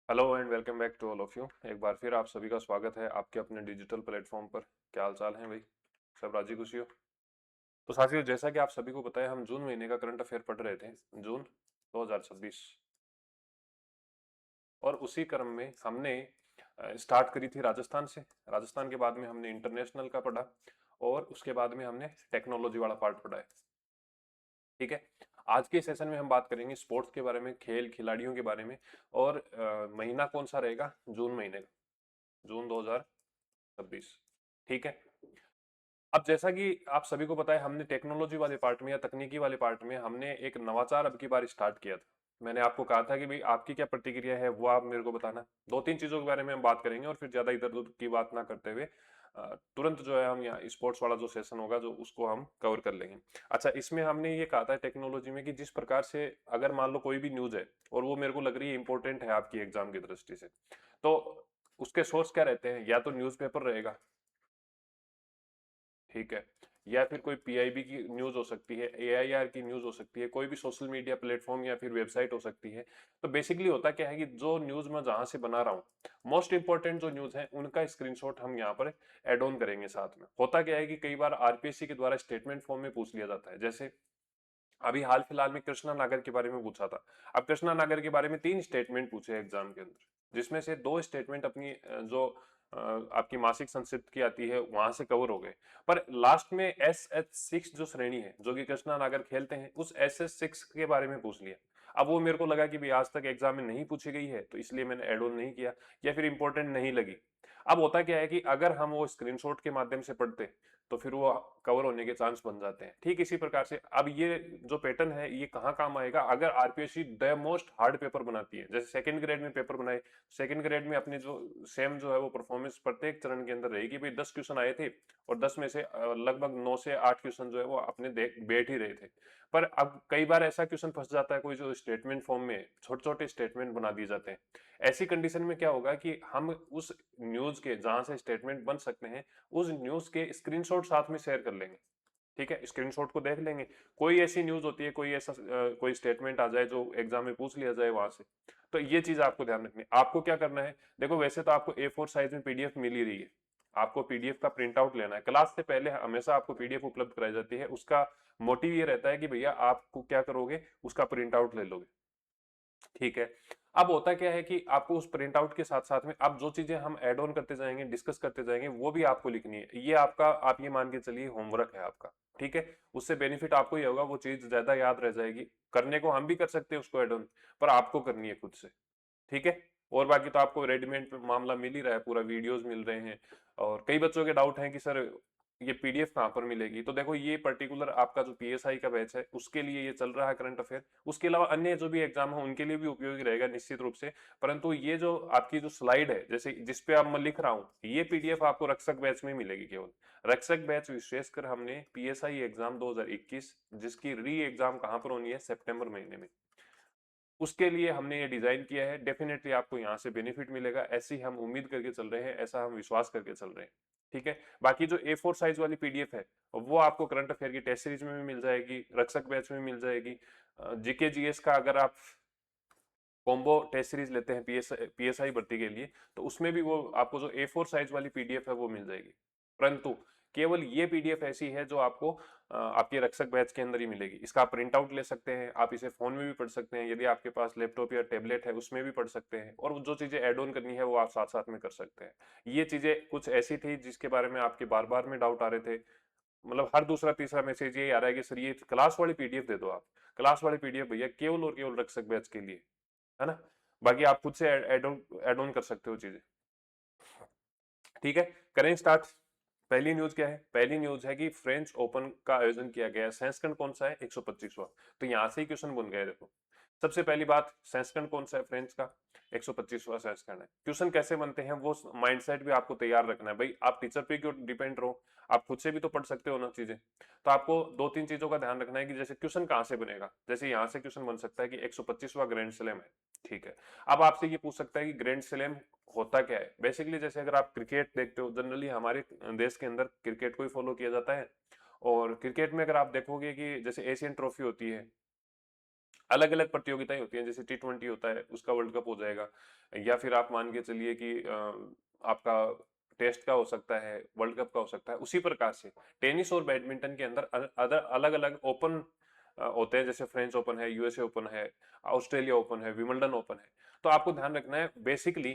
Hello and welcome back to all of you. एक बार फिर आप सभी का स्वागत है आपके अपने डिजिटल प्लेटफॉर्म पर। क्या हाल चाल है भाई? सब राजी खुशी हो? तो साथियों, जैसा कि आप सभी को पता है, हम जून महीने का करंट अफेयर पढ़ रहे थे। जून 2026। और उसी क्रम में हमने स्टार्ट करी थी राजस्थान से। राजस्थान के बाद में हमने इंटरनेशनल का पढ़ा और उसके बाद में हमने टेक्नोलॉजी वाला पार्ट पढ़ा है। ठीक है। आज के सेशन में हम बात करेंगे स्पोर्ट्स के बारे में, खेल खिलाड़ियों के बारे में। और महीना कौन सा रहेगा? जून महीने का, जून 2026। ठीक है। अब जैसा कि आप सभी को पता है, हमने टेक्नोलॉजी वाले पार्ट में या तकनीकी वाले पार्ट में हमने एक नवाचार अब की बार स्टार्ट किया था। मैंने आपको कहा था कि भाई आपकी क्या प्रतिक्रिया है वो आप मेरे को बताना। दो तीन चीजों के बारे में हम बात करेंगे और फिर ज्यादा इधर उधर की बात ना करते हुए तुरंत जो है हम यहाँ स्पोर्ट्स वाला जो सेशन होगा जो उसको हम कवर कर लेंगे। अच्छा, इसमें हमने ये कहा था टेक्नोलॉजी में कि जिस प्रकार से अगर मान लो कोई भी न्यूज है और वो मेरे को लग रही है इंपॉर्टेंट है आपकी एग्जाम की दृष्टि से, तो उसके सोर्स क्या रहते हैं? या तो न्यूज़पेपर रहेगा, ठीक है, या फिर कोई पीआईबी की न्यूज हो सकती है, एआईआर की न्यूज हो सकती है, कोई भी सोशल मीडिया प्लेटफॉर्म या फिर वेबसाइट हो सकती है। तो बेसिकली होता क्या है कि जो न्यूज मैं जहां से बना रहा हूँ, मोस्ट इंपॉर्टेंट जो न्यूज है उनका स्क्रीनशॉट हम यहाँ पर एड ऑन करेंगे साथ में। होता क्या है कि कई बार आरपीएससी के द्वारा स्टेटमेंट फॉर्म में पूछ लिया जाता है। जैसे अभी हाल फिलहाल में कृष्णा नागर के बारे में पूछा था। अब कृष्णा नागर के बारे में तीन स्टेटमेंट पूछे एग्जाम के अंदर, जिसमें से दो स्टेटमेंट अपनी जो आपकी मासिक संक्षिप्त की आती है वहां से कवर हो गए। पर लास्ट में एस एच 6 जो श्रेणी है जो कि कृष्णा नागर खेलते हैं, उस एस एच 6 के बारे में पूछ लिया। अब वो मेरे को लगा कि भाई आज तक एग्जाम में नहीं पूछी गई है, तो इसलिए मैंने एड ऑन नहीं किया या फिर इंपॉर्टेंट नहीं लगी। अब होता क्या है कि अगर हम वो स्क्रीनशॉट के माध्यम से पढ़ते तो फिर वो कवर होने के चांस बन जाते हैं। ठीक इसी प्रकार से अब ये जो पैटर्न है ये कहाँ काम आएगा? अगर RPSC the most hard paper बनाती है, जैसे सेकंड ग्रेड में पेपर बनाए, सेकंड ग्रेड में अपनी जो सेम जो है वो परफॉर्मेंस प्रत्येक चरण के अंदर रहेगी। भाई 10 क्वेश्चन आए थे और 10 में से लगभग 9 से 8 क्वेश्चन जो है वो अपने बैठ ही रहे थे। पर अब कई बार ऐसा क्वेश्चन फंस जाता है कोई, जो स्टेटमेंट फॉर्म में छोटे छोटे स्टेटमेंट बना दिए जाते हैं। ऐसी कंडीशन में क्या होगा कि हम उस न्यूज के जहां से स्टेटमेंट बन सकते हैं, उस न्यूज के स्क्रीनशॉट साथ में शेयर कर लेंगे। ठीक है, स्क्रीनशॉट को देख लेंगे। कोई ऐसी न्यूज होती है, कोई ऐसा कोई स्टेटमेंट आ जाए जो एग्जाम में पूछ लिया जाए वहां से, तो ये चीज आपको ध्यान रखनी है। आपको क्या करना है? देखो, वैसे तो आपको A4 साइज में पीडीएफ मिल ही रही है। आपको पीडीएफ का प्रिंट आउट लेना है। क्लास से पहले हमेशा आपको पीडीएफ उपलब्ध कराई जाती है। उसका मोटिव ये रहता है कि भैया आपको क्या करोगे, उसका प्रिंट आउट ले लोगे। ठीक है। अब होता क्या है कि आपको उस प्रिंट आउट के साथ साथ में अब जो चीजें हम ऐड ऑन करते जाएंगे, डिस्कस करते जाएंगे, वो भी आपको लिखनी है। ये आपका, आप ये मान के चलिए, होमवर्क है आपका। ठीक है। उससे बेनिफिट आपको ही होगा, वो चीज ज्यादा याद रह जाएगी। करने को हम भी कर सकते हैं उसको ऐड ऑन, पर आपको करनी है खुद से। ठीक है। और बाकी तो आपको रेडीमेड मामला मिल ही रहा है, पूरा वीडियोस मिल रहे हैं। और कई बच्चों के डाउट हैं कि सर ये पीडीएफ कहाँ पर मिलेगी, तो देखो ये पर्टिकुलर आपका जो पीएसआई का बैच है उसके लिए ये चल रहा है करंट अफेयर। उसके अलावा अन्य जो भी एग्जाम है उनके लिए भी उपयोगी रहेगा निश्चित रूप से। परंतु ये जो आपकी जो स्लाइड है, जैसे जिस पे अब मैं लिख रहा हूँ, ये पीडीएफ आपको रक्षक बैच में मिलेगी केवल। रक्षक बैच विशेषकर हमने पीएसआई एग्जाम 2021, जिसकी री एग्जाम कहाँ पर होनी है, सितंबर महीने में, उसके लिए हमने ये डिजाइन किया है। डेफिनेटली आपको यहाँ से बेनिफिट मिलेगा, ऐसी हम उम्मीद करके चल रहे हैं, ऐसा हम विश्वास करके चल रहे हैं। ठीक है। बाकी जो A4 साइज वाली पीडीएफ है वो आपको करंट अफेयर की टेस्ट सीरीज में भी मिल जाएगी, रक्षक बैच में मिल जाएगी। जीके जीएस का अगर आप कॉम्बो टेस्ट सीरीज लेते हैं पीएसआई भर्ती के लिए, तो उसमें भी वो आपको जो A4 साइज वाली पीडीएफ है वो मिल जाएगी। परंतु केवल ये पीडीएफ ऐसी है जो आपको आपके रक्षक बैच के अंदर ही मिलेगी। इसका आप प्रिंट आउट ले सकते हैं, आप इसे फोन में भी पढ़ सकते हैं, यदि आपके पास लैपटॉप या टेबलेट है उसमें भी पढ़ सकते हैं, और जो चीजें ऐड ऑन करनी है वो आप साथ साथ में कर सकते हैं। ये चीजें कुछ ऐसी थी जिसके बारे में आपके बार बार में डाउट आ रहे थे। मतलब हर दूसरा तीसरा मैसेज ये आ रहा है कि सर ये क्लास वाली पीडीएफ दे दो आप। क्लास वाली पीडीएफ भैया केवल और केवल रक्षक बैच के लिए, है ना। बाकी आप खुद से ऐड ऑन कर सकते हो चीजें। ठीक है। करें स्टार्ट। पहली न्यूज क्या है? पहली न्यूज है कि फ्रेंच ओपन का आयोजन किया गया है। संस्करण कौन सा है? 125वां। तो यहां से ही क्वेश्चन बन गए। देखो, सबसे पहली बात, संस्करण कौन सा है फ्रेंच का? 125वां संस्करण है। क्वेश्चन कैसे बनते हैं वो माइंडसेट भी आपको तैयार रखना है भाई। आप टीचर पे क्यों डिपेंड रहो, आप खुद से भी तो पढ़ सकते हो ना चीजें। तो आपको दो तीन चीजों का ध्यान रखना है कि जैसे क्वेश्चन कहां से बनेगा। जैसे यहां से क्वेश्चन बन सकता है कि 125वां ग्रैंड स्लैम है। ठीक है। अब आपसे ये पूछ सकता है कि ग्रैंड स्लैम होता क्या है। बेसिकली जैसे अगर आप क्रिकेट देखते हो, जनरली हमारे देश के अंदर क्रिकेट को ही फॉलो किया जाता है। और क्रिकेट में अगर आप देखोगे कि जैसे एशियन ट्रॉफी होती है, अलग अलग प्रतियोगिताएं होती हैं, जैसे T20 होता है उसका वर्ल्ड कप हो जाएगा, या फिर आप मान के चलिए कि आपका टेस्ट का हो सकता है, वर्ल्ड कप का हो सकता है। उसी प्रकार से टेनिस और बैडमिंटन के अंदर अलग अलग ओपन होते हैं, जैसे फ्रेंच ओपन है, यूएसए ओपन है, ऑस्ट्रेलिया ओपन है, विंबलडन ओपन है। तो आपको ध्यान रखना है बेसिकली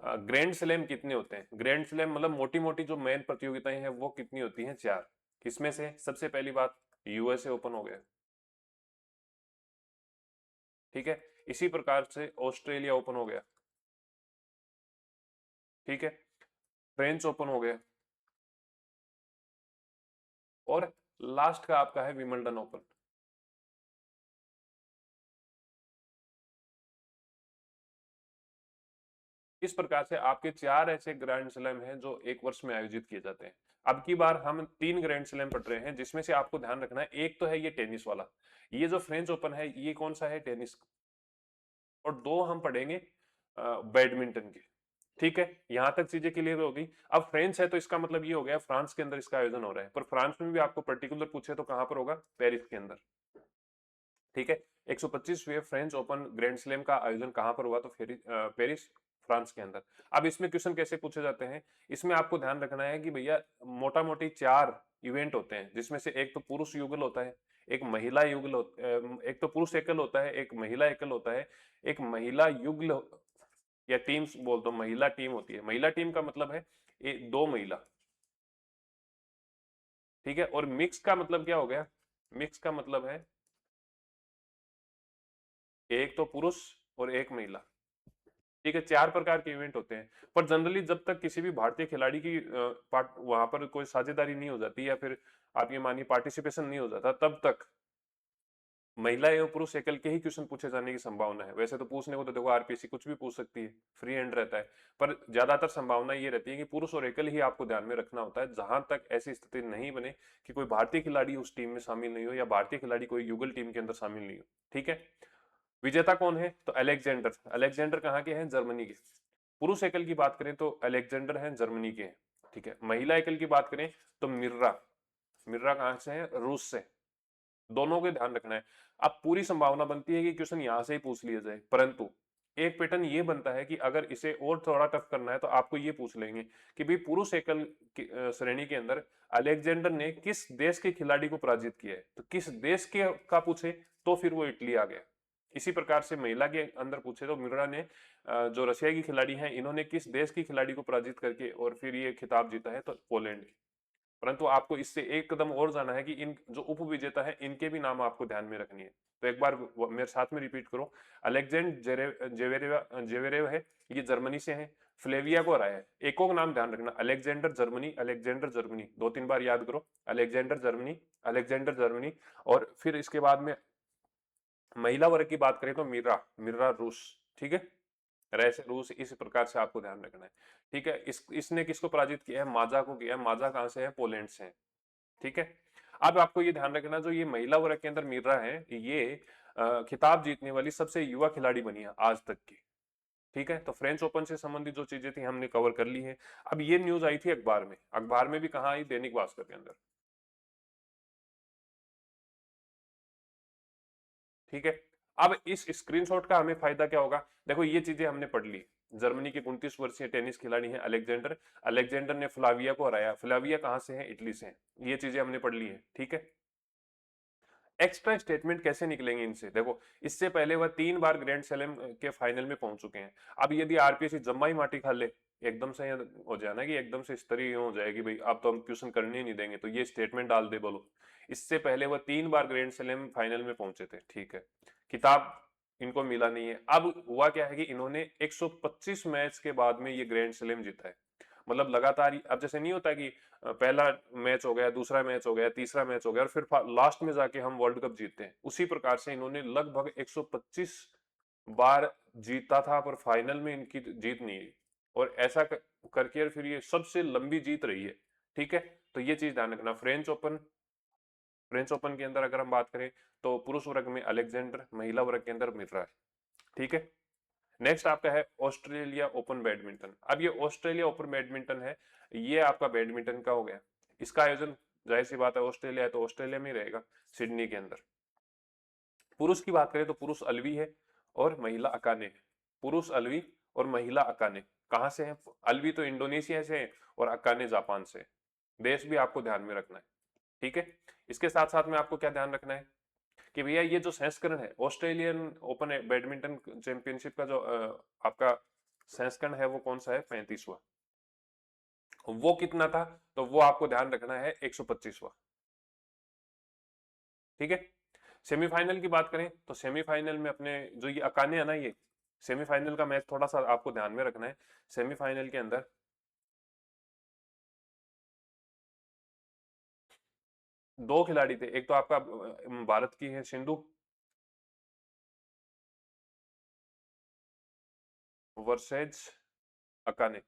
ग्रैंड स्लैम कितने होते हैं। ग्रैंड स्लैम मतलब मोटी मोटी जो मेन प्रतियोगिताएं हैं वो कितनी होती हैं, 4। किसमें से? सबसे पहली बात यूएसए ओपन हो गया, ठीक है। इसी प्रकार से ऑस्ट्रेलिया ओपन हो गया, ठीक है। फ्रेंच ओपन हो गया, और लास्ट का आपका है विंबलडन ओपन। इस प्रकार से आपके 4 ऐसे ग्रैंड स्लैम हैं जो एक वर्ष में आयोजित किए जाते हैं। अब की बार हम 3 ग्रैंड स्लैम पढ़ रहे हैं, जिसमें से आपको ध्यान रखना है एक तो है ये टेनिस वाला, ये जो फ्रेंच ओपन है ये कौन सा है, टेनिस। और 2 हम पढ़ेंगे बैडमिंटन के, ठीक है। यहां तक चीजें क्लियर होगी। अब फ्रेंच है तो इसका मतलब ये हो गया फ्रांस के अंदर इसका आयोजन हो रहा है, पर फ्रांस में भी आपको पर्टिकुलर पूछे तो कहां पर होगा, पेरिस के अंदर, ठीक है। 125वें फ्रेंच ओपन ग्रैंड स्लैम का आयोजन कहां पर हुआ, तो पेरिस, फ्रांस के अंदर। अब इसमें क्वेश्चन कैसे पूछे जाते हैं, इसमें आपको ध्यान रखना है कि भैया मोटा मोटी 4 इवेंट होते हैं, जिसमें से एक तो पुरुष युगल होता है, एक महिला युगल एक तो पुरुष एकल होता है, एक महिला एकल होता है, एक महिला युगल या टीम्स बोल दो, महिला टीम होती है। महिला टीम का मतलब है 2 महिला, ठीक है। और मिक्स का मतलब क्या हो गया, मिक्स का मतलब है एक तो पुरुष और एक महिला, ठीक है। 4 प्रकार के इवेंट होते हैं, पर जनरली जब तक किसी भी भारतीय खिलाड़ी की पार्ट वहां पर कोई साझेदारी नहीं हो जाती, या फिर आप ये मानिए पार्टिसिपेशन नहीं हो जाता, तब तक महिला एवं पुरुष एकल के ही क्वेश्चन पूछे जाने की संभावना है। वैसे तो पूछने को तो देखो आरपीएससी कुछ भी पूछ सकती है, फ्री हैंड रहता है, पर ज्यादातर संभावना ये रहती है कि पुरुष और एकल ही आपको ध्यान में रखना होता है, जहां तक ऐसी स्थिति नहीं बने कि कोई भारतीय खिलाड़ी उस टीम में शामिल नहीं हो, या भारतीय खिलाड़ी कोई युगल टीम के अंदर शामिल नहीं हो, ठीक है। विजेता कौन है, तो अलेक्जेंडर। अलेक्जेंडर कहाँ के हैं, जर्मनी के। पुरुष एकल की बात करें तो अलेक्जेंडर हैं, जर्मनी के हैं, ठीक है। महिला एकल की बात करें तो मिर्रा, मिर्रा कहाँ से है, रूस से। दोनों के ध्यान रखना है। अब पूरी संभावना बनती है कि क्वेश्चन यहां से ही पूछ लिया जाए, परंतु एक पैटर्न ये बनता है कि अगर इसे और थोड़ा टफ करना है तो आपको ये पूछ लेंगे कि भाई पुरुष एकल श्रेणी के अंदर अलेक्जेंडर ने किस देश के खिलाड़ी को पराजित किया है, तो किस देश के का पूछे तो फिर वो इटली आ गया। इसी प्रकार से महिला के अंदर पूछे तो मिर्रा ने जो रशिया की खिलाड़ी हैं, इन्होंने किस देश की खिलाड़ी को पराजित करके और फिर ये खिताब जीता है, तो पोलैंड। परंतु आपको इससे एक कदम और जाना है कि इन जो उप विजेता है इनके भी नाम आपको ध्यान में रखनी है। तो एक बार मेरे साथ में रिपीट करो, अलेक्जेंड जेवेरेव जेवेरेव है, ये जर्मनी से है, फ्लेविया को हराया है। एक और नाम ध्यान रखना, अलेक्जेंडर जर्मनी, अलेक्जेंडर जर्मनी, 2-3 बार याद करो, अलेक्जेंडर जर्मनी, अलेक्जेंडर जर्मनी। और फिर इसके बाद में महिला वर्ग की बात करें तो मिर्रा, मिर्रा रूस, ठीक है। रैस रूस, इस प्रकार से आपको ध्यान रखना है, ठीक है। इसने किसको पराजित किया है, माजा को किया है। माजा कहां से है, पोलैंड से है, ठीक है। अब आपको ये ध्यान रखना, जो ये महिला वर्ग के अंदर मिर्रा है, ये खिताब जीतने वाली सबसे युवा खिलाड़ी बनी है आज तक की, ठीक है। तो फ्रेंच ओपन से संबंधित जो चीजें थी हमने कवर कर ली है। अब ये न्यूज आई थी अखबार में, अखबार में भी कहा आई, दैनिक भास्कर के अंदर, ठीक है। अब इस स्क्रीनशॉट का हमें फायदा क्या होगा, देखो ये चीजें हमने पढ़ ली। जर्मनी के 29 वर्षीय टेनिस खिलाड़ी हैं अलेक्जेंडर, अलेक्जेंडर ने फ्लाविया को हराया। फ्लाविया कहां से है, इटली से है। ये चीजें हमने पढ़ ली है, ठीक है। एक्स्ट्रा स्टेटमेंट कैसे निकलेंगे इनसे, देखो इससे पहले वह 3 बार ग्रैंड स्लैम के फाइनल में पहुंच चुके हैं। अब यदि आरपीएससी जम्मा ही माटी खा ले, एकदम से हो जाए ना कि एकदम से इस तरह हो जाएगी भाई अब तो हम क्वेश्चन करने ही नहीं देंगे, तो ये स्टेटमेंट डाल दे बोलो। इससे पहले वह 3 बार ग्रैंड स्लैम फाइनल में पहुंचे थे, ठीक है। किताब इनको मिला नहीं है। अब हुआ क्या है कि इन्होंने 125 मैच के बाद में ये ग्रैंड स्लैम जीता है। मतलब लगातार अब जैसे नहीं होता कि पहला मैच हो गया, दूसरा मैच हो गया, तीसरा मैच हो गया, और फिर लास्ट में जाके हम वर्ल्ड कप जीतते हैं। उसी प्रकार से इन्होंने लगभग 125 बार जीता था, पर फाइनल में इनकी जीत नहीं हुई। और ऐसा करके फिर ये सबसे लंबी जीत रही है, ठीक है। तो ये चीज ध्यान रखना। फ्रेंच ओपन के अंदर अगर हम बात करें तो पुरुष वर्ग में अलेक्जेंडर, महिला वर्ग के अंदर मिर्रा है, ठीक है। नेक्स्ट आपका है ऑस्ट्रेलिया ओपन बैडमिंटन। अब ये ऑस्ट्रेलिया ओपन बैडमिंटन है, ये आपका बैडमिंटन का हो गया। इसका आयोजन जाहिर सी बात है ऑस्ट्रेलिया है तो ऑस्ट्रेलिया में ही रहेगा, सिडनी के अंदर, पुरुष की बात करें तो पुरुष अल्वी है और महिला अकाने है। पुरुष अल्वी और महिला अकाने कहाँ से है? अल्वी तो इंडोनेशिया से है और अकाने जापान से है। देश भी आपको ध्यान में रखना है, ठीक है। इसके साथ साथ में आपको क्या ध्यान रखना है कि भैया ये जो संस्करण है ऑस्ट्रेलियन ओपन बैडमिंटन चैंपियनशिप का जो आपका संस्करण है वो कौन सा है? 35वां। वो कितना था? तो वो आपको ध्यान रखना है 125वां, ठीक है। सेमीफाइनल की बात करें तो सेमीफाइनल में अपने जो ये अकाने है ना, ये सेमीफाइनल का मैच थोड़ा सा आपको ध्यान में रखना है। सेमीफाइनल के अंदर दो खिलाड़ी थे, एक तो आपका भारत की है सिंधु वर्सेज अकाने।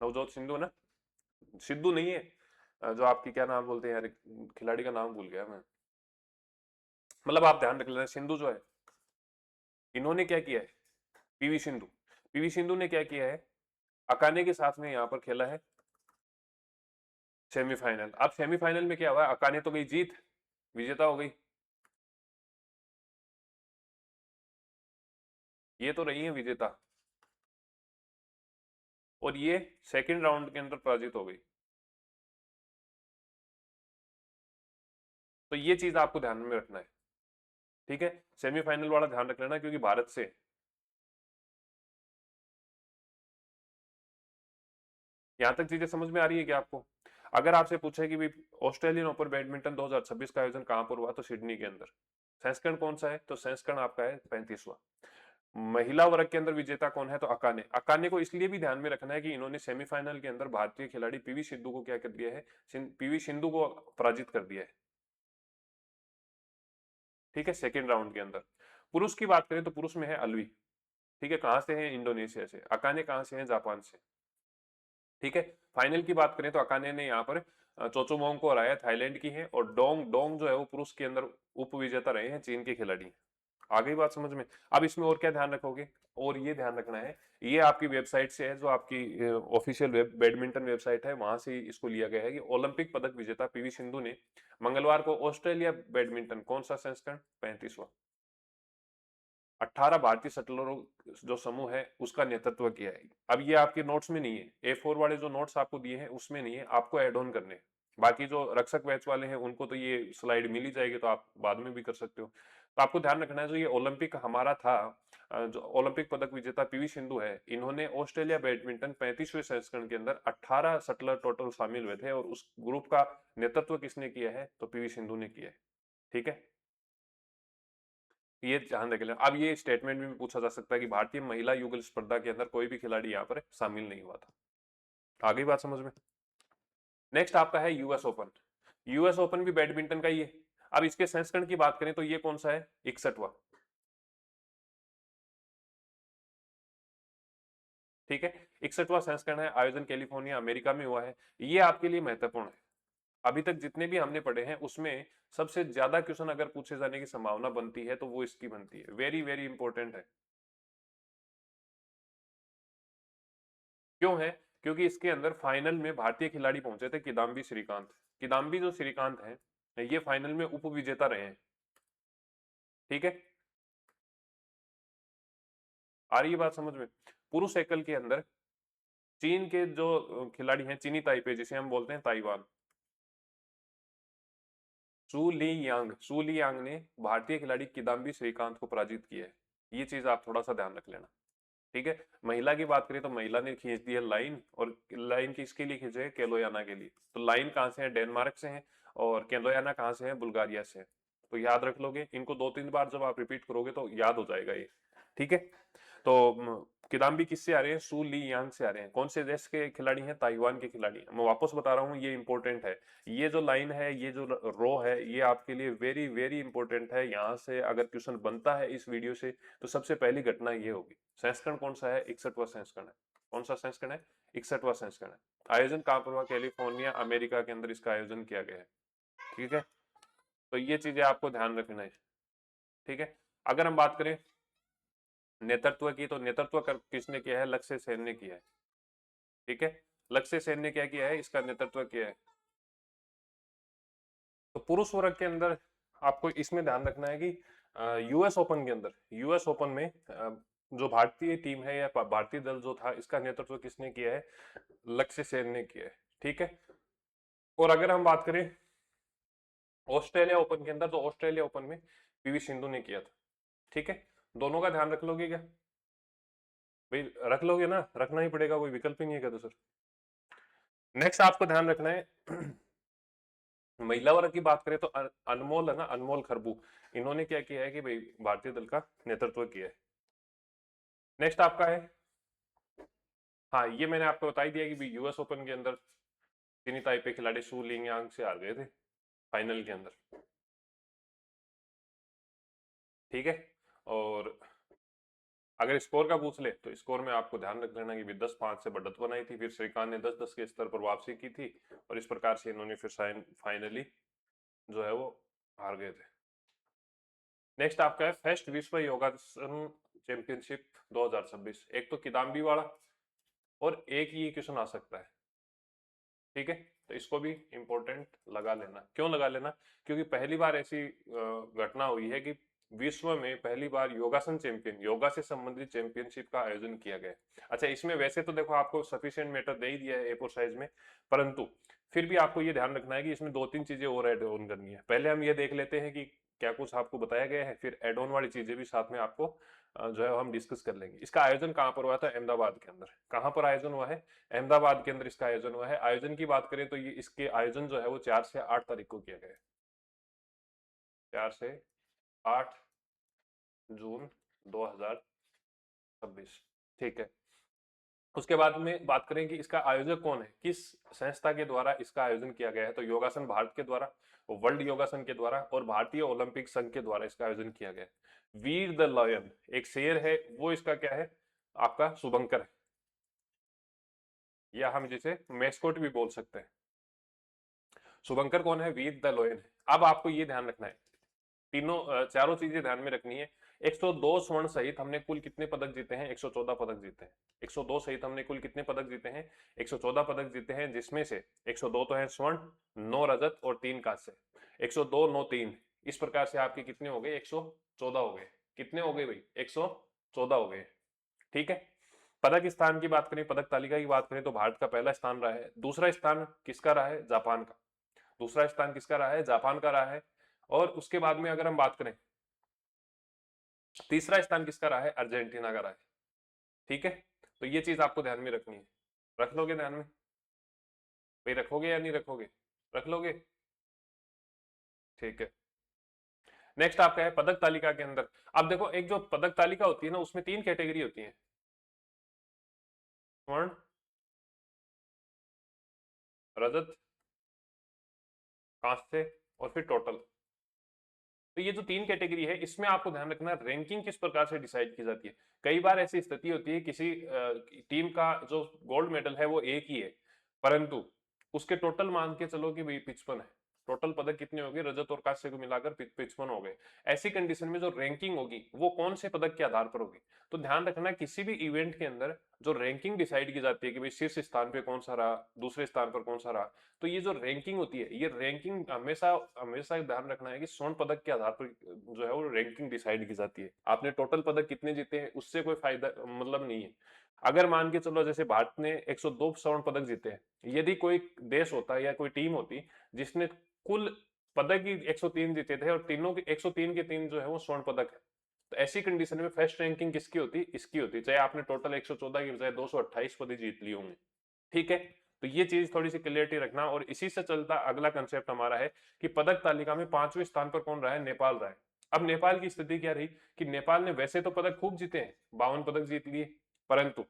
नवजोत सिंधु ना, सिद्धू नहीं है। जो आपकी क्या नाम बोलते हैं यार, खिलाड़ी का नाम भूल गया मैं। मतलब आप ध्यान रख लेना, सिंधु जो है, इन्होंने क्या किया है? पीवी सिंधु, पीवी सिंधु ने क्या किया है? अकाने के साथ में यहाँ पर खेला है सेमीफाइनल। अब सेमीफाइनल में क्या हुआ? अकाने तो गई जीत, विजेता हो गई। ये तो रही है विजेता, और ये सेकंड राउंड के अंदर पराजित हो गई। तो ये चीज आपको ध्यान में रखना है, ठीक है। सेमीफाइनल वाला ध्यान रख लेना, क्योंकि भारत से यहां तक चीजें समझ में आ रही है क्या आपको? अगर आपसे पूछे कि भी ऑस्ट्रेलियन ओपन बैडमिंटन 2026 का आयोजन कहां पर हुआ, तो सिडनी के अंदर। संस्करण कौन सा है? तो संस्करण आपका है 35वां। महिला वर्ग के अंदर विजेता कौन है? तो अकाने। अकाने को इसलिए भी ध्यान में रखना है कि इन्होंने सेमीफाइनल के अंदर भारतीय खिलाड़ी पीवी सिंधु को क्या कर दिया है? पीवी सिंधु को पराजित कर दिया है, ठीक है, सेकेंड राउंड के अंदर। पुरुष की बात करें तो पुरुष में है अल्वी, ठीक है, कहां से है? इंडोनेशिया से। अकाने कहां से है? जापान से, ठीक है। फाइनल की बात करें तो अकाने ने यहाँ पर चोचोमोंग को हराया, थाईलैंड की है। और डोंग डोंग जो है वो पुरुष के अंदर उप विजेता रहे हैं, चीन के खिलाड़ी। आ गई बात समझ में? अब इसमें और क्या ध्यान रखोगे? और ये ध्यान रखना है, ये आपकी वेबसाइट से है, जो आपकी ऑफिशियल बैडमिंटन वेबसाइट है, वहां से इसको लिया गया है कि ओलंपिक पदक विजेता पीवी सिंधु ने मंगलवार को ऑस्ट्रेलिया बैडमिंटन कौन सा संस्करण? 35वां। 18 भारतीय शटलरों जो समूह है उसका नेतृत्व किया है। अब ये आपके नोट्स में नहीं है, A4 वाले जो नोट्स आपको दिए हैं उसमें नहीं है, आपको एड ऑन करने हैं। बाकी जो रक्षक बैच वाले हैं उनको तो ये स्लाइड मिल ही जाएगी, तो आप बाद में भी कर सकते हो। तो आपको ध्यान रखना है, जो ये ओलंपिक हमारा था, जो ओलंपिक पदक विजेता पीवी सिंधु है, इन्होंने ऑस्ट्रेलिया बैडमिंटन 35वें संस्करण के अंदर 18 शटलर टोटल शामिल हुए थे, और उस ग्रुप का नेतृत्व किसने किया है? तो पीवी सिंधु ने किया है, ठीक है। ये ध्यान रख लें। अब ये स्टेटमेंट में भी पूछा जा सकता है कि भारतीय महिला युगल स्पर्धा के अंदर कोई भी खिलाड़ी यहाँ पर शामिल नहीं हुआ था। आ गई बात समझ में? नेक्स्ट आपका है यूएस ओपन। यूएस ओपन भी बैडमिंटन का ही है। अब इसके संस्करण की बात करें तो ये कौन सा है? 61वां, ठीक है। 61वां संस्करण है, आयोजन कैलिफोर्निया अमेरिका में हुआ है। ये आपके लिए महत्वपूर्ण है। अभी तक जितने भी हमने पढ़े हैं उसमें सबसे ज्यादा क्वेश्चन अगर पूछे जाने की संभावना बनती है तो वो इसकी बनती है। वेरी वेरी इंपॉर्टेंट है। क्यों है? क्योंकि इसके अंदर फाइनल में भारतीय खिलाड़ी पहुंचे थे, किदाम्बी श्रीकांत। किदाम्बी जो श्रीकांत हैं, ये फाइनल में उप विजेता रहे हैं, ठीक है। आ रही है बात समझ में? पुरुष एकल के अंदर चीन के जो खिलाड़ी हैं, चीनी ताइपे जिसे हम बोलते हैं ताइवान, सू ली यांग ने भारतीय खिलाड़ी किदाम्बी श्रीकांत को पराजित किया है। ये चीज आप थोड़ा सा ध्यान रख लेना, ठीक है। महिला की बात करें तो महिला ने खींच दी है लाइन, और लाइन किसके लिए खींचे है? केलोयाना के लिए। तो लाइन कहाँ से है? डेनमार्क से है। और केलोयाना कहाँ से है? बुल्गारिया से है। तो याद रख लोगे इनको, 2-3 बार जब आप रिपीट करोगे तो याद हो जाएगा ये, ठीक है। तो किदाम्बी किससे आ रहे हैं? सू ली यांग से आ रहे हैं। कौन से देश के खिलाड़ी हैं? ताइवान के खिलाड़ी हैं। मैं वापस बता रहा हूँ, ये इंपॉर्टेंट है। ये जो लाइन है, ये जो रो है, ये आपके लिए वेरी वेरी इंपॉर्टेंट है। यहाँ से अगर क्वेश्चन बनता है इस वीडियो से, तो सबसे पहली घटना ये होगी। संस्करण कौन सा है? 61वां संस्करण है। कौन सा संस्करण है? 61वां संस्करण है। आयोजन कहाँ पर हुआ? कैलिफोर्निया अमेरिका के अंदर इसका आयोजन किया गया है, ठीक है। तो ये चीजें आपको ध्यान रखना है, ठीक है। अगर हम बात करें नेतृत्व की, तो नेतृत्व किसने किया है? लक्ष्य सेन ने किया है, ठीक है। लक्ष्य सेन ने क्या किया है? इसका नेतृत्व किया है। तो पुरुष वर्ग के अंदर आपको इसमें ध्यान रखना है कि यूएस ओपन के अंदर, यूएस ओपन में जो भारतीय टीम है या भारतीय दल जो था, इसका नेतृत्व किसने किया है? लक्ष्य सेन ने किया है। ठीक है। और अगर हम बात करें ऑस्ट्रेलिया ओपन के अंदर, तो ऑस्ट्रेलिया ओपन में पीवी सिंधु ने किया था। ठीक है। दोनों का ध्यान रख लोगे क्या भाई? रख लोगे ना, रखना ही पड़ेगा, कोई विकल्प ही नहीं है क्या? तो सर नेक्स्ट आपको ध्यान रखना है महिला वर्ग की बात करें तो अनमोल है ना, अनमोल खरबू, इन्होंने क्या किया है कि भाई भारतीय दल का नेतृत्व किया है। नेक्स्ट आपका है, हाँ ये मैंने आपको बता ही दिया कि भाई यूएस ओपन के अंदर चीनी ताइपे खिलाड़ी सू लिंग यांग से हार गए थे फाइनल के अंदर। ठीक है। और अगर स्कोर का पूछ ले तो स्कोर में आपको ध्यान रख लेना कि भी 10-5 से बढ़त बनाई थी, फिर श्रीकांत ने 10-10 के स्तर पर वापसी की थी, और इस प्रकार से इन्होंने फिर फाइनली जो है वो हार गए थे। नेक्स्ट आपका है फर्स्ट विश्व योगासन चैंपियनशिप 2026। एक तो किदाम्बी वाला और एक ही क्वेश्चन आ सकता है। ठीक है। तो इसको भी इंपॉर्टेंट लगा लेना। क्यों लगा लेना? क्योंकि पहली बार ऐसी घटना हुई है कि विश्व में पहली बार योगासन चैंपियन, योगा से संबंधित चैंपियनशिप का आयोजन किया गया। अच्छा, इसमें वैसे तो देखो आपको सफिशिएंट मैटर दे ही दिया है A4 साइज में, परंतु फिर भी आपको ये ध्यान रखना है कि इसमें 2-3 चीजें और ऐड ऑन करनी है। पहले हम ये देख लेते हैं कि क्या कुछ आपको बताया गया है, फिर एड ऑन वाली चीजें भी साथ में आपको जो है हम डिस्कस कर लेंगे। इसका आयोजन कहाँ पर हुआ था? अहमदाबाद के अंदर। कहाँ पर आयोजन हुआ है? अहमदाबाद के अंदर इसका आयोजन हुआ है। आयोजन की बात करें तो ये इसके आयोजन जो है वो 4 से 8 तारीख को किया गया है। 4 से 8 जून 2026। ठीक है। उसके बाद में बात करें कि इसका आयोजक कौन है, किस संस्था के द्वारा इसका आयोजन किया गया है? तो योगासन भारत के द्वारा, वर्ल्ड योगासन के द्वारा और भारतीय ओलंपिक संघ के द्वारा इसका आयोजन किया गया है। वीर द लॉयन एक शेर है, वो इसका क्या है? आपका शुभंकर है, या हम जिसे मेस्कोट भी बोल सकते हैं। शुभंकर कौन है? वीर द लॉयन है। अब आपको ये ध्यान रखना है, चारों चीजें ध्यान में रखनी है। 102 स्वर्ण सहित हमने कुल कितने पदक जीते हैं? 114 पदक जीते हैं। 102 सहित हमने कुल कितने पदक जीते हैं? 114 पदक जीते हैं, जिसमें से 102 तो है स्वर्ण, 9 रजत और 3 कांस्य। 102 9 3, इस प्रकार से आपके कितने हो गए? 114 हो गए। कितने हो गए भाई? 114 हो गए। ठीक है। पदक स्थान की बात करें, पदक तालिका की बात करें, तो भारत का पहला स्थान रहा है। दूसरा स्थान किसका रहा है? जापान का। दूसरा स्थान किसका रहा है? जापान का रहा है। और उसके बाद में अगर हम बात करें, तीसरा स्थान किसका रहा है? अर्जेंटीना का रहा है। ठीक है। तो ये चीज आपको ध्यान में रखनी है। रख लोगे ध्यान में भाई? रखोगे या नहीं रखोगे? रख लोगे? ठीक है। नेक्स्ट आपका है पदक तालिका के अंदर। अब देखो, एक जो पदक तालिका होती है ना, उसमें 3 कैटेगरी होती है, स्वर्ण, रजत, कांस्य और फिर टोटल। तो ये जो 3 कैटेगरी है, इसमें आपको ध्यान रखना रैंकिंग किस प्रकार से डिसाइड की जाती है। कई बार ऐसी स्थिति होती है, किसी टीम का जो गोल्ड मेडल है वो एक ही है, परंतु उसके टोटल मान के चलो कि भाई 55 है, टोटल पदक कितने हो गए? रजत और कांस्य को मिलाकर 55 हो गए। ऐसी कंडीशन में जो रैंकिंग होगी वो कौन से पदक के आधार पर होगी? तो ध्यान रखना, किसी भी इवेंट के अंदर जो रैंकिंग डिसाइड की जाती है कि भाई शीर्ष स्थान पे कौन सा रहा, दूसरे स्थान पर कौन सा रहा, तो ये जो रैंकिंग होती है, ये रैंकिंग हमेशा हमेशा ध्यान रखना है कि स्वर्ण पदक के आधार पर जो है वो रैंकिंग डिसाइड की जाती है। आपने टोटल पदक कितने जीते हैं उससे कोई फायदा मतलब नहीं है। अगर मान के चलो जैसे भारत ने 102 स्वर्ण पदक जीते हैं, यदि कोई देश होता या कोई टीम होती जिसने कुल पदक ही 103 जीते थे और तीनों के 103 के 3 जो है वो स्वर्ण पदक है, तो ऐसी कंडीशन में फर्स्ट रैंकिंग किसकी होती? इसकी होती, चाहे आपने टोटल 114 की बजाय 228 पद जीत लिए होंगे। ठीक है। तो ये चीज थोड़ी सी क्लियरिटी रखना। और इसी से चलता अगला कंसेप्ट हमारा है कि पदक तालिका में 5वें स्थान पर कौन रहा है? नेपाल रहा है। अब नेपाल की स्थिति क्या रही कि नेपाल ने वैसे तो पदक खूब जीते हैं, 52 पदक जीत लिए, परंतु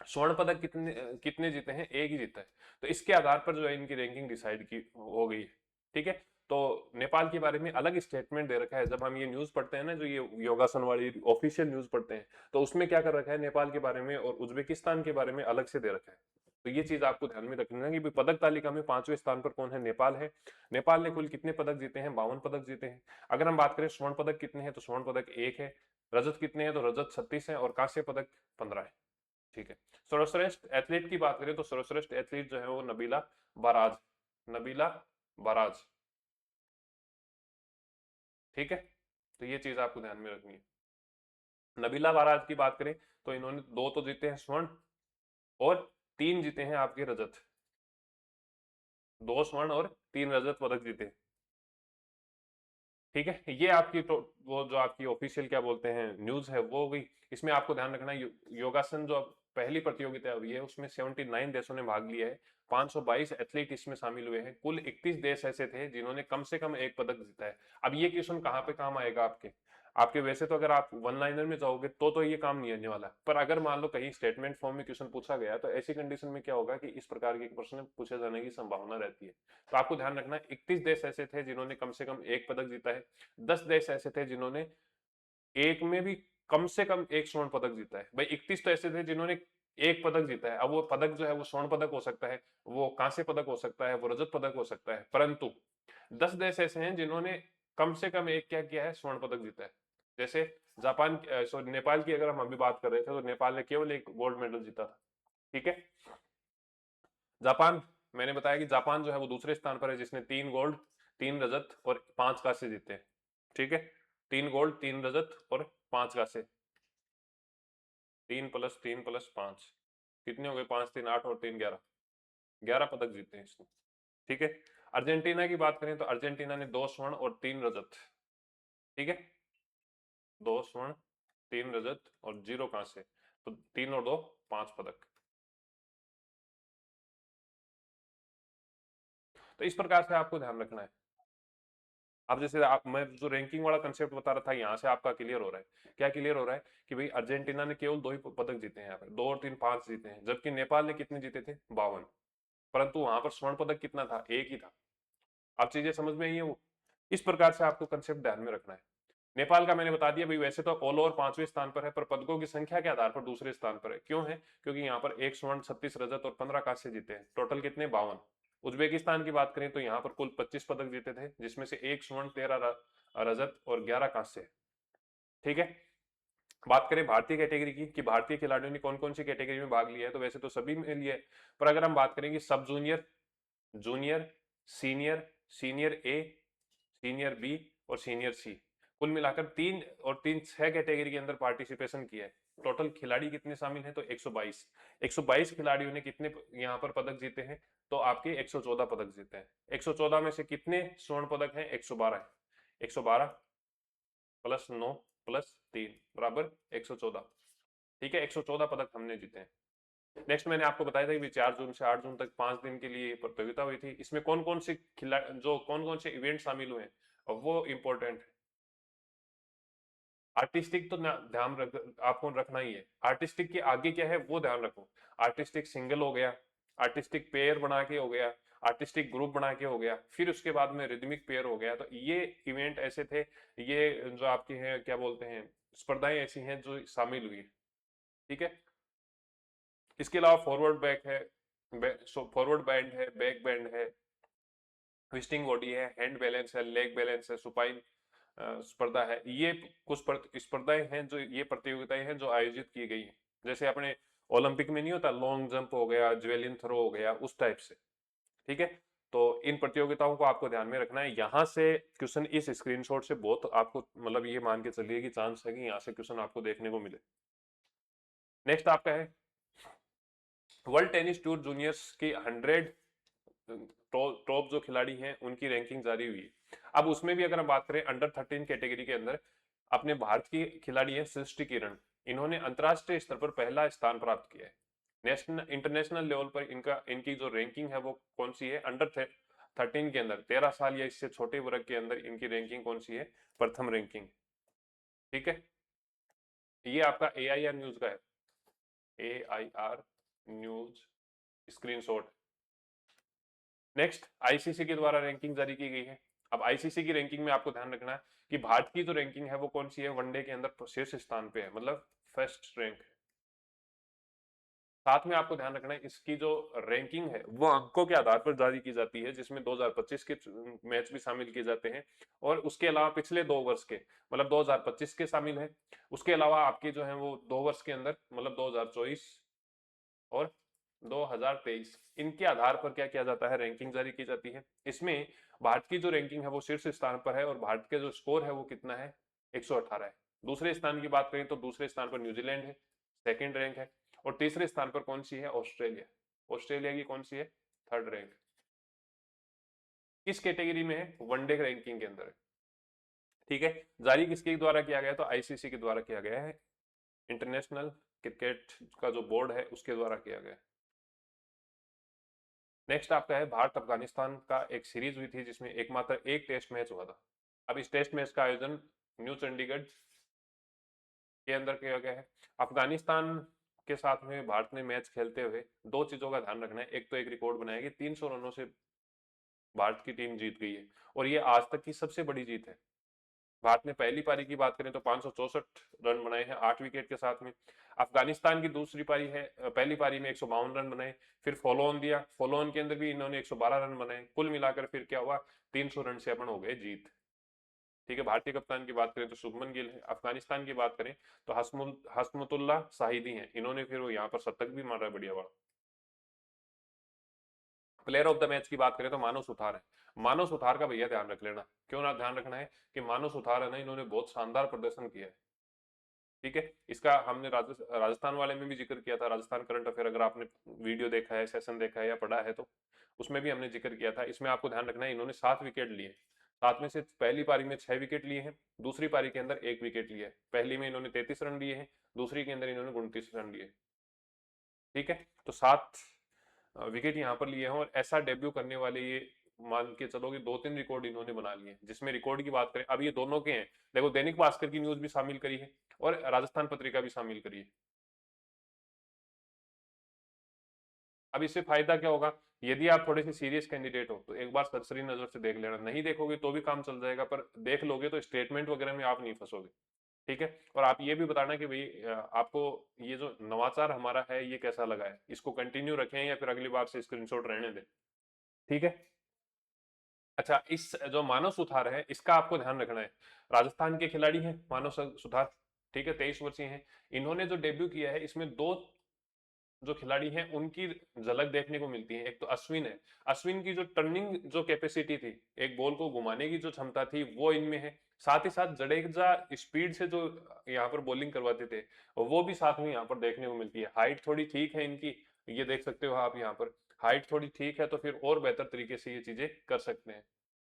स्वर्ण पदक कितने कितने जीते हैं? एक ही जीता है। तो इसके आधार पर जो है इनकी रैंकिंग डिसाइड की हो गई है। ठीक है। तो नेपाल के बारे में अलग स्टेटमेंट दे रखा है। जब हम ये न्यूज पढ़ते हैं ना, जो ये योगासन वाली ऑफिशियल न्यूज पढ़ते हैं, तो उसमें क्या कर रखा है? नेपाल के बारे में और उज्बेकिस्तान के बारे में अलग से दे रखा है। तो ये चीज आपको ध्यान में रखनी है कि पदक तालिका में 5वें स्थान पर कौन है? नेपाल है। नेपाल ने कुल कितने पदक जीते हैं? 52 पदक जीते हैं। अगर हम बात करें स्वर्ण पदक कितने हैं, तो स्वर्ण पदक 1 है। रजत कितने हैं? तो रजत 36 है और कांस्य पदक 15 है। ठीक है। सर्वश्रेष्ठ एथलीट की बात करें तो सर्वश्रेष्ठ एथलीट जो है वो नबीला बराज, नबीला बराज। ठीक है, तो ये चीज आपको ध्यान में रखनी है। नबीला बराज की बात करें तो इन्होंने 2 तो जीते हैं स्वर्ण और 3 जीते हैं आपके रजत, 2 स्वर्ण और 3 रजत पदक जीते। ठीक है, ये आपकी तो वो जो आपकी ऑफिशियल क्या बोलते हैं न्यूज है वो हो गई। इसमें आपको ध्यान रखना है योगासन जो पहली प्रतियोगिता हुई है उसमें 79 देशों ने भाग लिया है, 522 एथलीट इसमें शामिल हुए हैं, कुल 31 देश ऐसे थे जिन्होंने कम से कम एक पदक जीता है। अब ये क्वेश्चन कहाँ पे काम आएगा आपके आपके वैसे तो अगर आप वन लाइनर में जाओगे तो ये काम नहीं आने वाला, पर अगर मान लो कहीं स्टेटमेंट फॉर्म में क्वेश्चन पूछा गया तो ऐसी कंडीशन में क्या होगा कि इस प्रकार के प्रश्न पूछे जाने की संभावना रहती है। तो आपको ध्यान रखना है 31 देश ऐसे थे जिन्होंने कम से कम एक पदक जीता है, 10 देश ऐसे थे जिन्होंने एक में भी कम से कम एक स्वर्ण पदक जीता है। भाई 31 तो ऐसे थे जिन्होंने एक पदक जीता है। अब वो पदक जो है वो स्वर्ण पदक हो सकता है, वो कांस्य पदक हो सकता है, वो रजत पदक हो सकता है, परंतु 10 देश ऐसे हैं जिन्होंने कम से कम एक क्या किया है, स्वर्ण पदक जीता है। जैसे जापान सॉरी नेपाल की अगर हम अभी बात कर रहे थे तो नेपाल ने केवल एक गोल्ड मेडल जीता था। ठीक है, जापान, मैंने बताया कि जापान जो है वो दूसरे स्थान पर है जिसने 3 गोल्ड 3 रजत और 5 कांस्य जीते हैं। ठीक है, 3 गोल्ड 3 रजत और 5 कांस्य, 3 + 3 + 5 कितने हो गए, 5 3 8 और 3 11, 11 पदक जीते हैं इसने। ठीक है, अर्जेंटीना की बात करें तो अर्जेंटीना ने 2 स्वर्ण और 3 रजत। ठीक है, 2 स्वर्ण 3 रजत और 0 कांस्य, तो 3 और 2 5 पदक। तो इस प्रकार से आपको ध्यान रखना है। अब जैसे आप मैं जो रैंकिंग वाला कंसेप्ट बता रहा था यहाँ से आपका क्लियर हो रहा है, क्या क्लियर हो रहा है कि भाई अर्जेंटीना ने केवल 2 ही पदक जीते हैं, यहाँ पर 2 और 3 5 जीते हैं, जबकि नेपाल ने कितने जीते थे, 52, परंतु वहां पर स्वर्ण पदक कितना था, एक ही था। आप चीजें समझ में आई है वो, इस प्रकार से आपको कंसेप्ट ध्यान में रखना है। नेपाल का मैंने बता दिया भाई, वैसे तो ऑल ओवर 5वें स्थान पर है, पर पदकों की संख्या के आधार पर दूसरे स्थान पर है। क्यों है, क्योंकि यहाँ पर 1 स्वर्ण 36 रजत और 15 कांस्य जीते हैं, टोटल कितने, 52। उज्बेकिस्तान की बात करें तो यहाँ पर कुल 25 पदक जीते थे, जिसमें से 1 स्वर्ण 13 रजत और 11 कांस्य। ठीक है, बात करें भारतीय कैटेगरी की कि भारतीय खिलाड़ियों ने कौन कौन सी कैटेगरी में भाग लिया है, तो वैसे तो सभी में लिया है, पर अगर हम बात करेंगे sub junior, junior, senior, senior A, senior B और सीनियर सी, कुल मिलाकर 6 कैटेगरी के अंदर पार्टिसिपेशन किया है। टोटल खिलाड़ी कितने शामिल हैं, तो 122, 122 खिलाड़ियों ने कितने यहाँ पर पदक जीते हैं, तो आपके 114 पदक जीते हैं। 114 में से कितने स्वर्ण पदक हैं, 112 है, 112 + 9 + 3 बराबर 114। ठीक है, 114 पदक हमने जीते हैं। नेक्स्ट मैंने आपको बताया था कि 4 जून से 8 जून तक 5 दिन के लिए प्रतियोगिता हुई थी। इसमें कौन कौन से कौन कौन से इवेंट शामिल हुए हैं, और वो इंपॉर्टेंट है। आर्टिस्टिक तो ध्यान रख आपको रखना ही है, आर्टिस्टिक के आगे क्या है वो ध्यान रखो। आर्टिस्टिक सिंगल हो गया, आर्टिस्टिक पेयर बना के हो गया, आर्टिस्टिक ग्रुप बना के हो गया, फिर उसके बाद में रिदमिक पेयर हो गया। तो ये इवेंट ऐसे थे, ये जो आपके हैं क्या बोलते हैं स्पर्धाएं ऐसी हैं जो शामिल हुई है। ठीक है, इसके अलावा फॉरवर्ड बैक है, फॉरवर्ड बैंड है, बैक बैंड है, ट्विस्टिंग बॉडी है, हैंड बैलेंस है, लेग बैलेंस है, सुपाइन स्पर्धा है। ये कुछ स्पर्धाएं हैं जो ये प्रतियोगिताएं हैं जो आयोजित की गई हैं। जैसे अपने ओलंपिक में नहीं होता लॉन्ग जंप हो गया, जेवलिन थ्रो हो गया, उस टाइप से। ठीक है, तो इन प्रतियोगिताओं को आपको ध्यान में रखना है। यहाँ से क्वेश्चन इस स्क्रीनशॉट से बहुत आपको मतलब ये मान के चलिए कि चांस है कि यहाँ से क्वेश्चन आपको देखने को मिले। नेक्स्ट आपका है वर्ल्ड टेनिस टूर जूनियर्स की 100 टॉप जो खिलाड़ी हैं उनकी रैंकिंग जारी हुई है। अब उसमें भी अगर हम बात करें अंडर 13 कैटेगरी के अंदर अपने भारत की खिलाड़ी है सृष्टि किरण, इन्होंने अंतरराष्ट्रीय स्तर पर पहला स्थान प्राप्त किया है। नेशनल इंटरनेशनल लेवल पर इनकी जो रैंकिंग है वो कौन सी है, अंडर 13 के अंदर 13 साल या इससे छोटे वर्ग के अंदर इनकी रैंकिंग कौन सी है, प्रथम रैंकिंग। ठीक है, ये आपका AIR न्यूज का है, AIR news screenshot. Next ICC के द्वारा रैंकिंग जारी की गई है। अब आईसीसी की रैंकिंग में आपको ध्यान रखना है कि भारत की जो रैंकिंग है वो कौन सी है, वनडे के अंदर शीर्ष स्थान पे है, मतलब फर्स्ट रैंक है। साथ में आपको ध्यान रखना है इसकी जो रैंकिंग है वो अंकों के आधार पर जारी की जाती है, जिसमें 2025 के मैच भी शामिल किए जाते हैं, और उसके अलावा पिछले 2 वर्ष के मतलब 2025 के शामिल है। उसके अलावा आपके जो है वो 2 वर्ष के अंदर मतलब 2024 और 2023, इनके आधार पर क्या किया जाता है, रैंकिंग जारी की जाती है। इसमें भारत की जो रैंकिंग है वो शीर्ष स्थान पर है और भारत के जो स्कोर है वो कितना है, 118 है। दूसरे स्थान की बात करें तो दूसरे स्थान पर न्यूजीलैंड है, सेकंड रैंक है। और तीसरे स्थान पर कौन सी है, ऑस्ट्रेलिया। ऑस्ट्रेलिया की कौन सी है, थर्ड रैंक। किस कैटेगरी में है, वनडे रैंकिंग के अंदर है। ठीक है, जारी किसके द्वारा किया गया, तो आईसीसी के द्वारा किया गया है, इंटरनेशनल क्रिकेट का जो बोर्ड है उसके द्वारा किया गया है। नेक्स्ट आपका है भारत अफगानिस्तान का एक सीरीज हुई थी जिसमें एकमात्र एक टेस्ट मैच हुआ था। अब इस टेस्ट मैच का आयोजन न्यू चंडीगढ़ के अंदर किया गया है। अफगानिस्तान के साथ में भारत ने मैच खेलते हुए दो चीजों का ध्यान रखना है। एक तो एक रिकॉर्ड बनाया कि 300 रनों से भारत की टीम जीत गई है और ये आज तक की सबसे बड़ी जीत है। भारत ने पहली पारी की बात करें तो 564 रन बनाए हैं 8 विकेट के साथ में। अफगानिस्तान की दूसरी पारी है, पहली पारी में 152 रन बनाए, फिर फॉलो ऑन दिया, फॉलो ऑन के अंदर भी इन्होंने 112 रन बनाए, कुल मिलाकर फिर क्या हुआ, 300 रन से अपन हो गए जीत। ठीक है, भारतीय कप्तान की बात करें तो शुभमन गिल है। अफगानिस्तान की बात करें तो हसमुतुल्लाह शाहिदी हैं, इन्होंने फिर वो यहाँ पर शतक भी मारा बढ़िया वाला। प्लेयर ऑफ द मैच की बात करें तो मानव सुथार है। मानव सुथार का भैया ध्यान रख लेना, क्यों ना ध्यान रखना है कि मानव सुथार है ना, इन्होंने बहुत शानदार प्रदर्शन किया है। ठीक है, इसका हमने राजस्थान वाले में भी जिक्र किया था, राजस्थान करंट अफेयर, अगर आपने वीडियो देखा है, सेशन देखा है या पढ़ा है तो उसमें भी हमने जिक्र किया था। इसमें आपको ध्यान रखना है इन्होंने 7 विकेट लिए, 7 में से पहली पारी में 6 विकेट लिए हैं, दूसरी पारी के अंदर 1 विकेट लिया है। पहली में इन्होंने 33 रन लिए हैं, दूसरी के अंदर इन्होंने 29 रन लिए। ठीक है, तो 7 विकेट यहाँ पर लिए हैं और ऐसा डेब्यू करने वाले ये, मान के चलो कि 2-3 रिकॉर्ड इन्होंने बना लिए हैं। जिसमें रिकॉर्ड की बात करें, अब ये दोनों के हैं, देखो दैनिक भास्कर की न्यूज भी शामिल करी है और राजस्थान पत्रिका भी शामिल करी है। अब इससे फायदा क्या होगा, यदि आप थोड़े से सीरियस कैंडिडेट हो तो एक बार सरसरी नजर से देख लेना, नहीं देखोगे तो भी काम चल जाएगा, पर देख लोगे तो स्टेटमेंट वगैरह में आप नहीं फंसोगे। ठीक है, और आप ये भी बताना कि भाई आपको ये जो नवाचार हमारा है ये कैसा लगा है, इसको कंटिन्यू रखें या फिर अगली बार से स्क्रीनशॉट रहने दें। ठीक है, अच्छा, इस जो मानव सुथार है इसका आपको ध्यान रखना है, राजस्थान के खिलाड़ी हैं मानव सुथार। ठीक है, 23 वर्षीय हैं। इन्होंने जो डेब्यू किया है इसमें दो जो खिलाड़ी हैं उनकी झलक देखने को मिलती है। एक तो अश्विन है, अश्विन की जो टर्निंग जो कैपेसिटी थी, एक बॉल को घुमाने की जो क्षमता थी वो इनमें है। साथ ही साथ जडेजा स्पीड से जो यहाँ पर बॉलिंग करवाते थे वो भी साथ में यहाँ पर देखने को मिलती है। हाइट थोड़ी ठीक है इनकी, ये देख सकते हो आप यहाँ पर, हाइट थोड़ी ठीक है तो फिर और बेहतर तरीके से ये चीजें कर सकते हैं।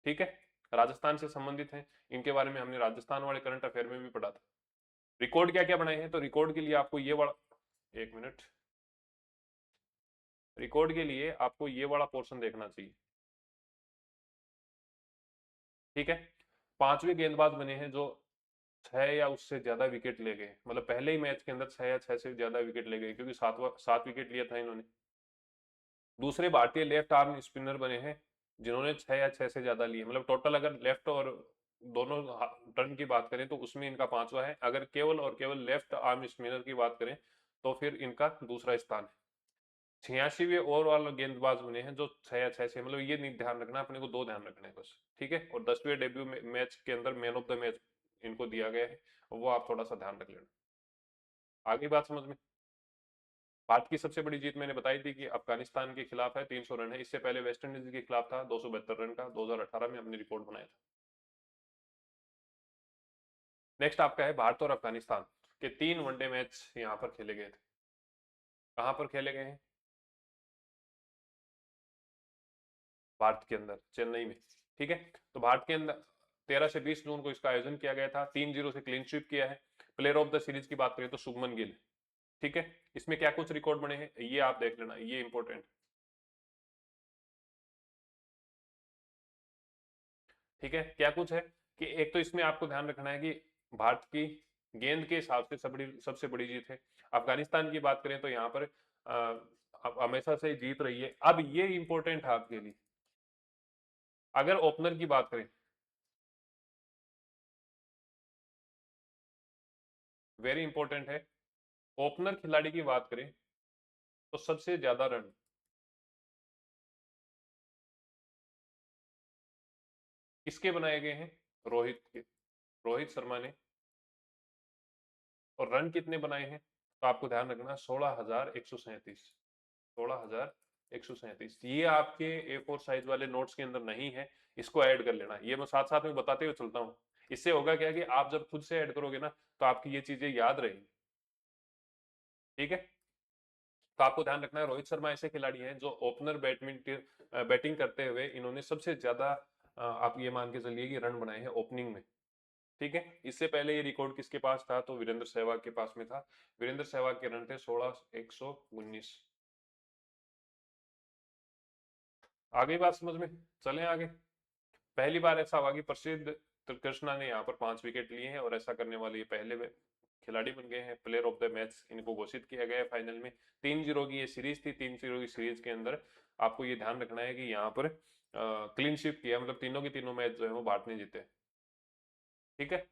ठीक है, राजस्थान से संबंधित हैं, इनके बारे में हमने राजस्थान वाले करंट अफेयर में भी पढ़ा था। रिकॉर्ड क्या क्या बनाए हैं, तो रिकॉर्ड के लिए आपको ये वाला, एक मिनट, रिकॉर्ड के लिए आपको ये वाला पोर्शन देखना चाहिए। ठीक है, 5वें गेंदबाज बने हैं जो 6 या उससे ज्यादा विकेट ले गए, मतलब पहले ही मैच के अंदर 6 या 6 से ज्यादा विकेट ले गए, क्योंकि 7 विकेट लिया था इन्होंने। दूसरे भारतीय लेफ्ट आर्म स्पिनर बने हैं जिन्होंने 6 या 6 से ज्यादा लिए, मतलब टोटल अगर लेफ्ट और दोनों टर्न की बात करें तो उसमें इनका 5वां है। अगर केवल और केवल लेफ्ट आर्म स्पिनर की बात करें तो फिर इनका दूसरा स्थान है। 86वें ओवरऑल गेंदबाज बने हैं जो 6 या 6 से, मतलब ये नहीं ध्यान रखना, अपने को दो ध्यान रखने हैं बस। ठीक है, और 10वें डेब्यू मैच के अंदर मैन ऑफ द मैच इनको दिया गया है, वो आप थोड़ा सा ध्यान रख लेना। आगे बात समझ में। भारत की सबसे बड़ी जीत मैंने बताई थी कि अफगानिस्तान के खिलाफ है, 300 रन है। इससे पहले वेस्ट इंडीज के खिलाफ था 272 रन का, 2018 में हमने रिकॉर्ड बनाया था। नेक्स्ट आपका है भारत और अफगानिस्तान के 3 वनडे मैच यहाँ पर खेले गए थे। कहाँ पर खेले गए हैं, भारत के अंदर, चेन्नई में। ठीक है, तो भारत के अंदर 13 से 20 जून को इसका आयोजन किया गया था। 3-0 से क्लीन स्वीप किया है। प्लेयर ऑफ द सीरीज की बात करें तो शुभमन गिल। ठीक है, इसमें क्या कुछ रिकॉर्ड बने हैं ये आप देख लेना, ये इंपॉर्टेंट। ठीक है, क्या कुछ है कि एक तो इसमें आपको ध्यान रखना है कि भारत की गेंद के हिसाब से सबसे बड़ी जीत है। अफगानिस्तान की बात करें तो यहाँ पर हमेशा से जीत रही है। अब ये इंपॉर्टेंट है आपके लिए, अगर ओपनर की बात करें, वेरी इंपॉर्टेंट है, ओपनर खिलाड़ी की बात करें तो सबसे ज्यादा रन किसके बनाए गए हैं, रोहित के, रोहित शर्मा ने। और रन कितने बनाए हैं, तो आपको ध्यान रखना 16,137, 16,000 137 ये आपके A4 साइज वाले नोट्स के अंदर नहीं है, इसको ऐड कर लेना। ये मैं साथ साथ में बताते हुए चलता हूँ। इससे होगा क्या कि आप जब खुद से ऐड करोगे ना तो आपकी ये चीजें याद रहेंगी। ठीक है, तो आपको ध्यान रखना है रोहित शर्मा ऐसे खिलाड़ी हैं जो ओपनर बैटिंग करते हुए इन्होंने सबसे ज्यादा आप ये मान के चलिए कि रन बनाए हैं ओपनिंग में। ठीक है, इससे पहले ये रिकॉर्ड किसके पास था, तो वीरेंद्र सहवाग के पास में था। वीरेंद्र सहवाग के रन थे 16,119। आ गई बात समझ में? चलें आगे। पहली बार ऐसा हुआ कि प्रसिद्ध कृष्णा ने यहाँ पर 5 विकेट लिए हैं और ऐसा करने वाले ये पहले खिलाड़ी बन गए हैं। प्लेयर ऑफ द मैच इनको घोषित किया गया है फाइनल में। 3-0 की ये सीरीज थी। 3-0 की सीरीज के अंदर आपको ये ध्यान रखना है कि यहाँ पर क्लीन स्वीप किया, मतलब तीनों के तीनों मैच जो है वो भारत ने जीते। ठीक है,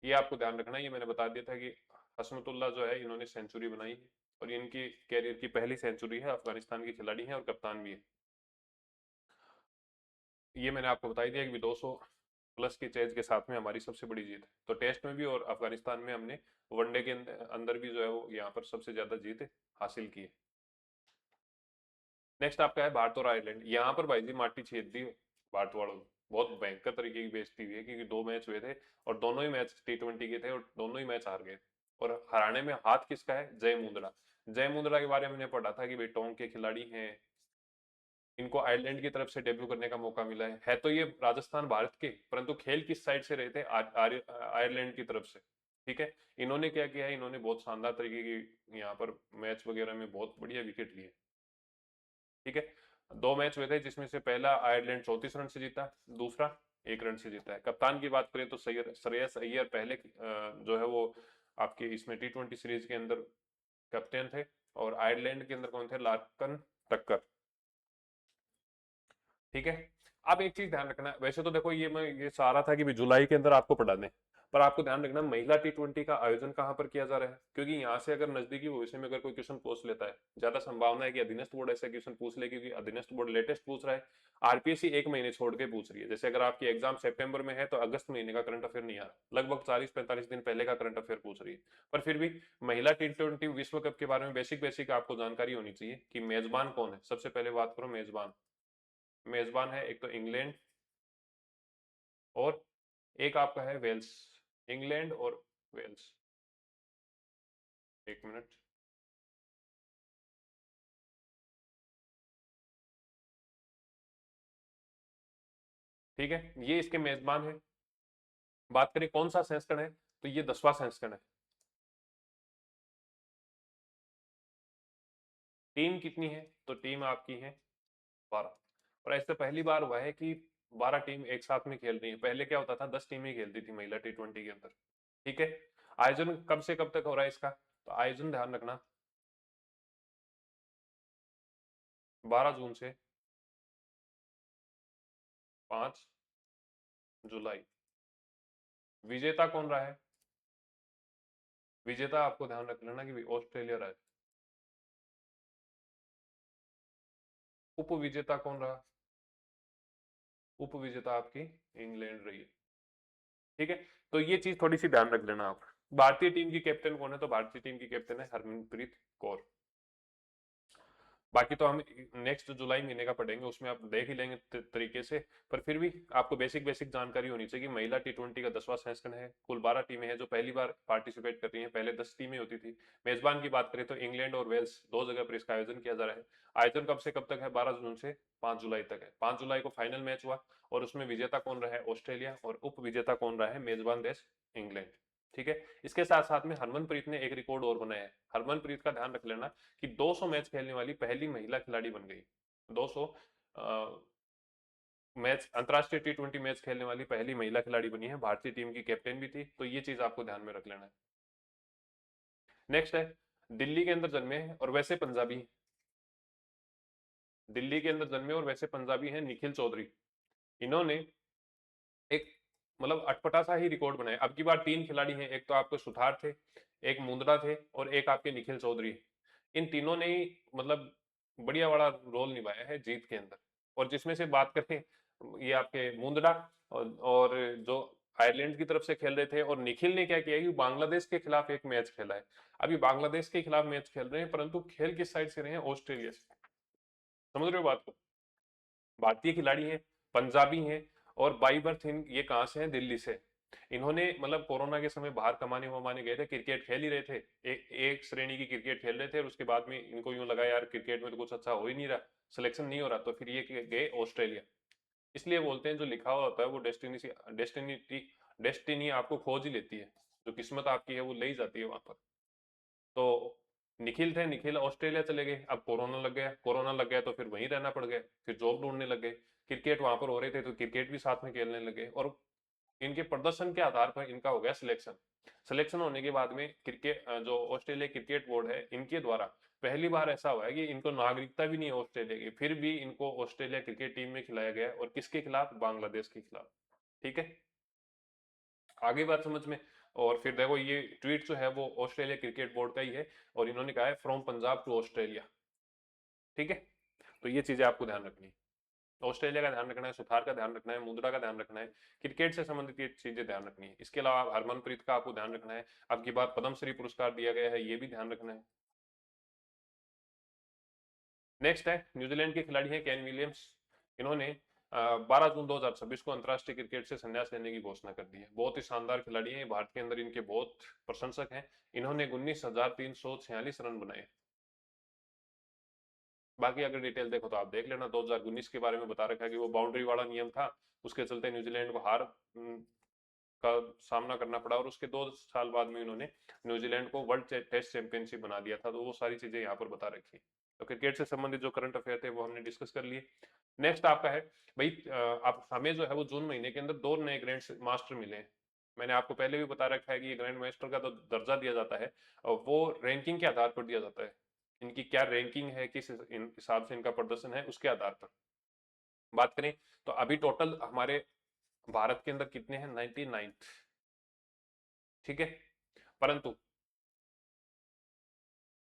ये आपको ध्यान रखना है। ये मैंने बता दिया था कि हसमतुल्ला जो है इन्होंने सेंचुरी बनाई है और ये इनकी कैरियर की पहली सेंचुरी है। अफगानिस्तान के खिलाड़ी हैं और कप्तान भी है। ये मैंने आपको बता ही दिया कि 200 प्लस की चेज के साथ में हमारी सबसे बड़ी जीत है। तो टेस्ट में भी और अफगानिस्तान में हमने वनडे के अंदर भी जो है वो यहाँ पर सबसे ज्यादा जीत हासिल की है। नेक्स्ट आपका है भारत और आयरलैंड। यहाँ पर भाई जी माटी छेद दी भारत वालों ने। बहुत भयंकर तरीके की बेइज्जती हुई है क्योंकि 2 मैच हुए थे और दोनों ही मैच T20 के थे और दोनों ही मैच हार गए। और हराने में हाथ किसका है? जय मुंदड़ा। जय मुंदड़ा के बारे में मैंने पढ़ा था कि भाई टोंक के खिलाड़ी हैं, इनको आयरलैंड की तरफ से डेब्यू करने का मौका मिला है तो ये राजस्थान भारत के, परंतु खेल किस साइड से रहे थे? आयरलैंड की तरफ से। ठीक है, इन्होंने क्या किया है, इन्होंने बहुत शानदार तरीके की यहाँ पर मैच वगैरह में बहुत बढ़िया विकेट लिए। ठीक है, 2 मैच हुए थे जिसमें से पहला आयरलैंड 34 रन से जीता, दूसरा 1 रन से जीता है। कप्तान की बात करें तो श्रेयस अय्यर पहले जो है वो आपके इसमें T20 सीरीज के अंदर कैप्टन थे। और आयरलैंड के अंदर कौन थे? लार्कन टक्कर। ठीक है, अब एक चीज ध्यान रखना, वैसे तो देखो ये मैं ये सारा था कि भी जुलाई के अंदर आपको पढ़ा दें, पर आपको ध्यान रखना महिला T20 का आयोजन कहाँ पर किया जा रहा है। क्योंकि यहाँ से अगर नजदीकी भविष्य में अगर कोई क्वेश्चन पूछ लेता है, ज्यादा संभावना है कि अधीनस्थ बोर्ड ऐसे क्वेश्चन पूछ ले, क्योंकि अधीनस्थ बोर्ड लेटेस्ट पूछ रहा है। आरपीएससी 1 महीने छोड़ के पूछ रही है। जैसे अगर आपकी एग्जाम सितंबर में है तो अगस्त महीने का करंट अफेयर नहीं आ रहा, लगभग 40-45 दिन पहले का करंट अफेयर पूछ रही है। पर फिर भी महिला T20 विश्व कप के बारे में बेसिक बेसिक आपको जानकारी होनी चाहिए कि मेजबान कौन है। सबसे पहले बात करो मेजबान। मेजबान है एक तो इंग्लैंड और एक आपका है वेल्स। इंग्लैंड और वेल्स। एक मिनट। ठीक है, ये इसके मेजबान है। बात करें कौन सा संस्करण है, तो ये 10वां संस्करण है। टीम कितनी है, तो टीम आपकी है 12। और ऐसे पहली बार हुआ है कि 12 टीम एक साथ में खेल रही है। पहले क्या होता था, 10 टीमें खेलती थी महिला T20 के अंदर। ठीक है, आयोजन कब से कब तक हो रहा है इसका, तो आयोजन ध्यान रखना 12 जून से 5 जुलाई। विजेता कौन रहा है? विजेता आपको ध्यान रख लेना कि ऑस्ट्रेलिया रहा है। उप विजेता कौन रहा? उप विजेता आपकी इंग्लैंड रही है। ठीक है, तो ये चीज थोड़ी सी ध्यान रख लेना आप। भारतीय टीम की कैप्टन कौन है, तो भारतीय टीम की कैप्टन है हरमनप्रीत कौर। बाकी तो हम नेक्स्ट जुलाई महीने का पढ़ेंगे, उसमें आप देख ही लेंगे तरीके से। पर फिर भी आपको बेसिक बेसिक जानकारी होनी चाहिए कि महिला T20 का 10वां सेशन है। कुल 12 टीमें हैं जो पहली बार पार्टिसिपेट कर रही हैं। पहले 10 टीमें होती थी। मेजबान की बात करें तो इंग्लैंड और वेल्स, 2 जगह पर इसका आयोजन किया जा रहा है। आयोजन कब से कब तक है? 12 जून से 5 जुलाई तक है। 5 जुलाई को फाइनल मैच हुआ और उसमें विजेता कौन रहा है? ऑस्ट्रेलिया। और उप विजेता कौन रहा है? मेजबान देश इंग्लैंड। ठीक है, इसके साथ साथ में हरमनप्रीत ने एक रिकॉर्ड और बनाया है। हरमनप्रीत का ध्यान रख लेना कि 200 मैच खेलने वाली पहली महिला खिलाड़ी बन गई। 200 मैच, अंतरराष्ट्रीय T20 मैच खेलने वाली पहली महिला खिलाड़ी बनी है। भारतीय टीम की कैप्टन भी थी। तो ये चीज आपको ध्यान में रख लेना है। नेक्स्ट है, दिल्ली के अंदर जन्मे हैं और वैसे पंजाबी हैं। दिल्ली के अंदर जन्मे और वैसे पंजाबी हैं निखिल चौधरी। इन्होंने एक मतलब अटपटा सा ही रिकॉर्ड बनाया। अब की बार 3 खिलाड़ी हैं, एक तो आपके सुथार थे, एक मुंद्रा थे और एक आपके निखिल चौधरी। इन तीनों ने ही मतलब बढ़िया बड़ा रोल निभाया है जीत के अंदर। और जिसमें से बात करें, ये आपके मुंद्रा और जो आयरलैंड की तरफ से खेल रहे थे, और निखिल ने क्या किया कि बांग्लादेश के खिलाफ एक मैच खेला है। अभी बांग्लादेश के खिलाफ मैच खेल रहे हैं, परंतु खेल किस साइड से रहे हैं? ऑस्ट्रेलिया से। समझ रहे हो बात को? भारतीय खिलाड़ी हैं, पंजाबी हैं, और बाई बर्थ ये कहाँ से हैं? दिल्ली से। इन्होंने मतलब कोरोना के समय बाहर कमाने वमाने गए थे, क्रिकेट खेल ही रहे थे, एक श्रेणी की क्रिकेट खेल रहे थे, और उसके बाद में इनको यूं लगा यार क्रिकेट में तो कुछ अच्छा हो ही नहीं रहा, सिलेक्शन नहीं हो रहा, तो फिर ये गए ऑस्ट्रेलिया। इसलिए बोलते हैं जो लिखा हुआ होता है वो डेस्टिनी से डेस्टिनी डेस्टिनी आपको खोज ही लेती है, जो किस्मत आपकी है वो ले ही जाती है वहां पर। तो निखिल थे, निखिल ऑस्ट्रेलिया चले गए, अब कोरोना लग गया, कोरोना लग गया तो फिर वहीं रहना पड़ गया, फिर जॉब ढूंढने लग गए, क्रिकेट वहां पर हो रहे थे तो क्रिकेट भी साथ में खेलने लगे, और इनके प्रदर्शन के आधार पर इनका हो गया सिलेक्शन। सिलेक्शन होने के बाद में क्रिकेट जो ऑस्ट्रेलिया क्रिकेट बोर्ड है इनके द्वारा पहली बार ऐसा हुआ है कि इनको नागरिकता भी नहीं है ऑस्ट्रेलिया की, फिर भी इनको ऑस्ट्रेलिया क्रिकेट टीम में खिलाया गया, और किसके खिलाफ? बांग्लादेश के खिलाफ। ठीक है, आगे बात समझ में। और फिर देखो ये ट्वीट जो है वो ऑस्ट्रेलिया क्रिकेट बोर्ड का ही है, और इन्होंने कहा है फ्रॉम पंजाब टू ऑस्ट्रेलिया। ठीक है, तो ये चीजें आपको ध्यान रखनी है, ऑस्ट्रेलिया का ध्यान रखना है, सुथार का ध्यान रखना है, मुद्रा का ध्यान रखना है, क्रिकेट से संबंधित ये चीजें ध्यान रखनी है। इसके अलावा हरमनप्रीत का आपको ध्यान रखना है, अब की बार पद्मश्री पुरस्कार दिया गया है, ये भी ध्यान रखना है। नेक्स्ट है न्यूजीलैंड के खिलाड़ी हैं केन विलियम्स। इन्होंने 12 जून 2026 को अंतरराष्ट्रीय क्रिकेट से संन्यास लेने की घोषणा कर दी है। बहुत ही शानदार खिलाड़ी हैं, भारत के अंदर इनके बहुत प्रशंसक हैं। इन्होंने 19,346 रन बनाए। बाकी अगर डिटेल देखो तो आप देख लेना, 2019 के बारे में बता रखा है कि वो बाउंड्री वाला नियम था, उसके चलते न्यूजीलैंड को हार का सामना करना पड़ा, और उसके 2 साल बाद में इन्होंने न्यूजीलैंड को वर्ल्ड टेस्ट चैंपियनशिप बना दिया था। तो वो सारी चीजें यहाँ पर बता रखी है। तो क्रिकेट से संबंधित जो करंट अफेयर थे वो हमने डिस्कस कर लिए। नेक्स्ट आपका है भाई, आप हमें जो है वो जून महीने के अंदर 2 नए ग्रैंड मास्टर मिले हैं। मैंने आपको पहले भी बता रखा है कि ये ग्रैंड मास्टर का तो दर्जा दिया जाता है, और वो रैंकिंग के आधार पर दिया जाता है, इनकी क्या रैंकिंग है, किस हिसाब से इनका प्रदर्शन है उसके आधार पर बात करें। तो अभी टोटल हमारे भारत के अंदर कितने हैं? 99। ठीक है, परंतु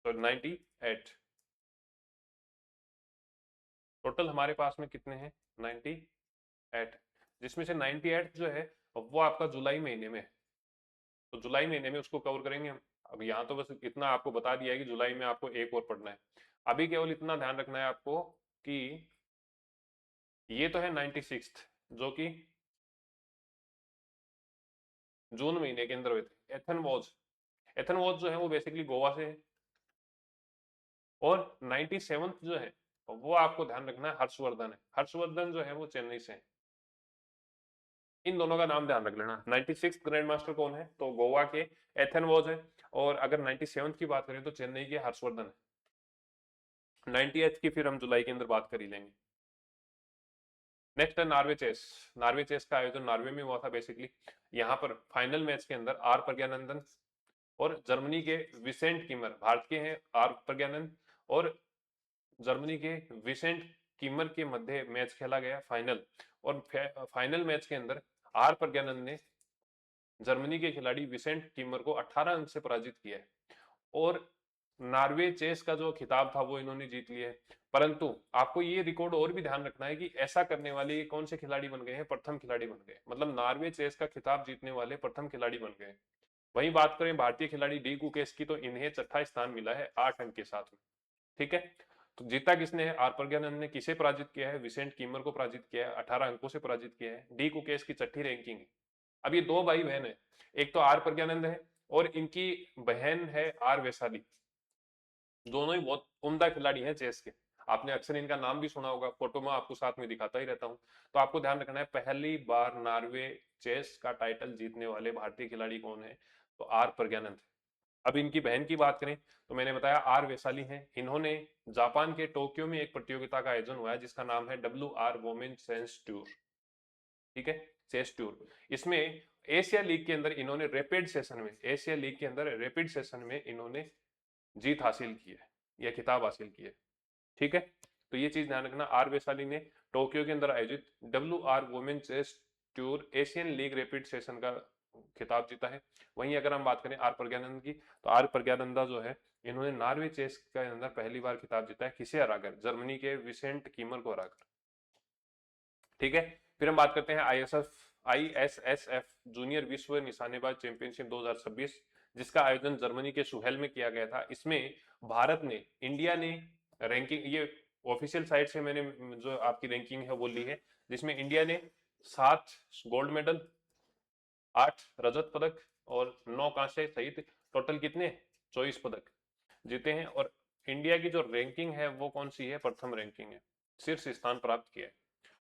तो 98 टोटल हमारे पास में कितने हैं? 98, जिसमें से 98 जो है वो आपका जुलाई महीने में है। तो जुलाई महीने में उसको कवर करेंगे हम। अब यहाँ तो बस इतना आपको बता दिया है कि जुलाई में आपको एक और पढ़ना है। अभी केवल इतना ध्यान रखना है आपको कि ये तो है 96 जो कि जून महीने के अंदर हुए थे। एथन वॉज जो है वो बेसिकली गोवा से है, और 97 जो है वो आपको ध्यान रखना है हर्षवर्धन है। हर्षवर्धन जो है वो चेन्नई से है। इन दोनों का नाम ध्यान रख लेना। 96 ग्रैंड मास्टर कौन है? तो गोवा के एथन वॉज है, और अगर 97 की बात करें तो चेन्नई के हर्षवर्धन है। 98 की फिर हम जुलाई के अंदर बात कर ही लेंगे। नेक्स्ट है नार्वे चेस। नार्वे चेस का आयोजन नार्वे में हुआ था बेसिकली। यहाँ पर फाइनल मैच के अंदर आर प्रज्ञानंदन और जर्मनी के विसेंट कीमर, भारत के हैं आर प्रज्ञानंद, और जर्मनी के विसेंट कीमर के मध्य मैच खेला गया फाइनल। और फाइनल मैच के अंदर आर प्रज्ञानंद ने जर्मनी के खिलाड़ी विसेंट कीमर को 18 अंक से पराजित किया है, और नॉर्वे चेस का जो खिताब था वो इन्होंने जीत लिया है। परंतु आपको ये रिकॉर्ड और भी ध्यान रखना है कि ऐसा करने वाले कौन से खिलाड़ी बन गए हैं? प्रथम खिलाड़ी बन गए, मतलब नॉर्वे चेस का खिताब जीतने वाले प्रथम खिलाड़ी बन गए। वहीं बात करें भारतीय खिलाड़ी डी कुकेश की, तो इन्हें चौथा स्थान मिला है 8 अंक के साथ में। ठीक है, तो जीता किसने है? आर प्रज्ञानंद ने। किसे पराजित किया है? विसेंट कीमर को पराजित किया है, 18 अंकों से पराजित किया है। डी कुकेश की छठी रैंकिंग है। अब ये दो भाई बहन है, एक तो आर प्रज्ञानंद है और इनकी बहन है आर वैशाली। दोनों ही बहुत उम्दा खिलाड़ी हैं चेस के। आपने अक्सर इनका नाम भी सुना होगा, फोटो में आपको साथ में दिखाता ही रहता हूं। तो आपको ध्यान रखना है, पहली बार नॉर्वे चेस का टाइटल जीतने वाले भारतीय खिलाड़ी कौन है? तो आर प्रज्ञानंद। अब इनकी बहन की बात करें तो मैंने बताया आर वैशाली हैं। इन्होंने जापान के टोक्यो में एक प्रतियोगिता का आयोजन हुआ है जिसका नाम है WR वोमेन चेस टूर। ठीक है, चेस टूर। इसमें एशिया लीग के अंदर इन्होंने रैपिड सेशन में, एशिया लीग के अंदर रैपिड सेशन में इन्होंने जीत हासिल की है, यह खिताब हासिल किया है। ठीक है, तो ये चीज ध्यान रखना। आर वैशाली ने टोक्यो के अंदर आयोजित WR women chess tour Asian league rapid session का खिताब जीता है। वहीं अगर हम बात करें आर प्रज्ञानंद की, तो आर प्रज्ञानंदा जो है इन्होंने नॉर्वे चेस के अंदर पहली बार खिताब जीता है। किसे हराकर? जर्मनी के विसेंट कीमर को हराकर। ठीक है, फिर हम बात करते हैं ISSF जूनियर विश्व निशानेबाज चैंपियनशिप 2026, जिसका आयोजन जर्मनी के सुहेल में किया गया था। इसमें भारत ने, इंडिया ने रैंकिंग, ये ऑफिशियल साइट से मैंने जो आपकी रैंकिंग है वो ली है, जिसमें इंडिया ने 7 गोल्ड मेडल, 8 रजत पदक और 9 कांस्य सहित टोटल कितने 24 पदक जीते हैं। और इंडिया की जो रैंकिंग है वो कौन सी है, प्रथम रैंकिंग है, शीर्ष स्थान प्राप्त किया है।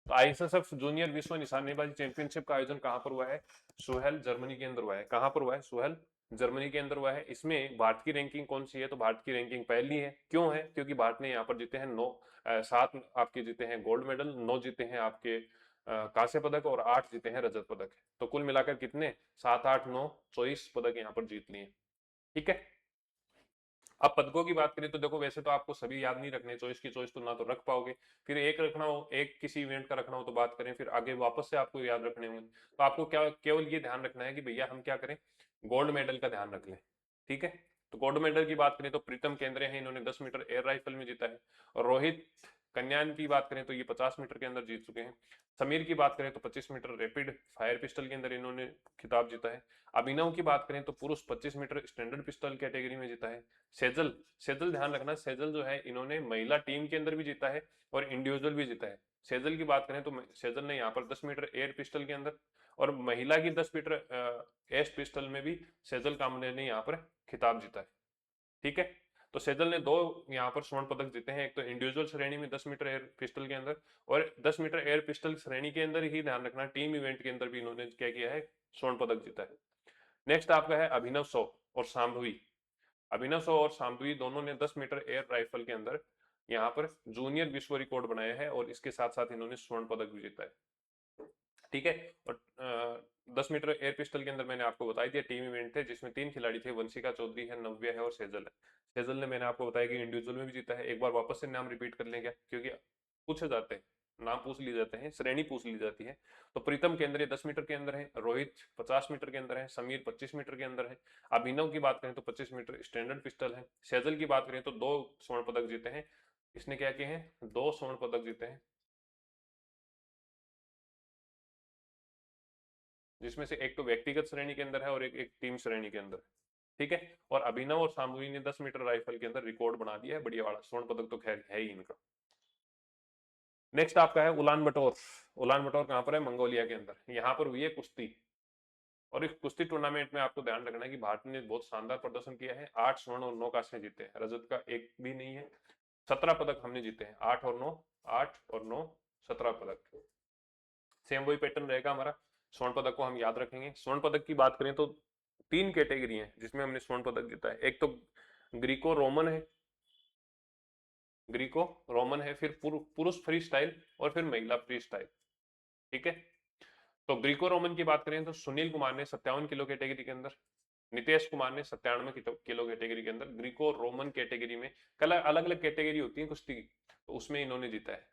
तो आईएसएसएफ जूनियर विश्व निशानेबाजी चैंपियनशिप का आयोजन कहां पर हुआ है, सुहेल जर्मनी के अंदर हुआ है। कहां पर हुआ है, सुहेल जर्मनी के अंदर हुआ है। इसमें भारत की रैंकिंग कौन सी है, तो भारत की रैंकिंग पहली है। क्यों है, क्योंकि भारत ने यहाँ पर जीते हैं 7 आपके जीते हैं गोल्ड मेडल, 9 जीते हैं आपके कांस्य पदक और 8 जीते हैं रजत पदक। तो कुल मिलाकर कितने 7 8 9 24 पदक यहाँ पर जीत लिए। ठीक है, अब पदकों की बात करें तो देखो वैसे तो आपको सभी याद नहीं रखने, चॉइस की चॉइस तो ना तो रख पाओगे, फिर एक रखना हो, एक किसी इवेंट का रखना हो तो बात करें, फिर आगे वापस से आपको याद रखने होंगे। तो आपको क्या केवल ये ध्यान रखना है कि भैया हम क्या करें, गोल्ड मेडल का ध्यान रख लें। ठीक है, तो गोल्ड मेडल की बात करें तो प्रीतम केंद्रे हैं, इन्होंने 10 मीटर एयर राइफल में जीता है। और रोहित कन्यान की बात करें तो ये 50 मीटर के अंदर जीत चुके हैं। समीर की बात करें तो 25 मीटर रैपिड फायर पिस्टल के अंदर इन्होंने खिताब जीता है। अभिनव की बात करें तो पुरुष 25 मीटर स्टैंडर्ड पिस्टल कैटेगरी में जीता है। सेजल सेजल ध्यान रखना, सेजल जो है इन्होंने महिला टीम के अंदर भी जीता है और इंडिविजुअल भी जीता है। सेजल की बात करें तो सेजल ने यहाँ पर 10 मीटर एयर पिस्टल के अंदर और महिला की 10 मीटर एस पिस्टल में भी सेजल कामरे ने यहाँ पर खिताब जीता है। ठीक है, तो सेजल ने 2 यहाँ पर स्वर्ण पदक जीते हैं, एक तो इंडिविजुअल श्रेणी में 10 मीटर एयर पिस्टल के अंदर, और 10 मीटर एयर पिस्टल श्रेणी के अंदर ही ध्यान रखना टीम इवेंट के अंदर भी इन्होंने क्या किया है, स्वर्ण पदक जीता है। नेक्स्ट आपका है अभिनव सौ और शांभवी। अभिनव सौ और शांभवी दोनों ने 10 मीटर एयर राइफल के अंदर यहाँ पर जूनियर विश्व रिकॉर्ड बनाया है और इसके साथ साथ इन्होंने स्वर्ण पदक भी जीता है। ठीक है, और 10 मीटर एयर पिस्टल के अंदर मैंने आपको बता दिया टीम इवेंट थे, जिसमें 3 खिलाड़ी थे, वंशिका चौधरी है, नव्या है और सेजल है। सेजल ने मैंने आपको बताया कि इंडिविजुअल में भी जीता है। एक बार वापस से नाम रिपीट कर लेंगे क्योंकि पूछे जाते हैं, नाम पूछ लिए जाते हैं, श्रेणी पूछ ली जाती है। तो प्रीतम केंद्रे 10 मीटर के अंदर है, रोहित 50 मीटर के अंदर है, समीर 25 मीटर के अंदर है। अभिनव की बात करें तो 25 मीटर स्टैंडर्ड पिस्टल है। सेजल की बात करें तो 2 स्वर्ण पदक जीते हैं। इसने क्या किए हैं, 2 स्वर्ण पदक जीते हैं, जिसमें से एक तो व्यक्तिगत श्रेणी के अंदर है और एक टीम श्रेणी के अंदर। ठीक है, और अभिनव और शांभवी ने 10 मीटर राइफल के अंदर रिकॉर्ड बना दिया है, बढ़िया वाला स्वर्ण पदक तो खैर है ही इनका। नेक्स्ट आपका है उलान बटोर। उलान बटोर कहां पर है, मंगोलिया के अंदर। यहाँ पर हुई है कुश्ती, और इस कुश्ती टूर्नामेंट में आपको ध्यान रखना है कि भारत ने बहुत शानदार प्रदर्शन किया है। 8 स्वर्ण और 9 कांस्य जीते हैं, रजत का एक भी नहीं है। 17 पदक हमने जीते हैं, 8 और 9, 8 और 9 17 पदक। सेम वही पैटर्न रहेगा हमारा, स्वर्ण पदक को हम याद रखेंगे। स्वर्ण पदक की बात करें तो 3 कैटेगरी हैं जिसमें हमने स्वर्ण पदक जीता है। एक तो ग्रीको रोमन है, ग्रीको रोमन है, फिर पुरुष फ्री स्टाइल और फिर महिला फ्री स्टाइल। ठीक है, तो ग्रीको रोमन की बात करें तो सुनील कुमार ने 57 किलो कैटेगरी के अंदर, नितेश कुमार ने 97 किलो कैटेगरी के अंदर ग्रीको रोमन कैटेगरी में, कल अलग अलग कैटेगरी होती है कुश्ती की, तो उसमें इन्होंने जीता है।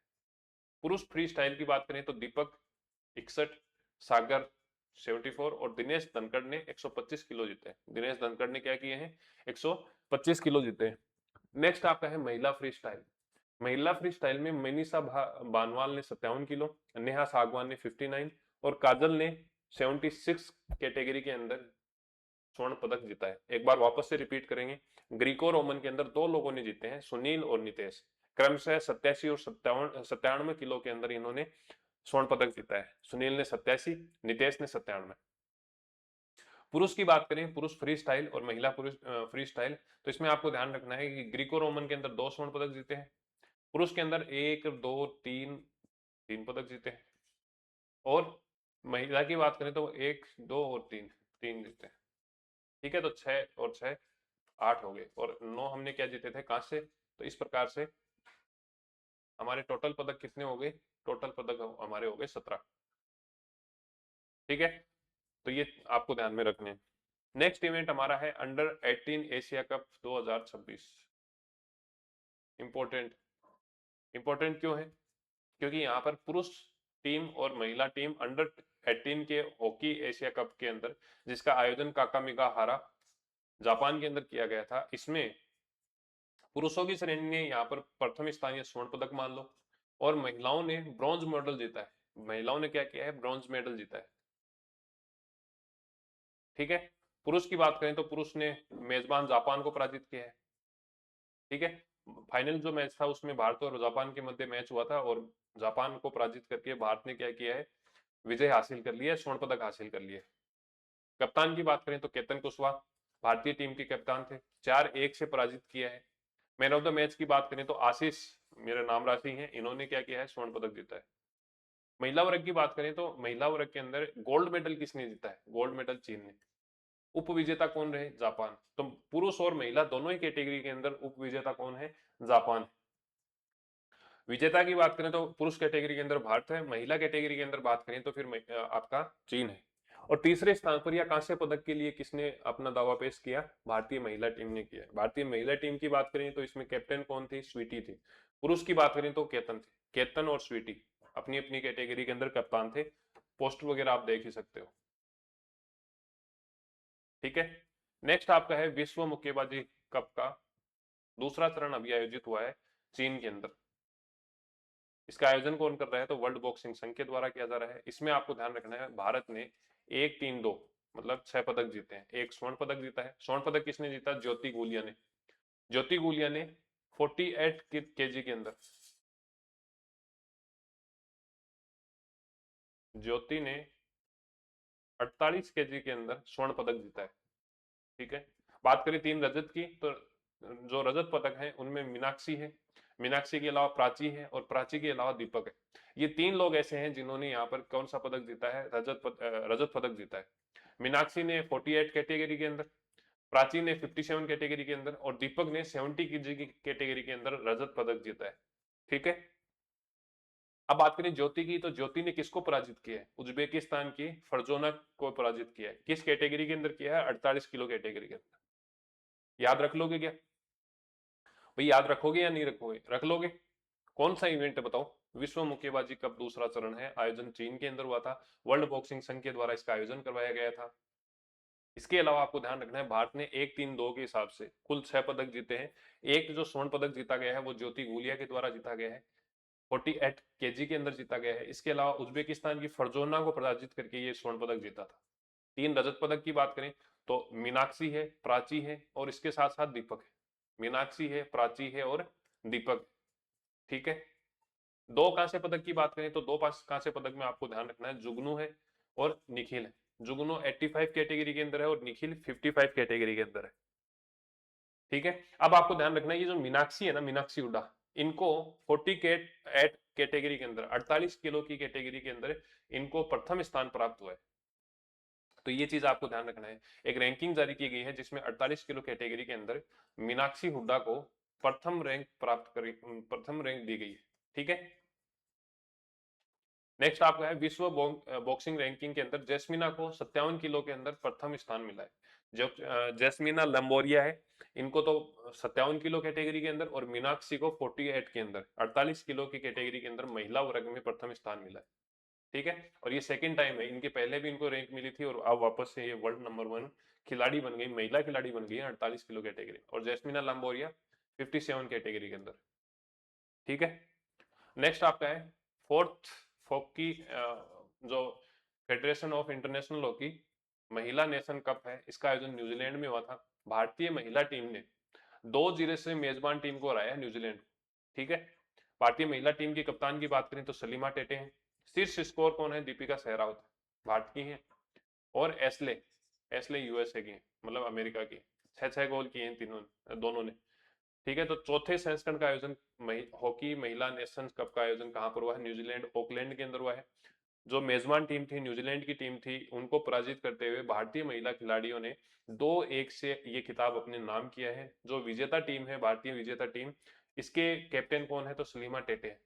पुरुष फ्री स्टाइल की बात करें तो दीपक 61, सागर 74 और दिनेश धनखड़ ने 125 किलो जीते हैं। दिनेश धनखड़ ने क्या किए हैं, 125 किलो जीते हैं। नेक्स्ट आपका है महिला फ्री स्टाइल। महिला फ्री स्टाइल में मनीषा बानवाल ने 57 किलो, नेहा सागवान ने 59 और काजल ने 76 कैटेगरी के अंदर स्वर्ण पदक जीता है। एक बार वापस से रिपीट करेंगे, ग्रीको रोमन के अंदर 2 लोगों ने जीते हैं, सुनील और नितेश, क्रमशः 87 और 97 किलो के अंदर इन्होंने स्वर्ण पदक जीता है। सुनील ने 87, नितेश ने 97। पुरुष की बात करें, पुरुष फ्री स्टाइल और महिला पुरुष फ्री स्टाइल, तो इसमें आपको ध्यान रखना है कि ग्रीको रोमन के अंदर 2 स्वर्ण पदक जीते हैं, पुरुष के अंदर 1 2 3 3 पदक जीते हैं, और महिला की बात करें तो 1 2 और 3 3 जीते हैं। ठीक है, तो 6 और 6 8 हो गए, और 9 हमने क्या जीते थे, कांस्य। तो इस प्रकार से हमारे टोटल पदक कितने हो गए, टोटल पदक हमारे हो गए 17। ठीक है, तो ये आपको ध्यान में रखने हैं। नेक्स्ट इवेंट हमारा है under 18 Asia cup 2026। Important, important क्यों है, क्योंकि यहाँ पर पुरुष टीम और महिला टीम अंडर 18 के हॉकी एशिया कप के अंदर, जिसका आयोजन काकामिगा हारा जापान के अंदर किया गया था, इसमें पुरुषों की श्रेणी ने यहाँ पर प्रथम स्थानीय स्वर्ण पदक मान लो, और महिलाओं ने ब्रॉन्ज मेडल जीता है। महिलाओं ने क्या किया है, ब्रॉन्ज मेडल जीता है। ठीक है, पुरुष की बात करें तो पुरुष ने मेजबान जापान को पराजित किया है। ठीक है, फाइनल जो मैच था उसमें भारत और जापान के मध्य मैच हुआ था और जापान को पराजित करके भारत ने क्या किया है, विजय हासिल कर लिया है, स्वर्ण पदक हासिल कर लिया है। कप्तान की बात करें तो केतन कुशवाहा भारतीय टीम के कप्तान थे, 4-1 से पराजित किया है। मैन ऑफ द मैच की बात करें तो आशीष मेरे नाम राशि हैं, इन्होंने क्या किया है, स्वर्ण पदक जीता है। महिला वर्ग की बात करें तो महिला वर्ग के अंदर गोल्ड मेडल किसने जीता है, गोल्ड मेडल चीन ने। उप विजेता कौन रहे, जापान। तो पुरुष और महिला दोनों ही कैटेगरी के अंदर उप विजेता कौन है, जापान। विजेता की बात करें तो पुरुष कैटेगरी के अंदर भारत है, महिला कैटेगरी के अंदर बात करें तो फिर आपका चीन है। और तीसरे स्थान पर या कांस्य पदक के लिए किसने अपना दावा पेश किया, भारतीय महिला टीम ने किया। भारतीय महिला टीम की बात करें तो इसमें कैप्टन कौन थी, स्वीटी थी। पुरुष की बात करें तो केतन थे, केतन और स्वीटी अपनी अपनी कैटेगरी के अंदर कप्तान थे। पोस्टर वगैरह आप देख ही सकते हो। ठीक है, नेक्स्ट आपका है विश्व मुक्केबाजी कप का दूसरा चरण अभी आयोजित हुआ है चीन के अंदर। इसका आयोजन कौन कर रहा है, तो वर्ल्ड बॉक्सिंग संघ के द्वारा किया जा रहा है। इसमें आपको ध्यान रखना है भारत ने 1-3-2 मतलब 6 पदक जीते हैं। एक स्वर्ण पदक जीता है। स्वर्ण पदक किसने जीता, ज्योति गुलिया ने। ज्योति गुलिया ने 48 केजी के अंदर, ज्योति ने 48 केजी के अंदर स्वर्ण पदक जीता है। ठीक है, बात करें 3 रजत की तो जो रजत पदक है उनमें मीनाक्षी है, मीनाक्षी के अलावा प्राची है और प्राची के अलावा दीपक है। ये 3 लोग ऐसे हैं जिन्होंने यहाँ पर कौन सा पदक जीता है, रजत पदक जीता है। मीनाक्षी ने 48 कैटेगरी के अंदर, प्राची ने 57 कैटेगरी के अंदर और दीपक ने 70 केजी की कैटेगरी के अंदर रजत पदक जीता है। ठीक है, अब बात करें ज्योति की तो ज्योति ने किसको पराजित किया है, उज्बेकिस्तान की फरजोना को पराजित किया है। किस कैटेगरी के अंदर किया है, 48 किलो कैटेगरी के अंदर। याद रख लोगे क्या भाई, याद रखोगे या नहीं रखोगे, रख लोगे। कौन सा इवेंट है बताओ, विश्व मुक्केबाजी कप दूसरा चरण है, आयोजन चीन के अंदर हुआ था, वर्ल्ड बॉक्सिंग संघ के द्वारा इसका आयोजन करवाया गया था। इसके अलावा आपको ध्यान रखना है भारत ने 1-3-2 के हिसाब से कुल 6 पदक जीते हैं। एक जो स्वर्ण पदक जीता गया है वो ज्योति गुलिया के द्वारा जीता गया है, 48 केजी के अंदर जीता गया है। इसके अलावा उज्बेकिस्तान की फरजोना को पराजित करके ये स्वर्ण पदक जीता था। 3 रजत पदक की बात करें तो मीनाक्षी है, प्राची है और इसके साथ साथ दीपक है। मीनाक्षी है, प्राची है और दीपक। ठीक है, 2 कांस्य पदक की बात करें तो 2 कांस्य पदक में आपको ध्यान रखना है, जुगनू है और निखिल है। जुगनू 85 कैटेगरी के अंदर है और निखिल 55 कैटेगरी के अंदर है। ठीक है, अब आपको ध्यान रखना है ये जो मीनाक्षी है ना, मीनाक्षी हुड्डा, इनको 48 कैटेगरी के अंदर 48 किलो की कैटेगरी के अंदर इनको प्रथम स्थान प्राप्त हुआ है। तो ये चीज आपको ध्यान रखना है। एक रैंकिंग जारी की गई है जिसमें 48 किलो कैटेगरी के अंदर मीनाक्षी हुड्डा को प्रथम रैंक दी गई है। ठीक है, नेक्स्ट आपका है विश्व बॉक्सिंग रैंकिंग के अंदर जैस्मिना को 57 किलो के अंदर प्रथम स्थान मिला है। जो जैस्मिना लंबोरिया है, इनको तो 57 किलो कैटेगरी के अंदर और मीनाक्षी को 48 के अंदर 48 किलो की कैटेगरी के अंदर महिला वर्ग में प्रथम स्थान मिला है। ठीक है, और ये सेकंड टाइम है, इनके पहले भी इनको रैंक मिली थी और अब वापस से ये वर्ल्ड नंबर 1 खिलाड़ी बन गई, महिला खिलाड़ी बन गई है 48 किलो कैटेगरी। और जैस्मिना लंबोरिया 57 कैटेगरी के अंदर। ठीक है, नेक्स्ट आपका है फोर्थ हॉकी जो फेडरेशन ऑफ इंटरनेशनल हॉकी महिला नेशन कप है, इसका आयोजन न्यूजीलैंड में हुआ था। भारतीय महिला टीम ने 2-0 से मेजबान टीम को हराया न्यूजीलैंड। ठीक है, भारतीय महिला टीम की कप्तान की बात करें तो सलीमा टेटे हैं। शीर्ष स्कोर कौन है, दीपिका सहरावत भारत की हैं और एस्ले एस्ले यूएसए की हैं, मतलब अमेरिका की। 6-6 गोल किए हैं तीनों दोनों ने। ठीक है, तो चौथे संस्करण का आयोजन हॉकी महिला नेशंस कप का आयोजन कहां पर हुआ है, न्यूजीलैंड ऑकलैंड के अंदर हुआ है। जो मेजबान टीम थी, न्यूजीलैंड की टीम थी, उनको पराजित करते हुए भारतीय महिला खिलाड़ियों ने 2-1 से ये खिताब अपने नाम किया है। जो विजेता टीम है, भारतीय विजेता टीम, इसके कैप्टन कौन है, तो सलीमा टेटे है।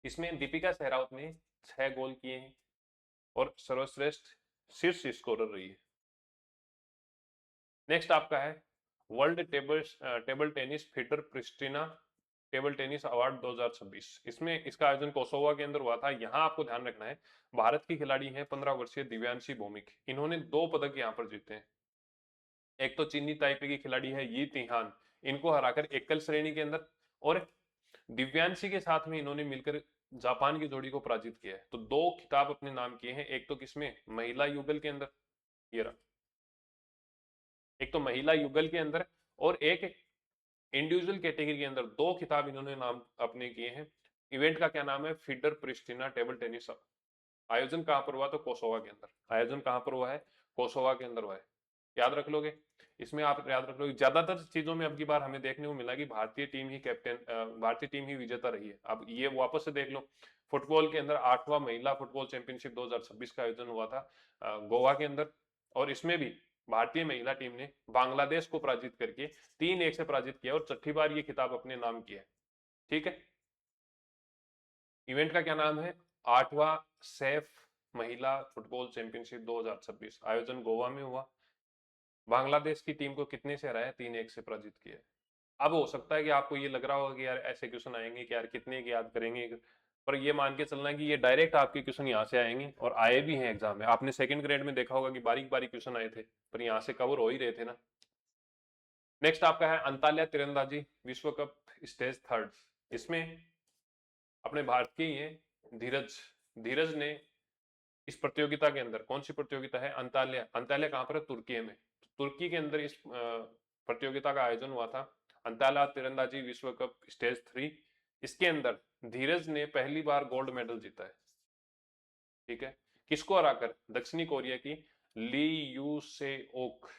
इसमें दीपिका सहरावत ने 6 गोल किए हैं और सर्वश्रेष्ठ शीर्ष स्कोरर रही है। नेक्स्ट आपका है world table tennis fitter Pristina table tennis award 2026। इसमें इसका आयोजन कोसोवा के अंदर हुआ था। यहाँ आपको ध्यान रखना है भारत की खिलाड़ी हैं 15 वर्षीय दिव्यांशी भौमिक, इन्होंने 2 पदक यहाँ पर जीते हैं। एक तो चीनी ताइपे की खिलाड़ी है यी तिहान, इनको हराकर एकल श्रेणी के अंदर, और दिव्यांशी के साथ में इन्होंने मिलकर जापान की जोड़ी को पराजित किया है। तो 2 खिताब अपने नाम किए हैं, एक तो किसमें, महिला युगल के अंदर, ये रहा, एक तो महिला युगल के अंदर और एक इंडिविजुअल कैटेगरी के अंदर 2 खिताब इन्होंने नाम अपने किए हैं। इवेंट का क्या नाम है? Feeder Pristina table tennis. आयोजन कहां पर हुआ? तो कोसोवा के अंदर। आयोजन कहां पर हुआ है? कोसोवा के अंदर हुआ है। याद रख लोगे। इसमें आप याद रख लोगे, ज्यादातर चीजों में अब की बार हमें देखने को मिला कि भारतीय टीम ही कैप्टन, भारतीय टीम ही विजेता रही है। अब ये वापस से देख लो, फुटबॉल के अंदर 8वां महिला फुटबॉल चैंपियनशिप 2026 का आयोजन हुआ था गोवा के अंदर, और इसमें भी भारतीय महिला टीम ने बांग्लादेश को पराजित करके 3-1 से पराजित किया और छठी बार ये खिताब अपने नाम किया है। ठीक है। इवेंट का क्या नाम है? 8वां सैफ महिला फुटबॉल चैंपियनशिप 2026। आयोजन गोवा में हुआ। बांग्लादेश की टीम को कितने से हराया? 3-1 से पराजित किया। अब हो सकता है कि आपको ये लग रहा होगा कि यार ऐसे क्वेश्चन आएंगे कि यार कितने की याद करेंगे, पर ये मान के चलना है कि ये डायरेक्ट आपके क्वेश्चन यहाँ से आएंगे और आए भी हैं एग्जाम में। आपने सेकंड ग्रेड में देखा होगा कि बारीक बारीक क्वेश्चन आए थे, पर यहाँ से कवर हो ही रहे थे ना। नेक्स्ट आपका है अंताल्या तीरंदाजी विश्व कप स्टेज थर्ड। इसमें अपने भारत के ही है धीरज। धीरज ने इस प्रतियोगिता के अंदर, कौन सी प्रतियोगिता है? अंताल्या। अंताल्या कहां पर है? तुर्की में। तुर्की के अंदर इस प्रतियोगिता का आयोजन हुआ था, अंताल्या तीरंदाजी विश्व कप स्टेज 3। इसके अंदर धीरज ने पहली बार गोल्ड मेडल जीता है। ठीक है। किसको हराकर? दक्षिणी कोरिया की ली यू से ओक।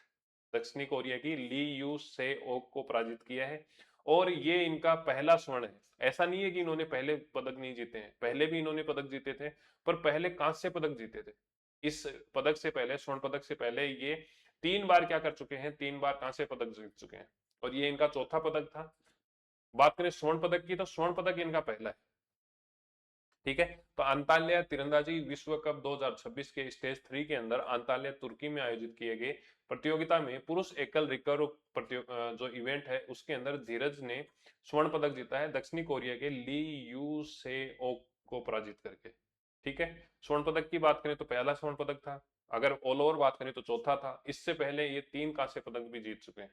दक्षिणी कोरिया की ली यू से ओक को पराजित किया है, और ये इनका पहला स्वर्ण है। ऐसा नहीं है कि इन्होंने पहले पदक नहीं जीते हैं, पहले भी इन्होंने पदक जीते थे, पर पहले कांस्य पदक जीते थे। इस पदक से पहले, स्वर्ण पदक से पहले ये 3 बार क्या कर चुके हैं? 3 बार कांस्य पदक जीत चुके हैं, और ये इनका चौथा पदक था। बात करें स्वर्ण पदक की, तो स्वर्ण पदक इनका पहला है। ठीक है। तो अंताल्या तीरंदाजी विश्व कप 2026 के स्टेज 3 के अंदर अंताल्या तुर्की में आयोजित किए गए प्रतियोगिता में पुरुष एकल रिकर्व जो इवेंट है उसके अंदर धीरज ने स्वर्ण पदक जीता है दक्षिणी कोरिया के ली यू से ओक को पराजित करके। ठीक है। स्वर्ण पदक की बात करें तो पहला स्वर्ण पदक था, अगर ऑल ओवर बात करें तो चौथा था। इससे पहले ये 3 कांस्य पदक भी जीत चुके हैं।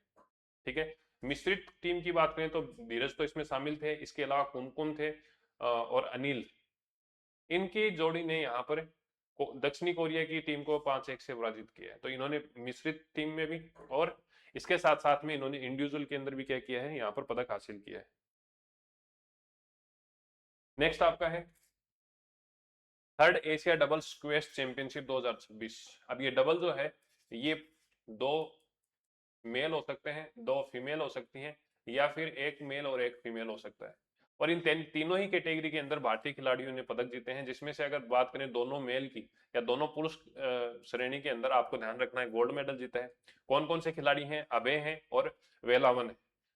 ठीक है। मिश्रित टीम की बात करें तो धीरज तो इसमें शामिल थे, इसके अलावा कुमकुम थे और अनिल। इनकी जोड़ी ने यहाँ पर दक्षिणी कोरिया की टीम को 5-1 से पराजित किया है। तो इन्होंने मिश्रित टीम में भी और इसके साथ साथ में इन्होंने इंडिविजुअल के अंदर भी क्या किया है? यहाँ पर पदक हासिल किया है। नेक्स्ट आपका है third Asia double squash championship 2026। अब ये डबल जो है, ये 2 मेल हो सकते हैं, 2 फीमेल हो सकती हैं, या फिर 1 मेल और 1 फीमेल हो सकता है। और इन तीनों ही कैटेगरी के अंदर भारतीय खिलाड़ियों ने पदक जीते हैं, जिसमें से अगर बात करें दोनों मेल की या दोनों पुरुष श्रेणी के अंदर, आपको ध्यान रखना है गोल्ड मेडल जीता है। कौन कौन से खिलाड़ी हैं? अभय हैं और वेलावन है।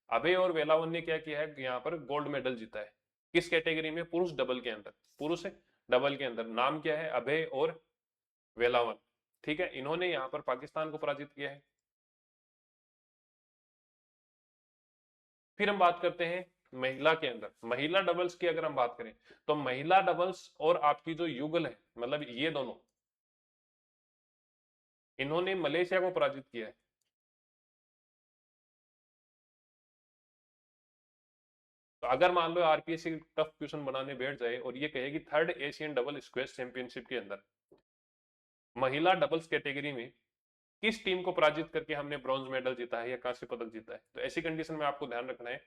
अभय और वेलावन ने क्या किया है? यहाँ पर गोल्ड मेडल जीता है। किस कैटेगरी में? पुरुष डबल के अंदर। पुरुष डबल के अंदर नाम क्या है? अभय और वेलावन। ठीक है। इन्होंने यहाँ पर पाकिस्तान को पराजित किया है। फिर हम बात करते हैं महिला के अंदर। महिला डबल्स की अगर हम बात करें तो महिला डबल्स और आपकी जो युगल है, मतलब ये दोनों, इन्होंने मलेशिया को पराजित किया है। तो अगर मान लो आरपीएससी टफ क्वेश्चन बनाने बैठ जाए और ये कहे कि third Asian double squash championship के अंदर महिला डबल्स कैटेगरी में किस टीम को पराजित करके हमने ब्रॉन्ज मेडल जीता है या कांस्य पदक जीता है, तो ऐसी कंडीशन में आपको ध्यान रखना है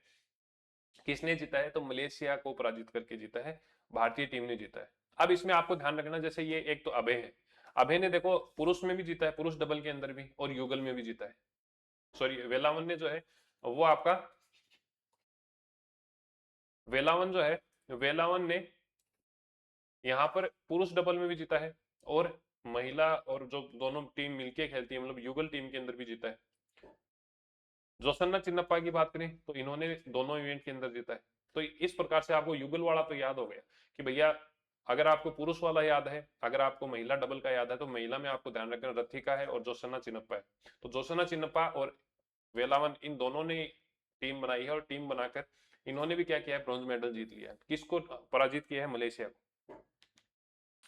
किसने जीता है? तो मलेशिया को पराजित करके जीता है, भारतीय टीम ने जीता है। अब इसमें आपको ध्यान रखना, जैसे ये एक तो अभय है, अभय ने देखो पुरुष में भी जीता है, पुरुष डबल के अंदर भी, और युगल में भी जीता है। सॉरी, वेलावन ने जो है वो आपका, वेलावन जो है, वेलावन ने यहाँ पर पुरुष डबल में भी जीता है, और महिला और जो दोनों टीम मिलके खेलती है, मतलब युगल टीम के अंदर भी जीता है। जोसन्ना चिन्नप्पा की बात करें तो इन्होंने दोनों इवेंट के अंदर जीता है। तो इस प्रकार से आपको युगल वाला तो याद हो गया कि भैया, अगर आपको पुरुष वाला याद है, अगर आपको महिला डबल का याद है, तो महिला में आपको ध्यान रखना रथिका है और जोसन्ना चिन्नप्पा है। तो जोसन्ना चिन्नप्पा और वेलावन, इन दोनों ने टीम बनाई है, और टीम बनाकर इन्होंने भी क्या किया है? ब्रॉन्ज मेडल जीत लिया है। किसको पराजित किया है? मलेशिया को।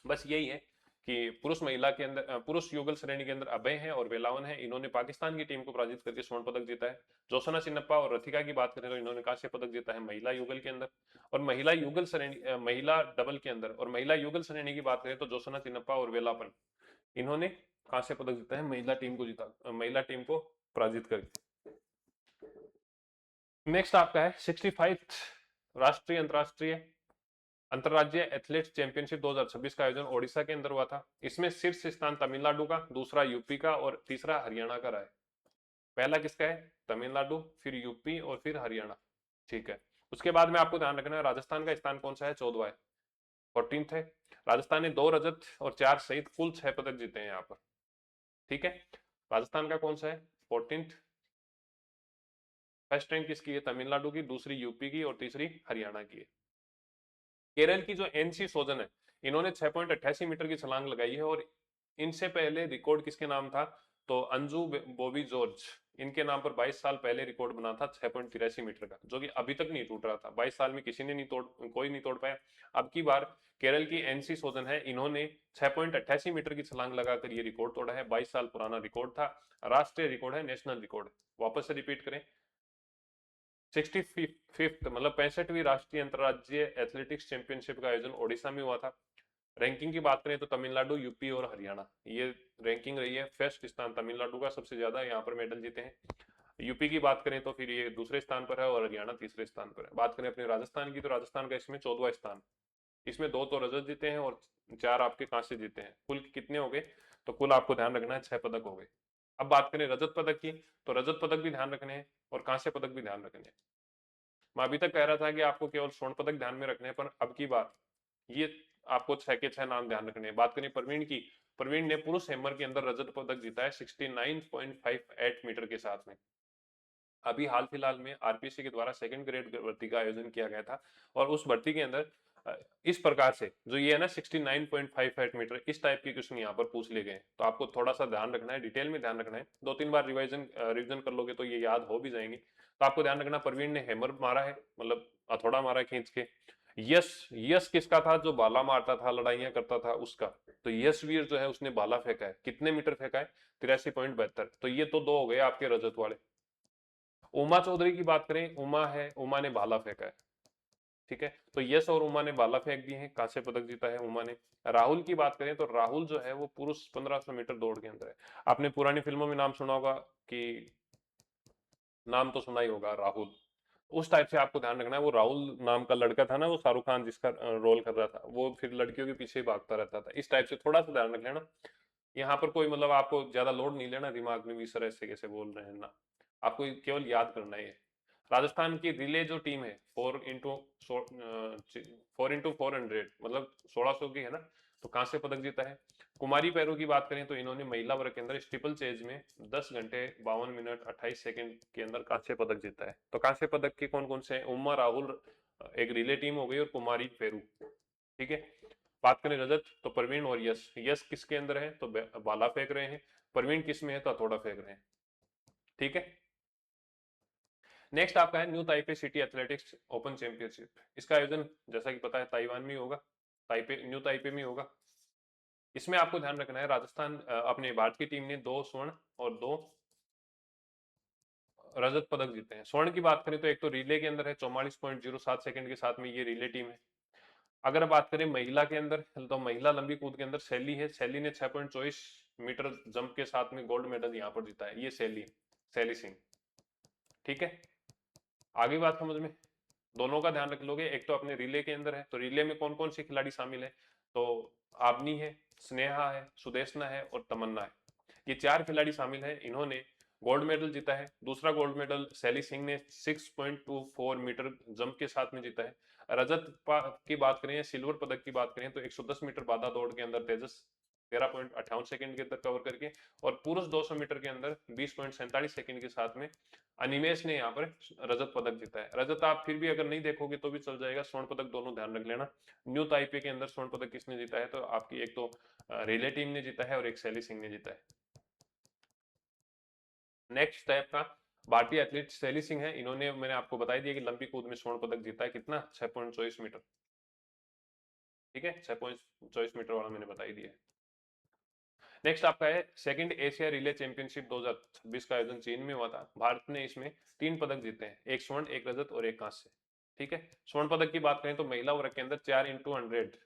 बस यही है कि पुरुष महिला के अंदर, पुरुष युगल श्रेणी के अंदर अभय हैं और वेलावन है, इन्होंने पाकिस्तान की टीम को पराजित करके स्वर्ण पदक जीता है। जोसना चिन्नप्पा और रथिका की बात करें तो इन्होंने कांस्य पदक जीता है महिला युगल के अंदर। और महिला युगल श्रेणी, महिला डबल के अंदर और महिला युगल श्रेणी की बात करें तो जोसना चिन्नप्पा और वेलापन, इन्होंने कांस्य पदक जीता है महिला टीम को पराजित करके। नेक्स्ट आपका है 65 राष्ट्रीय अंतरराष्ट्रीय अंतरराज्यीय एथलेटिक्स चैंपियनशिप 2026 का आयोजन ओडिशा के अंदर हुआ था। इसमें शीर्ष स्थान तमिलनाडु का, दूसरा यूपी का और तीसरा हरियाणा का रहा है। पहला किसका है? तमिलनाडु, फिर यूपी और फिर हरियाणा। ठीक है। उसके बाद में आपको ध्यान रखना है राजस्थान का स्थान कौन सा है? 14वां है, 14th है। राजस्थान ने 2 रजत और 4 सहित कुल 6 पदक जीते हैं यहाँ पर। ठीक है। राजस्थान का कौन सा है? 14th। फर्स्ट रैंक किसकी है? तमिलनाडु की, दूसरी यूपी की और तीसरी हरियाणा की है। केरल की जो एनसी सोजन है, इन्होंने 6.88 मीटर की छलांग लगाई है और इनसे पहले रिकॉर्ड किसके नाम था? तो अंजू बॉबी जॉर्ज, इनके नाम पर 22 साल पहले रिकॉर्ड बना था 6.83 मीटर का, जो कि अभी तक नहीं टूट रहा था। 22 साल में किसी ने नहीं तोड़, कोई नहीं तोड़ पाया। अब की बार केरल की एनसी सोजन है, इन्होंने 6.88 मीटर की छलांग लगाकर ये रिकॉर्ड तोड़ा है। 22 साल पुराना रिकॉर्ड था, राष्ट्रीय रिकॉर्ड है, नेशनल रिकॉर्ड। वापस से रिपीट करें, 65th मतलब 65वीं राष्ट्रीय अंतर्राज्यीय एथलेटिक्स चैंपियनशिप का आयोजन ओडिशा में हुआ था। रैंकिंग की बात करें तो तमिलनाडु, यूपी और हरियाणा, ये रैंकिंग रही है। फर्स्ट स्थान तमिलनाडु का, सबसे ज्यादा यहाँ पर मेडल जीते हैं। यूपी की बात करें तो फिर ये दूसरे स्थान पर है और हरियाणा तीसरे स्थान पर है। बात करें अपने राजस्थान की तो राजस्थान का इसमें 14वां स्थान। इसमें 2 तो रजत जीते हैं और 4 आपके कांसे जीते हैं। कुल कितने हो गए? तो कुल आपको ध्यान रखना है 6 पदक हो गए। अब बात करें रजत पदक की, तो रजत पदक भी ध्यान रखने हैं और कांस्य पदक भी ध्यान रखने हैं। मैं अभी तक कह रहा था कि आपको केवल स्वर्ण पदक ध्यान में रखने हैं, पर अब की बार ये आपको 6 के 6 नाम ध्यान रखने हैं। बात करें प्रवीण की, प्रवीण ने पुरुष हैमर के अंदर रजत पदक जीता है 69.58 मीटर के साथ में। अभी हाल फिलहाल में आरपीसी के द्वारा सेकंड ग्रेड भर्ती का आयोजन किया गया था और उस भर्ती के अंदर इस प्रकार से जो ये है ना 69.58 मीटर, इस टाइप के क्वेश्चन यहाँ पर पूछ लिए गए। तो आपको थोड़ा सा ध्यान रखना है, डिटेल में ध्यान रखना है। 2-3 बार रिवीजन कर लोगे तो ये याद हो भी जाएंगे। तो आपको ध्यान रखना, प्रवीण ने हैमर मारा है, मतलब हथौड़ा मारा है खींच के। यश, यश किसका था? जो भाला मारता था, लड़ाइयां करता था, उसका। तो यशवीर जो है उसने भाला फेंका है। कितने मीटर फेंका है? 83.72। तो ये तो 2 हो गए आपके रजत वाले। उमा चौधरी की बात करें, उमा है, उमा ने भाला फेंका है। ठीक है। तो यश और उमा ने भाला फेंक दिए हैं, कांस्य पदक जीता है उमा ने। राहुल की बात करें तो राहुल जो है वो पुरुष 1500 मीटर दौड़ के अंदर है। आपने पुरानी फिल्मों में नाम सुना होगा, कि नाम तो सुना ही होगा राहुल। उस टाइप से आपको ध्यान रखना है। वो राहुल नाम का लड़का था ना, वो शाहरुख खान जिसका रोल कर रहा था, वो फिर लड़कियों के पीछे ही भागता रहता था। इस टाइप से थोड़ा सा ध्यान रख लेना। यहाँ पर कोई मतलब आपको ज्यादा लोड नहीं लेना दिमाग में भी, सर ऐसे कैसे बोल रहे हैं ना। आपको केवल याद करना है। राजस्थान की रिले जो टीम है, 4x400, मतलब 1600 की है ना, तो कांस्य पदक जीता है। कुमारी पैरू की बात करें तो इन्होंने महिला वर्ग के अंदर स्टीपल चेज में 10 घंटे 52 मिनट 28 सेकंड के अंदर कांस्य पदक जीता है। तो कांस्य पदक के कौन कौन से हैं? उमा, राहुल, एक रिले टीम हो गई, और कुमारी पेरू। ठीक है। बात करें रजत तो प्रवीण और यश। यश किसके अंदर है? तो भाला फेंक रहे हैं। प्रवीण किस में है? तो हथौड़ा फेंक रहे हैं। ठीक है। नेक्स्ट आपका है new Taipei city athletics open championship. इसका आयोजन जैसा कि पता है ताइवान में होगा, ताइपे, न्यू ताइपे में होगा। इसमें आपको ध्यान रखना है राजस्थान अपने भारत की टीम ने 2 स्वर्ण और 2 रजत पदक जीते हैं। स्वर्ण की बात करें तो एक तो रिले के अंदर है 44.07 सेकंड के साथ में, ये रिले टीम है। अगर बात करें महिला के अंदर, तो महिला लंबी कूद के अंदर सैली है। सैली ने 6.24 मीटर जंप के साथ में गोल्ड मेडल यहाँ पर जीता है। ये सैली, सैली सिंह। ठीक है। आगे बात समझ में, दोनों का ध्यान रख लोगे। एक तो अपने रिले के अंदर है, तो रिले में कौन कौन से खिलाड़ी शामिल है? तो आबनी है, स्नेहा है, सुदेशना है और तमन्ना है। ये 4 खिलाड़ी शामिल है। इन्होंने गोल्ड मेडल जीता है। दूसरा गोल्ड मेडल सैली सिंह ने 6.24 मीटर जंप के साथ में जीता है। की बात करें, सिल्वर पदक की बात करें तो 110 मीटर बाधा दौड़ के अंदर तेजस 13.58 सेकंड के अंदर कवर करके, और पुरुष 200 मीटर के अंदर 20.47 सेकंड के साथ में अनिमेश ने यहाँ पर रजत पदक जीता है। रजत आप फिर भी अगर नहीं देखोगे तो भी चल जाएगा, स्वर्ण पदक दोनों ध्यान रख लेना। न्यू ताइपे के अंदर स्वर्ण पदक किसने जीता है? तो आपकी एक तो रिले टीम ने जीता है और एक सैली सिंह ने जीता है। नेक्स्ट टाइप का भारतीय एथलीट सैली सिंह है। इन्होंने, मैंने आपको बताई दिया कि लंबी कूद में स्वर्ण पदक जीता है। कितना? 6.24 मीटर। ठीक है, 6.24 मीटर वाला मैंने बताई दिया है। नेक्स्ट आपका है सेकंड एशिया रिले चैंपियनशिप 2026 का आयोजन चीन में हुआ था। भारत ने इसमें 3 पदक जीते हैं, एक स्वर्ण, एक रजत और एक कांस्य। ठीक है। स्वर्ण पदक की बात करें तो महिला वर्ग के अंदर 4x100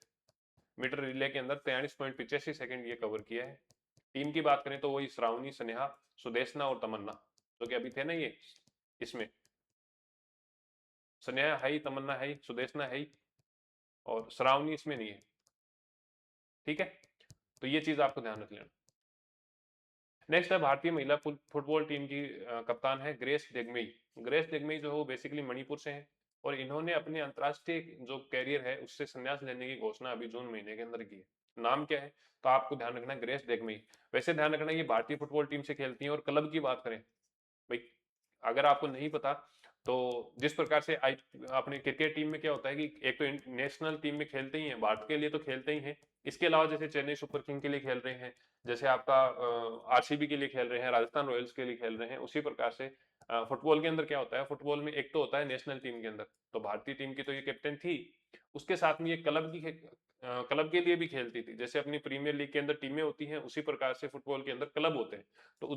मीटर रिले के अंदर 43.85 सेकंड ये कवर किया है। टीम की बात करें तो वही श्रावणी, स्नेहा, सुदेशना और तमन्ना, जो कि अभी थे ना ये इसमें। स्नेहा है ही, तमन्ना है ही, सुदेशना है ही, और श्रावणी इसमें नहीं है। ठीक है, तो ये चीज आपको ध्यान रख लेना। नेक्स्ट है भारतीय महिला फुटबॉल टीम की कप्तान है ग्रेस डेगमेई। ग्रेस डेगमेई जो है वो बेसिकली मणिपुर से हैं, और इन्होंने अपने अंतर्राष्ट्रीय जो कैरियर है उससे संन्यास लेने की घोषणा अभी जून महीने के अंदर की है। नाम क्या है, तो आपको ध्यान रखना है ग्रेस डेगमेई। वैसे ध्यान रखना ये भारतीय फुटबॉल टीम से खेलती हैं। और क्लब की बात करें भाई, अगर आपको नहीं पता तो जिस प्रकार से अपने क्रिकेट टीम में क्या होता है कि एक तो नेशनल टीम में खेलते ही हैं, भारत के लिए तो खेलते ही हैं, इसके अलावा जैसे चेन्नई सुपर किंग के लिए खेल रहे हैं, जैसे आपका आरसीबी के लिए खेल रहे हैं, राजस्थान रॉयल्स के लिए खेल रहे हैं, उसी प्रकार से फुटबॉल के अंदर क्या होता है, फुटबॉल में एक तो होता है नेशनल टीम के अंदर, तो भारतीय टीम की तो ये कैप्टन थी, उसके साथ में ये क्लब के लिए भी खेलती थी। जैसे अपनी प्रीमियर लीग के अंदर टीमें होती हैं, उसी प्रकार से फुटबॉल के अंदर क्लब होते हैं। तो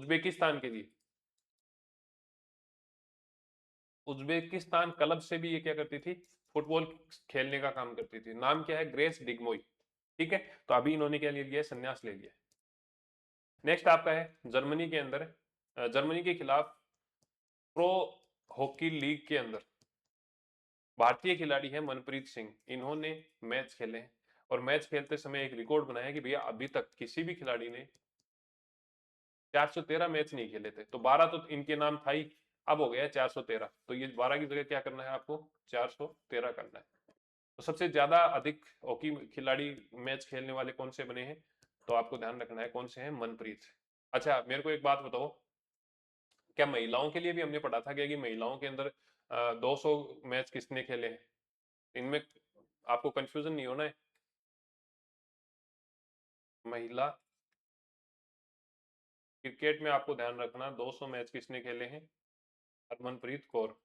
उज्बेकिस्तान क्लब से भी ये क्या करती थी, फुटबॉल खेलने का काम करती थी। नाम क्या है, ग्रेस डिगमोई। ठीक है, तो अभी इन्होंने क्या ले लिया है, संन्यास ले लिया है। नेक्स्ट आपका है जर्मनी के अंदर, जर्मनी के खिलाफ प्रो हॉकी लीग के अंदर भारतीय खिलाड़ी है मनप्रीत सिंह। इन्होंने मैच खेले हैं, और मैच खेलते समय एक रिकॉर्ड बनाया कि भैया अभी तक किसी भी खिलाड़ी ने 413 मैच नहीं खेले थे। तो 12 तो इनके नाम था ही, अब हो गया है 413, तो ये 12 की जगह क्या करना है आपको, 413 करना है। तो सबसे ज्यादा अधिक हॉकी खिलाड़ी मैच खेलने वाले कौन से बने हैं, तो आपको ध्यान रखना है कौन से हैं, मनप्रीत। अच्छा मेरे को एक बात बताओ, क्या महिलाओं के लिए भी हमने पढ़ा था क्या कि महिलाओं के अंदर 200 मैच किसने खेले हैं? इनमें आपको कंफ्यूजन नहीं होना है। महिला क्रिकेट में आपको ध्यान रखना 200 मैच किसने खेले हैं, हरमनप्रीत कौर।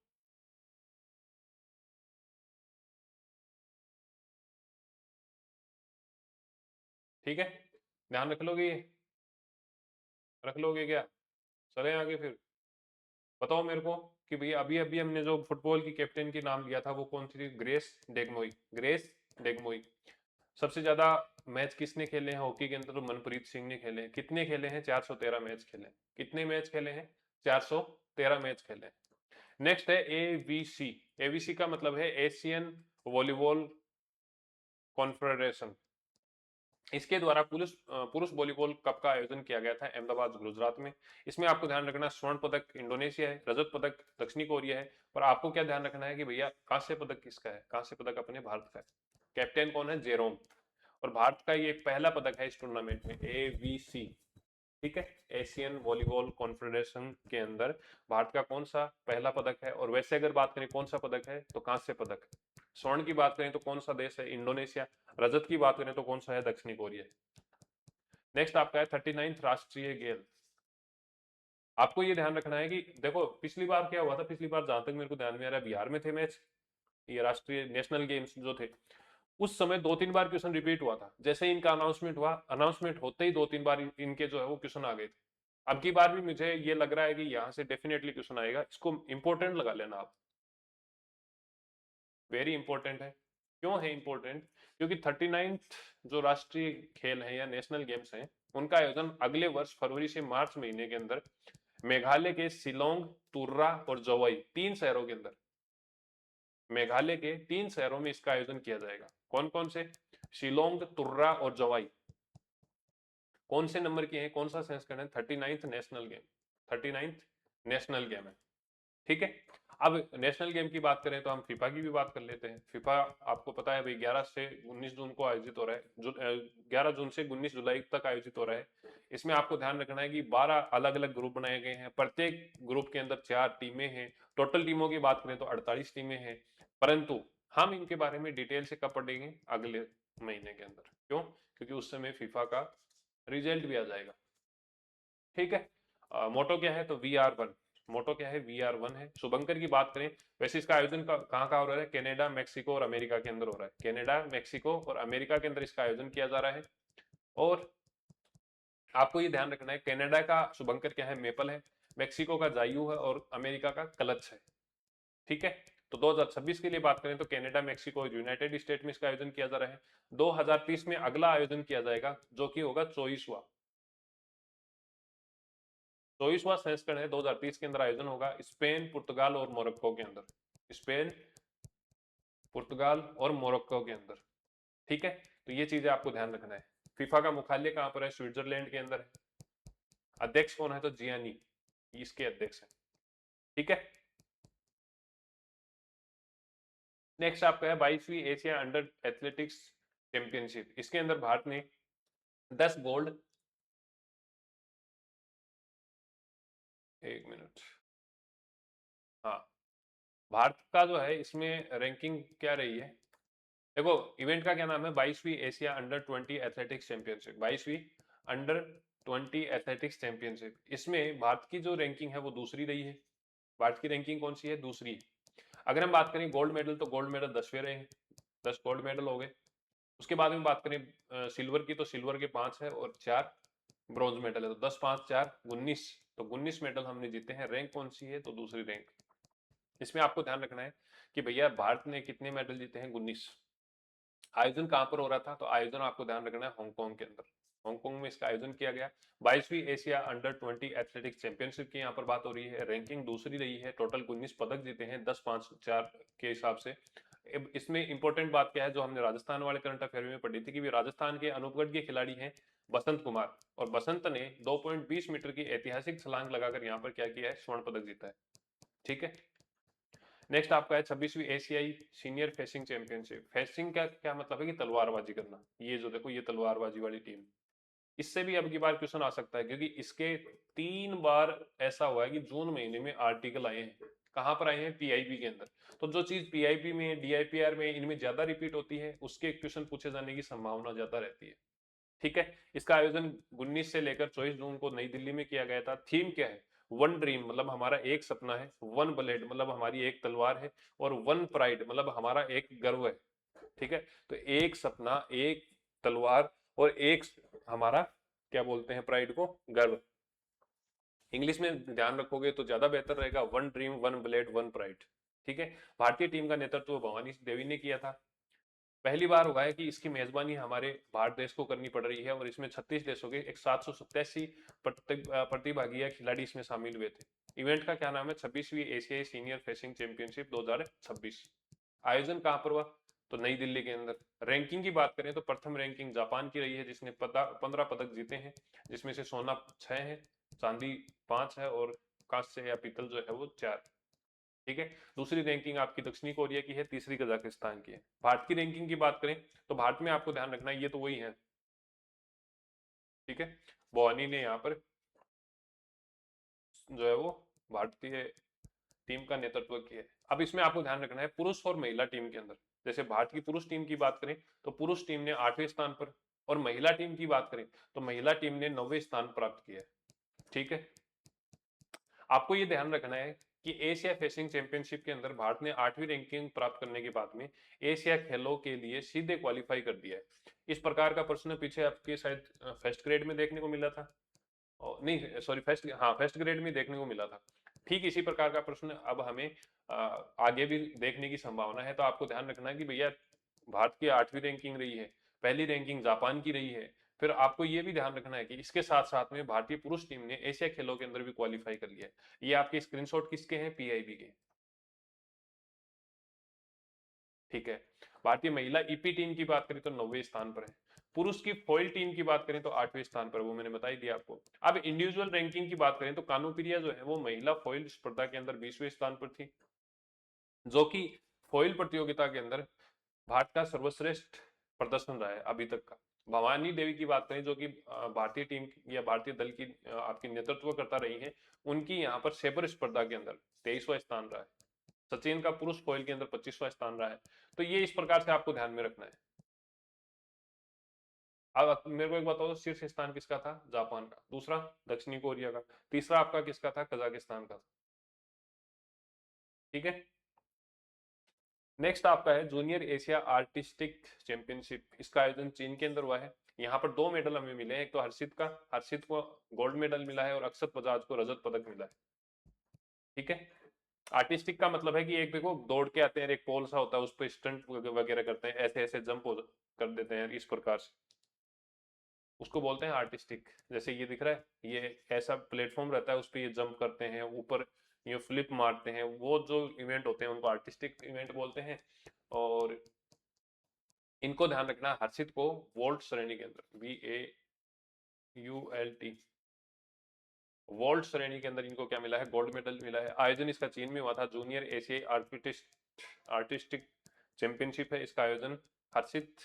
ठीक है, ध्यान रख लोगे ये, रख लोगे क्या? चले आगे फिर, बताओ मेरे को कि भैया अभी अभी हमने जो फुटबॉल की कैप्टन की नाम लिया था वो कौन सी थी, ग्रेस डेगमोई। ग्रेस डेगमोई। सबसे ज्यादा मैच किसने खेले हैं हॉकी के अंदर, तो मनप्रीत सिंह ने खेले हैं। कितने खेले हैं, 413 मैच खेले हैं। कितने मैच खेले हैं, 413 मैच खेले हैं। नेक्स्ट है एवीसी। एवीसी का मतलब है एशियन वॉलीबॉल कॉन्फेडरेशन। इसके द्वारा पुरुष पुरुष वॉलीबॉल कप का आयोजन किया गया था अहमदाबाद गुजरात में। इसमें आपको ध्यान रखना स्वर्ण पदक इंडोनेशिया है, रजत पदक दक्षिणी कोरिया है, पर आपको क्या ध्यान रखना है कि भैया कांस्य पदक किसका है, कांस्य पदक अपने भारत का है। कैप्टन कौन है, जेरोम। और भारत का ये पहला पदक है इस टूर्नामेंट में, एवीसी। ठीक है, एशियन वॉलीबॉल कॉन्फेडरेशन के अंदर भारत का कौन सा पहला पदक है। और वैसे अगर बात करें कौन सा पदक है, तो कांस्य पदक। स्वर्ण की बात करें तो कौन सा देश है, इंडोनेशिया। रजत की बात करें तो कौन सा है, दक्षिणी कोरिया। नेक्स्ट आपका है 39th राष्ट्रीय गेम। आपको ये ध्यान रखना है कि देखो पिछली बार क्या हुआ था, पिछली बार जहां तक मेरे को ध्यान में आ रहा है बिहार में थे मैच, ये राष्ट्रीय नेशनल गेम्स जो थे, उस समय 2-3 बार क्वेश्चन रिपीट हुआ था। जैसे ही इनका अनाउंसमेंट हुआ, अनाउंसमेंट होते ही 2-3 बार इनके जो है वो क्वेश्चन आ गए थे। अब की बार भी मुझे ये लग रहा है कि यहाँ से डेफिनेटली क्वेश्चन आएगा, इसको इंपॉर्टेंट लगा लेना आप, वेरी इंपॉर्टेंट है। क्यों है इंपॉर्टेंट, क्योंकि 39th जो राष्ट्रीय खेल है या नेशनल गेम्स हैं, उनका आयोजन अगले वर्ष फरवरी से मार्च महीने के अंदर मेघालय के शिलोंग, तुर्रा और जवाई, 3 शहरों के अंदर, मेघालय के 3 शहरों में इसका आयोजन किया जाएगा। कौन कौन से, शिलोंग, तुर्रा और जवाई। कौन से नंबर के हैं, कौन सा संस्करण है, 39th national game, 39th national game है। ठीक है, अब नेशनल गेम की बात करें तो हम फीफा की भी बात कर लेते हैं। फीफा आपको पता है भाई 11 से 19 जून को आयोजित हो रहा है, 11 जून से 19 जुलाई तक आयोजित हो रहा है। इसमें आपको ध्यान रखना है कि 12 अलग अलग ग्रुप बनाए गए हैं, प्रत्येक ग्रुप के अंदर 4 टीमें हैं। टोटल टीमों की बात करें तो 48 टीमें हैं। परंतु हम इनके बारे में डिटेल से कब पढ़ेंगे, अगले महीने के अंदर। क्यों, क्योंकि उस समय फीफा का रिजल्ट भी आ जाएगा। ठीक है, मोटो क्या है, तो VR1। मोटो क्या है, VR1 है। शुभंकर की बात करें, वैसे इसका आयोजन कहाँ कहाँ हो रहा है, कनाडा, मेक्सिको और अमेरिका के अंदर हो रहा है। कनाडा, मेक्सिको और अमेरिका के अंदर इसका आयोजन किया जा रहा है। और आपको ये ध्यान रखना है, कनाडा का शुभंकर क्या है, मेपल है, मेक्सिको का जायू है और अमेरिका का क्लच है। ठीक है, तो 2026 के लिए बात करें तो कनाडा, मेक्सिको और यूनाइटेड स्टेट में इसका आयोजन किया जा रहा है। 2030 में अगला आयोजन किया जाएगा जो कि होगा 24वां संस्करण है, 2030 के अंदर आयोजन होगा स्पेन, पुर्तगाल और मोरक्को के अंदर। स्पेन, पुर्तगाल और मोरक्को के अंदर। ठीक है, तो ये चीजें आपको ध्यान रखना है। फीफा का मुख्यालय कहाँ पर है? स्विट्जरलैंड के अंदर है। अध्यक्ष कौन है? तो जियानी इसके अध्यक्ष है। ठीक है, नेक्स्ट आपका है 22वीं एशिया अंडर एथलेटिक्स चैंपियनशिप। इसके अंदर भारत ने 10 गोल्ड, एक मिनट, हाँ, भारत का जो है इसमें रैंकिंग क्या रही है? देखो, इवेंट का क्या नाम है? 22वीं एशिया अंडर 20 एथलेटिक्स चैंपियनशिप। 22वीं अंडर 20 एथलेटिक्स चैंपियनशिप, इसमें भारत की जो रैंकिंग है वो दूसरी रही है। भारत की रैंकिंग कौन सी है? दूसरी है। अगर हम बात करें गोल्ड मेडल, तो गोल्ड मेडल 10वें रहे हैं, 10 गोल्ड मेडल हो गए। उसके बाद में बात करें सिल्वर की, तो सिल्वर के 5 है और 4 ब्रॉन्ज मेडल है, तो 10 5 4 19, तो 19 मेडल हमने जीते हैं। रैंक कौन सी है? तो दूसरी रैंक। इसमें आपको ध्यान रखना है कि भैया भारत ने कितने मेडल जीते हैं? 19। आयोजन कहाँ पर हो रहा था? तो आयोजन आपको ध्यान रखना है हांगकांग के अंदर। हांगकांग में इसका आयोजन किया गया। 22वीं एशिया अंडर 20 एथलेटिक्स चैंपियनशिप की यहाँ पर बात हो रही है। रैंकिंग दूसरी रही है, टोटल 19 पदक जीते हैं 10 5 4 के हिसाब से। इसमें इंपॉर्टेंट बात क्या है जो हमने राजस्थान वाले करंट अफेयर में पढ़ी थी कि राजस्थान के अनूपगढ़ के खिलाड़ी हैं बसंत कुमार, और बसंत ने 2.20 मीटर की ऐतिहासिक छलांग लगाकर यहाँ पर क्या किया है? स्वर्ण पदक जीता है। ठीक है, नेक्स्ट आपका है 26वीं एशियाई सीनियर फेंसिंग चैंपियनशिप। फेंसिंग का क्या मतलब है? कि तलवारबाजी करना। ये जो देखो, ये तलवारबाजी वाली टीम, इससे भी अब की बार क्वेश्चन आ सकता है, क्योंकि इसके 3 बार ऐसा हुआ है कि जून महीने में आर्टिकल आए हैं। कहां पर आए हैं? पीआईबी के अंदर। तो जो चीज पीआईबी में, डीआईपीआर में, इनमें ज्यादा रिपीट होती है, उसके क्वेश्चन पूछे जाने की संभावना ज्यादा रहती है। ठीक है, इसका आयोजन 19 से लेकर 24 जून को नई दिल्ली में किया गया था। थीम क्या है? वन ड्रीम, मतलब हमारा एक सपना है। वन ब्लेड, मतलब हमारी एक तलवार है। और वन प्राइड, मतलब हमारा एक गर्व है। ठीक है, तो एक सपना, एक तलवार, और एक हमारा क्या बोलते हैं प्राइड को? गर्व। इंग्लिश में ध्यान रखोगे तो ज्यादा बेहतर रहेगा, one dream, one blade, one pride. ठीक है, भारतीय टीम का नेतृत्व भवानी देवी ने किया था। पहली बार हुआ है कि इसकी मेजबानी हमारे भारत देश को करनी पड़ रही है, और इसमें 36 देशों के 187 प्रतिभागी खिलाड़ी इसमें शामिल हुए थे। इवेंट का क्या नाम है? 26वीं एशियाई सीनियर फेंसिंग चैंपियनशिप 2026। आयोजन कहां पर हुआ? तो नई दिल्ली के अंदर। रैंकिंग की बात करें तो प्रथम रैंकिंग जापान की रही है, जिसने 15 पदक जीते हैं, जिसमें से सोना 6 है, चांदी 5 है, और कांस्य या पीतल जो है वो 4। ठीक है, दूसरी रैंकिंग आपकी दक्षिणी कोरिया की है, तीसरी कजाकिस्तान की है। भारत की रैंकिंग की बात करें तो भारत में आपको ध्यान रखना है, ये तो वही है। ठीक है, बोनी ने यहाँ पर जो है वो भारतीय टीम का नेतृत्व किया है। अब इसमें आपको ध्यान रखना है पुरुष और महिला टीम के अंदर। जैसे भारत की पुरुष टीम की बात करें तो पुरुष टीम ने 8वें स्थान पर, और महिला टीम की बात करें तो महिला टीम ने 9वें स्थान प्राप्त किया है। ठीक है, आपको ये ध्यान रखना है कि एशिया फेंसिंग चैंपियनशिप के अंदर भारत ने 8वीं रैंकिंग प्राप्त करने के बाद में एशिया खेलों के लिए सीधे क्वालिफाई कर दिया है। इस प्रकार का प्रश्न पीछे आपके शायद फर्स्ट ग्रेड में देखने को मिला था, नहीं सॉरी, फर्स्ट, हाँ, फर्स्ट ग्रेड में देखने को मिला था। ठीक इसी प्रकार का प्रश्न अब हमें आगे भी देखने की संभावना है। तो आपको ध्यान रखना है कि भैया भारत की 8वीं रैंकिंग रही है, पहली रैंकिंग जापान की रही है। फिर आपको ये भी ध्यान रखना है कि इसके साथ साथ में भारतीय पुरुष टीम ने एशिया खेलों के अंदर भी क्वालिफाई कर लिया है। ये आपके स्क्रीनशॉट किसके हैं? पीआईबी के। ठीक है, भारतीय महिला ईपी टीम की बात करें तो 9वें स्थान पर है। पुरुष की फॉइल टीम की बात करें तो 8वें स्थान पर, वो मैंने बता ही दिया आपको। अब इंडिविजुअल रैंकिंग की बात करें तो कानुप्रिया जो है वो महिला फॉइल स्पर्धा के अंदर 20वें स्थान पर थी, जो कि फॉइल प्रतियोगिता के अंदर भारत का सर्वश्रेष्ठ प्रदर्शन रहा है अभी तक का। भवानी देवी की बात करें जो कि भारतीय टीम या भारतीय दल की आपकी नेतृत्व करता रही है, उनकी यहाँ पर सेबर स्पर्धा के अंदर 23वां स्थान रहा है। सचिन का पुरुष फॉइल के अंदर 25वां स्थान रहा है। तो ये इस प्रकार से आपको ध्यान में रखना है। अब मेरे को एक बताओ, तो शीर्ष स्थान किसका था? जापान का। दूसरा दक्षिणी कोरिया का। तीसरा आपका किसका था? कजाकिस्तान का। ठीक है, नेक्स्ट आपका है जूनियर एशिया आर्टिस्टिक चैंपियनशिप। इसका आयोजन चीन के अंदर हुआ है। यहाँ पर 2 मेडल हमें मिले हैं। एक तो हर्षित को गोल्ड मेडल मिला है, और अक्षत बजाज को रजत पदक मिला है। ठीक है, आर्टिस्टिक का मतलब है कि एक देखो दौड़ के आते हैं, एक पोल सा होता है, उस पर स्टंट वगैरह करते हैं, ऐसे ऐसे जंप कर देते हैं इस प्रकार से, उसको बोलते हैं आर्टिस्टिक। जैसे ये दिख रहा है, ये ऐसा प्लेटफॉर्म रहता है, उस पर ये जंप करते हैं ऊपर, ये फ्लिप मारते हैं, वो जो इवेंट होते हैं उनको आर्टिस्टिक इवेंट बोलते हैं। और इनको ध्यान रखना, हर्षित को वोल्ट श्रेणी के अंदर, VAULT, वोल्ट श्रेणी के अंदर इनको क्या मिला है, गोल्ड मेडल मिला है। आयोजन इसका चीन में हुआ था। जूनियर एशियाई आर्टिस्टिक चैंपियनशिप है इसका आयोजन। हर्षित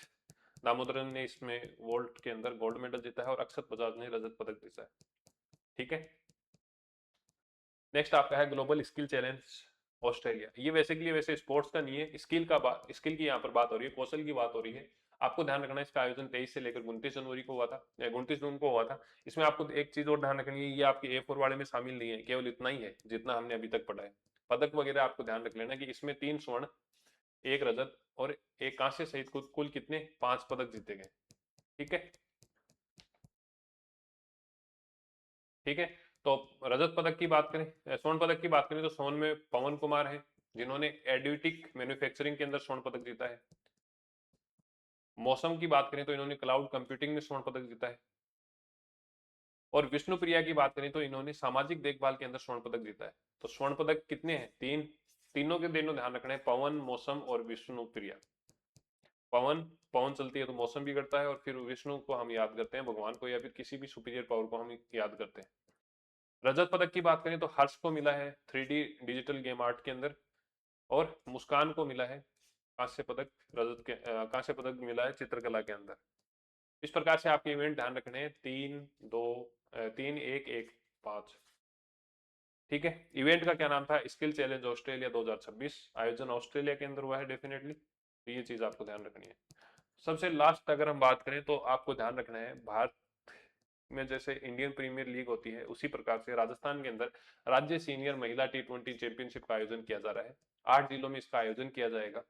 दामोदरन ने इसमें वोल्ट के अंदर गोल्ड मेडल जीता है और अक्षत बजाज ने रजत पदक जीता है। ठीक है, नेक्स्ट आपका है ग्लोबल स्किल चैलेंज ऑस्ट्रेलिया। ये वैसे स्पोर्ट्स का नहीं है, स्किल की यहाँ पर बात हो रही है, कौशल की बात हो रही है। आपको ध्यान रखना है इसका आयोजन 23 से लेकर 29 जनवरी को हुआ था, 29 जून को हुआ था। इसमें आपको एक चीज और ध्यान रखनी है, ये आपके A4 वाले में शामिल नहीं है, केवल इतना ही है जितना हमने अभी तक पढ़ा है। पदक वगैरह आपको ध्यान रख लेना कि इसमें 3 स्वर्ण, 1 रजत और 1 कांस्य सहित कुल कितने 5 पदक जीते गए। ठीक है, ठीक है। तो रजत पदक की बात करें, स्वर्ण पदक की बात करें तो स्वर्ण में पवन कुमार है जिन्होंने एड्यूटिक मैन्युफैक्चरिंग के अंदर स्वर्ण पदक जीता है। मौसम की बात करें तो इन्होंने क्लाउड कंप्यूटिंग में स्वर्ण पदक जीता है। और विष्णुप्रिया की बात करें तो इन्होंने सामाजिक देखभाल के अंदर स्वर्ण पदक जीता है। तो स्वर्ण पदक कितने हैं, 3। तीनों के दिनों ध्यान रखना है, पवन, मौसम और विष्णुप्रिया। पवन, पवन चलती है तो मौसम भी करता है, और फिर विष्णु को हम याद करते हैं भगवान को, या फिर किसी भी सुपीरियर पावर को हम याद करते हैं। रजत पदक की बात करें तो हर्ष को मिला है 3D डिजिटल गेम आर्ट के अंदर, और मुस्कान को मिला है कांस्य पदक, कांस्य पदक मिला है चित्रकला के अंदर। इस प्रकार से आपके इवेंट ध्यान रखने हैं, 3, 2, 3, 1, 1, 5। ठीक है, इवेंट का क्या नाम था, स्किल चैलेंज ऑस्ट्रेलिया 2026। आयोजन ऑस्ट्रेलिया के अंदर हुआ है डेफिनेटली, तो ये चीज आपको ध्यान रखनी है। सबसे लास्ट अगर हम बात करें तो आपको ध्यान रखना है, भारत में जैसे इंडियन प्रीमियर लीग होती है उसी प्रकार से राजस्थान के अंदर राज्य सीनियर महिला T20 चैंपियनशिप का आयोजन किया जा रहा है। 8 जिलों में इसका आयोजन किया जाएगा।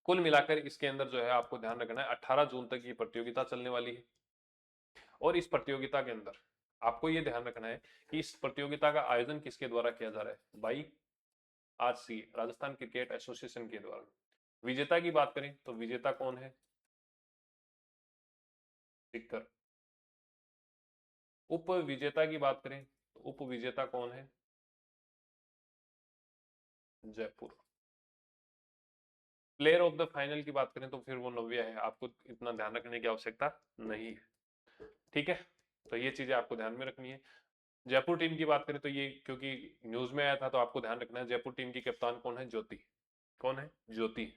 कुल मिलाकर इसके अंदर जो है आपको ध्यान रखना है 18 जून तक ये प्रतियोगिता चलने वाली है। और इस प्रतियोगिता के अंदर आपको ये ध्यान रखना है कि इस प्रतियोगिता का आयोजन किसके द्वारा किया जा रहा है, by RC, Rajasthan cricket association के द्वारा। विजेता की बात करें तो विजेता कौन है, टिक्कर। उप विजेता की बात करें तो उप विजेता कौन है, Jaipur. Player of the final की बात करें तो फिर वो नव्या है, आपको इतना ध्यान रखने की आवश्यकता नहीं है। ठीक है, तो ये चीजें आपको ध्यान में रखनी है। जयपुर टीम की बात करें तो ये क्योंकि न्यूज में आया था तो आपको ध्यान रखना है, जयपुर टीम की कप्तान कौन है, ज्योति। कौन है, ज्योति।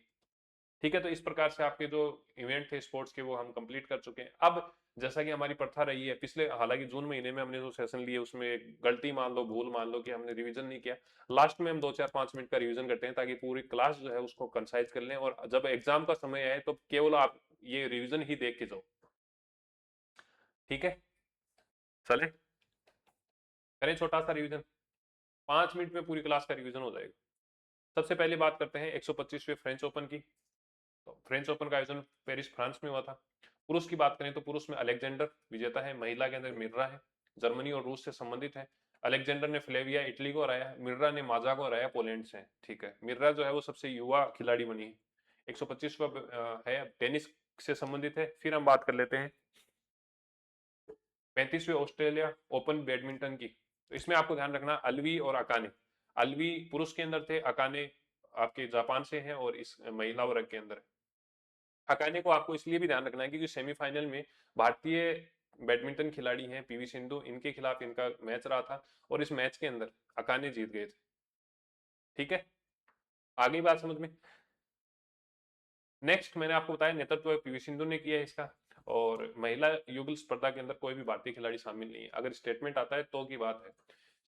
ठीक है, तो इस प्रकार से आपके जो इवेंट थे स्पोर्ट्स के वो हम कंप्लीट कर चुके हैं। अब जैसा कि हमारी प्रथा रही है पिछले, हालांकि जून महीने में हमने जो सेशन लिए उसमें गलती मान लो, भूल मान लो कि हमने रिवीजन नहीं किया, लास्ट में हम 2 4 5 मिनट का रिवीजन करते हैं ताकि पूरी क्लास जो है उसको कंसाइज कर लें, और जब एग्जाम का समय आए तो केवल आप ये रिवीजन ही देख के जाओ। ठीक है, चले करें छोटा सा रिवीजन, 5 मिनट में पूरी क्लास का रिवीजन हो जाएगा। सबसे पहले बात करते हैं 125वें फ्रेंच ओपन की। तो फ्रेंच ओपन का आयोजन पेरिस फ्रांस में हुआ था। पुरुष की बात करें तो पुरुष में अलेक्जेंडर विजेता है, महिला के अंदर मिर्रा है, जर्मनी और रूस से संबंधित है। अलेक्जेंडर ने फ्लेविया इटली को हराया, मिर्रा ने माजा को हराया पोलैंड से। ठीक है, मिर्रा जो है वो सबसे युवा खिलाड़ी बनी है। 125वां है, टेनिस से संबंधित है। फिर हम बात कर लेते हैं 35वें ऑस्ट्रेलिया ओपन बैडमिंटन की। तो इसमें आपको ध्यान रखना अलवी और अकाने। अलवी पुरुष के अंदर थे, अकाने आपके जापान से हैं, और इस महिला वर्ग के अंदर है। अकाने को आपको इसलिए भी ध्यान रखना है क्योंकि सेमीफाइनल में भारतीय बैडमिंटन खिलाड़ी हैं PV सिंधु, इनके खिलाफ इनका मैच रहा था, और इस मैच के अंदर अकाने जीत गए थे। ठीक है, आगे बात समझ में। नेक्स्ट मैंने आपको बताया नेतृत्व PV सिंधु ने किया है इसका, और महिला युगल स्पर्धा के अंदर कोई भी भारतीय खिलाड़ी शामिल नहीं है, अगर स्टेटमेंट आता है तो की बात है।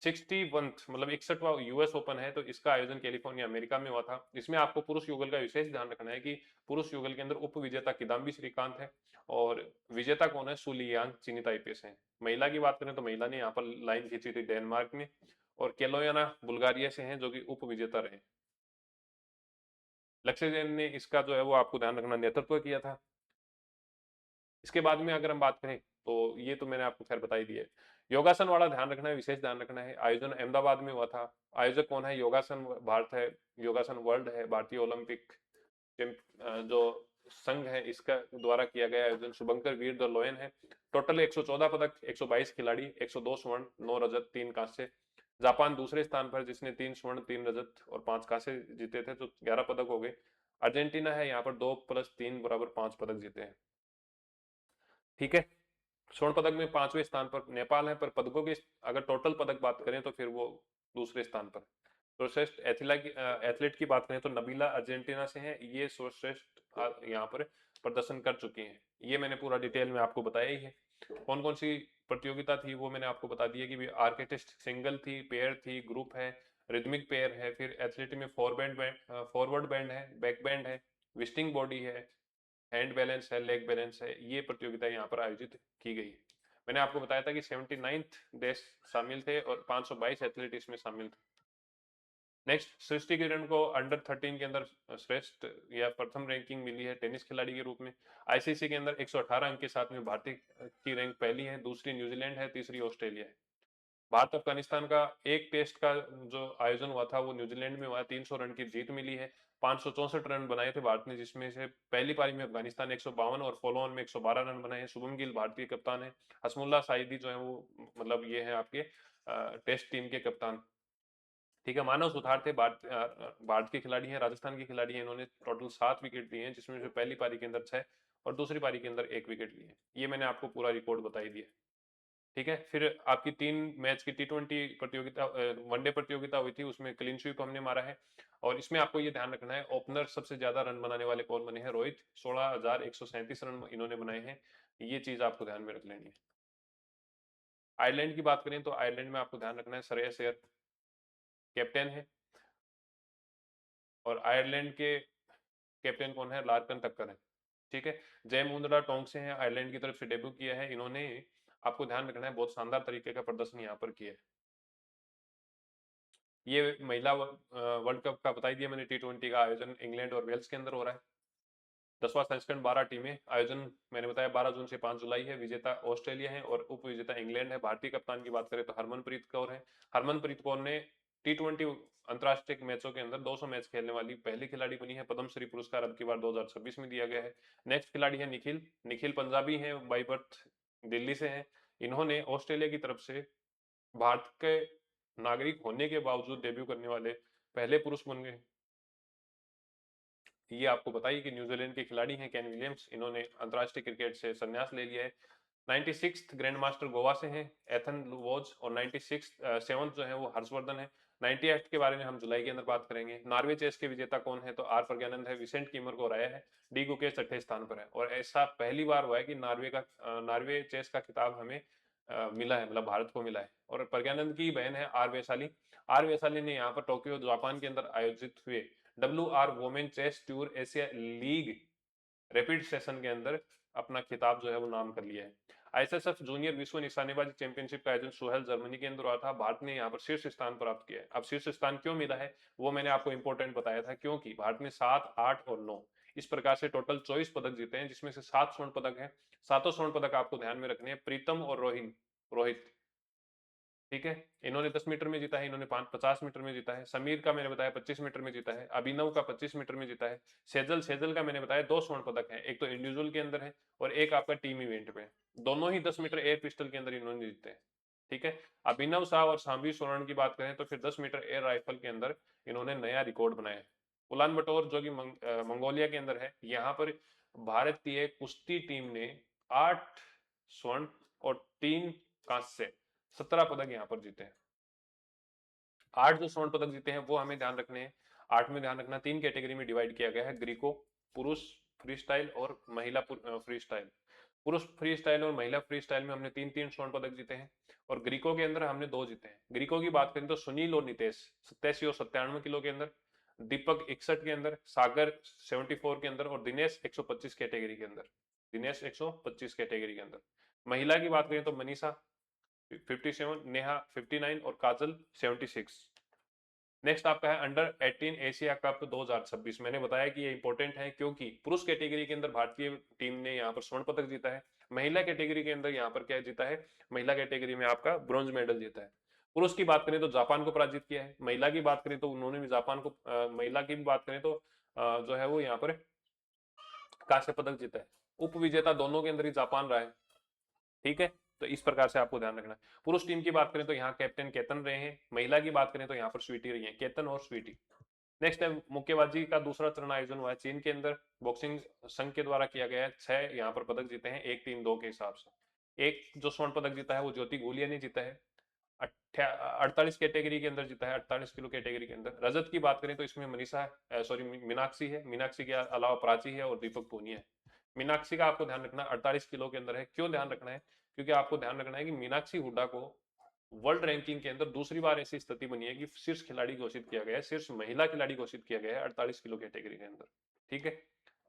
61 मतलब 61वां US ओपन है, तो इसका आयोजन कैलिफोर्निया अमेरिका में हुआ था। इसमें आपको पुरुष युगल का विशेष ध्यान रखना है कि पुरुष युगल के अंदर उप विजेता किदाम्बी श्रीकांत है, और विजेता कौन है, सुलियांग चीनी ताइपे से है। महिला की बात करें तो महिला ने यहाँ पर लाइन खींची थी डेनमार्क ने, और केलोयाना बुल्गारिया से हैं जो कि उप विजेता रहे। लक्ष्य जैन ने इसका जो है वो आपको ध्यान रखना नेतृत्व किया था। इसके बाद में अगर हम बात करें तो ये तो मैंने आपको खैर बता ही दिया है। योगासन वाला ध्यान रखना है, विशेष ध्यान रखना है। आयोजन अहमदाबाद में हुआ था। आयोजक कौन है, योगासन भारत है, योगासन वर्ल्ड है, भारतीय ओलंपिक जो संघ है इसका द्वारा किया गया आयोजन। शुभंकर वीर द लोयन है। टोटल 114 पदक, 122 खिलाड़ी, 102 स्वर्ण, 9 रजत, 3 कांस्य, जापान दूसरे स्थान पर जिसने 3 स्वर्ण 3 रजत और 5 कांसे जीते थे, तो 11 पदक हो गए। अर्जेंटीना है यहाँ पर 2 + 3 = 5 पदक जीते हैं। ठीक है, स्वर्ण पदक में 5वें स्थान पर नेपाल है, पर पदकों की अगर टोटल पदक बात करें तो फिर वो दूसरे स्थान पर। तो श्रेष्ठ एथलीट की बात करें तो नबीला अर्जेंटीना से हैं, ये सर्वश्रेष्ठ यहाँ पर प्रदर्शन कर चुकी हैं। ये मैंने पूरा डिटेल में आपको बताया ही है। कौन कौन सी प्रतियोगिता थी वो मैंने आपको बता दिया कि आर्किटेक्ट सिंगल थी, पेयर थी, ग्रुप है, रिदमिक पेयर है, फिर एथलेट में फॉरवर्ड बैंड है, बैक बैंड है, विस्टिंग बॉडी है, हैंड बैलेंस है, लेग बैलेंस है। ये प्रतियोगिता यहाँ पर आयोजित की गई है। मैंने आपको बताया था कि 79th देश शामिल थे और 522 एथलीट इसमें शामिल थे। नेक्स्ट, सृष्टि किरण को अंडर 13 के अंदर श्रेष्ठ या प्रथम रैंकिंग मिली है टेनिस खिलाड़ी के रूप में। आईसीसी के अंदर 118 अंक के साथ में भारतीय की रैंक पहली है, दूसरी न्यूजीलैंड है, तीसरी ऑस्ट्रेलिया है। भारत अफगानिस्तान का एक टेस्ट का जो आयोजन हुआ था वो न्यूजीलैंड में हुआ, 300 रन की जीत मिली है। 564 रन बनाए थे भारत ने, जिसमें से पहली पारी में अफगानिस्तान 152 और फॉलो ऑन में 112 रन बनाए हैं। शुभम गिल भारतीय कप्तान है, हसमुल्ला साइदी जो है वो मतलब ये है आपके टेस्ट टीम के कप्तान। ठीक है, मानव सुथार थे, भारत के खिलाड़ी हैं, राजस्थान के खिलाड़ी हैं। इन्होंने टोटल 7 विकेट लिए हैं, जिसमें से पहली पारी के अंदर 6 और दूसरी पारी के अंदर 1 विकेट लिए। ये मैंने आपको पूरा रिकॉर्ड बताई दिया। ठीक है, फिर आपकी 3 मैच की T20 प्रतियोगिता, वनडे प्रतियोगिता हुई थी, उसमें क्लीन स्वीप हमने मारा है। और इसमें आपको ये ध्यान रखना है, ओपनर सबसे ज्यादा रन बनाने वाले कौन बने हैं? रोहित, 16,137 रन इन्होंने बनाए हैं। ये चीज आपको ध्यान में रख लेनी है। आयरलैंड की बात करें तो आयरलैंड में आपको ध्यान रखना है, श्रेयस अय्यर कैप्टन है, और आयरलैंड के कैप्टन कौन है? लार्कन टक्कर है। ठीक है, जय मुंदड़ा टोंग से हैं, आयरलैंड की तरफ से डेब्यू किया है इन्होंने। आपको ध्यान रखना है, बहुत शानदार तरीके का प्रदर्शन यहाँ पर किया है। ये महिला वर्ल्ड कप का बता दिया मैंने। T20 का आयोजन इंग्लैंड और वेल्स के अंदर हो रहा है। 10वां संस्करण, 12 टीमें। आयोजन मैंने बताया 12 जून से 5 जुलाई है। विजेता ऑस्ट्रेलिया है और उप विजेता इंग्लैंड है। भारतीय कप्तान की बात करें तो हरमनप्रीत कौर है। हरमनप्रीत कौर ने T20 अंतरराष्ट्रीय मैचों के अंदर 200 मैच खेलने वाली पहली खिलाड़ी बनी है। पद्मश्री पुरस्कार अब की बार 2026 में दिया गया है। नेक्स्ट खिलाड़ी है निखिल। निखिल पंजाबी है, बाई बर्थ दिल्ली से है। इन्होंने ऑस्ट्रेलिया की तरफ से भारत के नागरिक होने के बावजूद डेब्यू करने वाले पहले पुरुष बन गए। ये आपको बताइए कि न्यूजीलैंड के खिलाड़ी हैं केन विलियम्स, इन्होंने अंतरराष्ट्रीय क्रिकेट से संन्यास ले लिया है। 96th ग्रैंड मास्टर गोवा से हैं एथन वोज, और 7th जो है वो हर्षवर्धन है। 98 के बारे में हम जुलाई के अंदर बात करेंगे। नॉर्वे चेस के विजेता कौन है? तो आर प्रज्ञानंद है। विसेंट कीमर को हराया है। डी गुकेश 6ठे स्थान पर है, और ऐसा पहली बार हुआ है कि नॉर्वे चेस का खिताब हमें मिला है, मतलब भारत को मिला है। और प्रज्ञानंद की बहन है आर वैशाली। आर वैशाली ने यहाँ पर टोक्यो जापान के अंदर आयोजित हुए WR women chess tour Asia league rapid session के अंदर अपना खिताब जो है वो नाम कर लिया है। आईएसएसएफ जूनियर विश्व निशानेबाजी चैंपियनशिप का आयोजन सोहेल जर्मनी के अंदर हुआ था। भारत ने यहाँ पर शीर्ष स्थान प्राप्त किया है। अब शीर्ष स्थान क्यों मिला है वो मैंने आपको इंपॉर्टेंट बताया था, क्योंकि भारत ने 7, 8 और 9 इस प्रकार से टोटल 24 पदक जीते हैं, जिसमें से 7 स्वर्ण पदक है। 7 स्वर्ण पदक आपको ध्यान में रखने हैं। प्रीतम और रोहित, ठीक है, इन्होंने 10 मीटर में जीता है, इन्होंने 50 मीटर में जीता है। समीर का मैंने बताया 25 मीटर में जीता है। अभिनव का 25 मीटर में जीता है। सेजल का मैंने बताया 2 स्वर्ण पदक है, एक तो इंडिविजुअल के अंदर है और एक आपका टीम इवेंट में। दोनों ही 10 मीटर एयर पिस्टल के अंदर इन्होंने जीते हैं। ठीक है, अभिनव शाह और शाम्बी सोरेन की बात करें तो फिर 10 मीटर एयर राइफल के अंदर इन्होंने नया रिकॉर्ड बनाया। उलान बटोर जो कि मंगोलिया के अंदर है, यहाँ पर भारतीय कुश्ती टीम ने 8 स्वर्ण और 3 कांस्य, 17 पदक यहाँ पर जीते हैं। 8 जो स्वर्ण पदक जीते हैं वो हमें ध्यान रखने हैं। 8 में ध्यान रखना 3 कैटेगरी में डिवाइड किया गया है, ग्रीको, पुरुष फ्री स्टाइल और महिला फ्री स्टाइल। पुरुष फ्री स्टाइल और महिला फ्री स्टाइल में हमने 3-3 स्वर्ण पदक जीते हैं, और ग्रीको के अंदर हमने 2 जीते हैं। ग्रीको की बात करें तो सुनील और नितेश 87 और 97 किलो के अंदर, दीपक 61 के अंदर, सागर 74 के अंदर, और दिनेश 125 कैटेगरी के अंदर। दिनेश 125 कैटेगरी के अंदर। महिला की बात करें तो मनीषा 57, नेहा 59 और काजल 76। नेक्स्ट आपका है अंडर 18 एशिया कप 2026। मैंने बताया कि ये इंपॉर्टेंट है, क्योंकि पुरुष कैटेगरी के अंदर भारतीय टीम ने यहाँ पर स्वर्ण पदक जीता है। महिला कैटेगरी के अंदर यहाँ पर क्या जीता है? महिला कैटेगरी में आपका ब्रॉन्ज मेडल जीता है। पुरुष की बात करें तो जापान को पराजित किया है। महिला की बात करें तो उन्होंने भी जापान को महिला की भी बात करें तो जो है वो यहाँ पर कांस्य पदक जीता है। उप विजेता दोनों के अंदर ही जापान रहा है। ठीक है, तो इस प्रकार से आपको ध्यान रखना है। पुरुष टीम की बात करें तो यहाँ कैप्टन केतन रहे हैं, महिला की बात करें तो यहाँ पर स्वीटी रही है, केतन और स्वीटी। नेक्स्ट है मुक्केबाजी का दूसरा चरण आयोजन हुआ है चीन के अंदर, बॉक्सिंग संघ के द्वारा किया गया है। 6 यहाँ पर पदक जीते हैं, 1-3-2 के हिसाब से। एक जो स्वर्ण पदक जीता है वो ज्योति गोलिया ने जीता है, 48 कैटेगरी के अंदर जीता है, 48 किलो कैटेगरी के अंदर। रजत की बात करें तो इसमें मनीषा सॉरी मीनाक्षी है, मीनाक्षी के अलावा प्राची है और दीपक पूनिया है। मीनाक्षी का आपको ध्यान रखना 48 किलो के अंदर है। क्यों ध्यान रखना है? क्योंकि आपको ध्यान रखना है कि मीनाक्षी हुड्डा को वर्ल्ड रैंकिंग के अंदर दूसरी बार ऐसी स्थिति बनी है कि शीर्ष खिलाड़ी घोषित किया गया है, शीर्ष महिला खिलाड़ी घोषित किया गया है 48 किलो कैटेगरी के अंदर। ठीक है,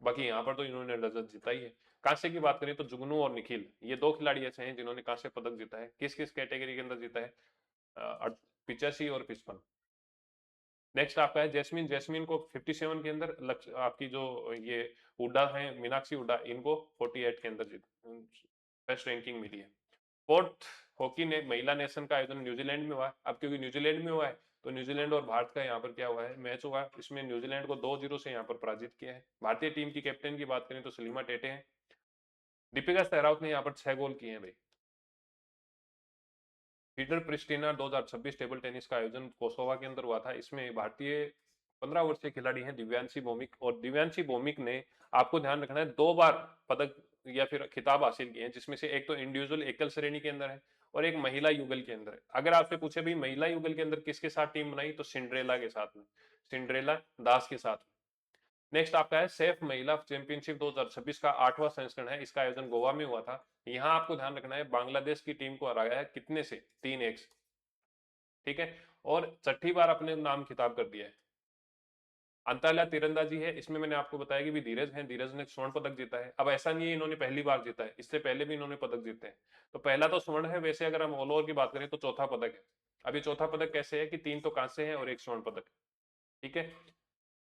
बाकी यहाँ पर तो इन्होंने रजत जीता ही है। कांसे की बात करें तो जुगनू और निखिल, ये 2 खिलाड़ी ऐसे हैं जिन्होंने कांस्य पदक जीता है। किस किस कैटेगरी के अंदर जीता है? 85 और 55। नेक्स्ट आपका है जैस्मिन, जैस्मिन को 57 के अंदर, लक्ष्य आपकी जो ये हुड्डा है मीनाक्षी हुड्डा, इनको 48 के अंदर जीत बेस्ट रैंकिंग मिली है। फोर्थ हॉकी ने महिला नेशन का आयोजन न्यूजीलैंड में हुआ है। अब क्योंकि न्यूजीलैंड में हुआ है तो न्यूजीलैंड और भारत का यहाँ पर क्या हुआ है, मैच हुआ है। इसमें न्यूजीलैंड को 2-0 से यहाँ पर पराजित किया है। भारतीय टीम की कैप्टन की बात करें तो सलीमा टेटे हैं। दीपिका सहरावत ने यहाँ पर 6 गोल किए हैं भाई। पीटर प्रिस्टिना 2026 टेबल टेनिस का आयोजन कोसोवा के अंदर हुआ था। इसमें भारतीय 15 वर्षीय खिलाड़ी हैं दिव्यांशी भौमिक, और दिव्यांशी भौमिक ने, आपको ध्यान रखना है, 2 बार पदक या फिर खिताब हासिल किए हैं, जिसमें से एक तो इंडिविजुअल एकल श्रेणी के अंदर है और एक महिला युगल के अंदर है। अगर आपसे पूछे भाई महिला युगल के अंदर किसके साथ टीम बनाई, तो सिंड्रेला के साथ में, सिंड्रेला दास के साथ में। नेक्स्ट आपका है सेफ महिला चैंपियनशिप 2026 का 8वां संस्करण है। इसका आयोजन गोवा में हुआ था। यहाँ आपको ध्यान रखना है बांग्लादेश की टीम को हराया है कितने से, 3-1 से। ठीक है, और छठी बार अपने नाम खिताब कर दिया है। अंताला तीरंदाजी है, इसमें मैंने आपको बताया कि भी धीरज है, धीरज ने स्वर्ण पदक जीता है। अब ऐसा नहीं है इन्होंने पहली बार जीता है, इससे पहले भी इन्होंने पदक जीते हैं। तो पहला तो स्वर्ण है, वैसे अगर हम ऑल ओवर की बात करें तो चौथा पदक है। अभी चौथा पदक कैसे है कि 3 तो कांसे है और 1 स्वर्ण पदक। ठीक है,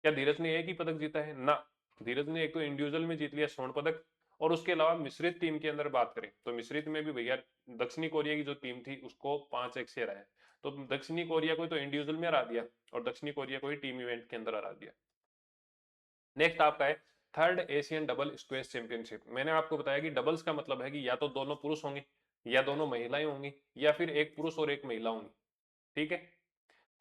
क्या धीरज ने एक ही पदक जीता है ना? धीरज ने एक तो इंडिविजुअल में जीत लिया स्वर्ण पदक, और उसके अलावा मिश्रित टीम के अंदर बात करें तो मिश्रित में भी भैया दक्षिणी कोरिया की जो टीम थी उसको 5-1 से हराया। तो दक्षिणी कोरिया को तो इंडिविजुअल में हरा दिया और दक्षिणी कोरिया को ही टीम इवेंट के अंदर हरा दिया। नेक्स्ट आपका है third Asian double squash championship. मैंने आपको बताया कि डबल्स का मतलब है कि या तो दोनों पुरुष होंगे या दोनों महिलाएं होंगी या फिर एक पुरुष और एक महिला होंगी। ठीक है,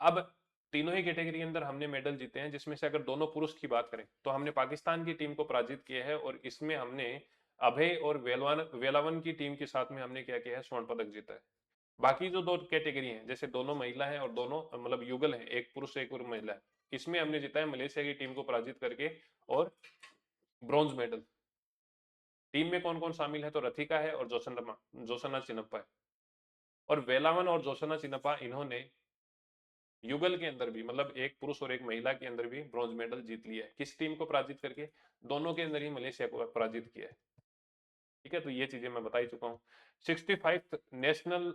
अब तीनों ही कैटेगरी के अंदर हमने मेडल जीते हैं, जिसमें से अगर दोनों पुरुष की बात करें तो हमने पाकिस्तान की टीम को पराजित किया है, और इसमें हमने अभय और वेलावन की टीम के साथ में हमने क्या किया है, स्वर्ण पदक जीता है। बाकी जो 2 कैटेगरी हैं, जैसे दोनों महिला हैं और दोनों मतलब युगल हैं, एक पुरुष एक और महिला है, इसमें हमने जीता है मलेशिया की टीम को पराजित करके और ब्रॉन्ज मेडल। टीम में कौन कौन शामिल है, तो रथिका है और जोशना चिनप्पा है। और वेलावन और जोशना चिनप्पा इन्होंने युगल के अंदर भी, मतलब एक पुरुष और एक महिला के अंदर भी ब्रॉन्ज मेडल जीत लिया है। किस टीम को पराजित करके? दोनों के अंदर ही मलेशिया को पराजित किया है। ठीक है, तो ये चीजें मैं बता ही चुका हूँ। 65th national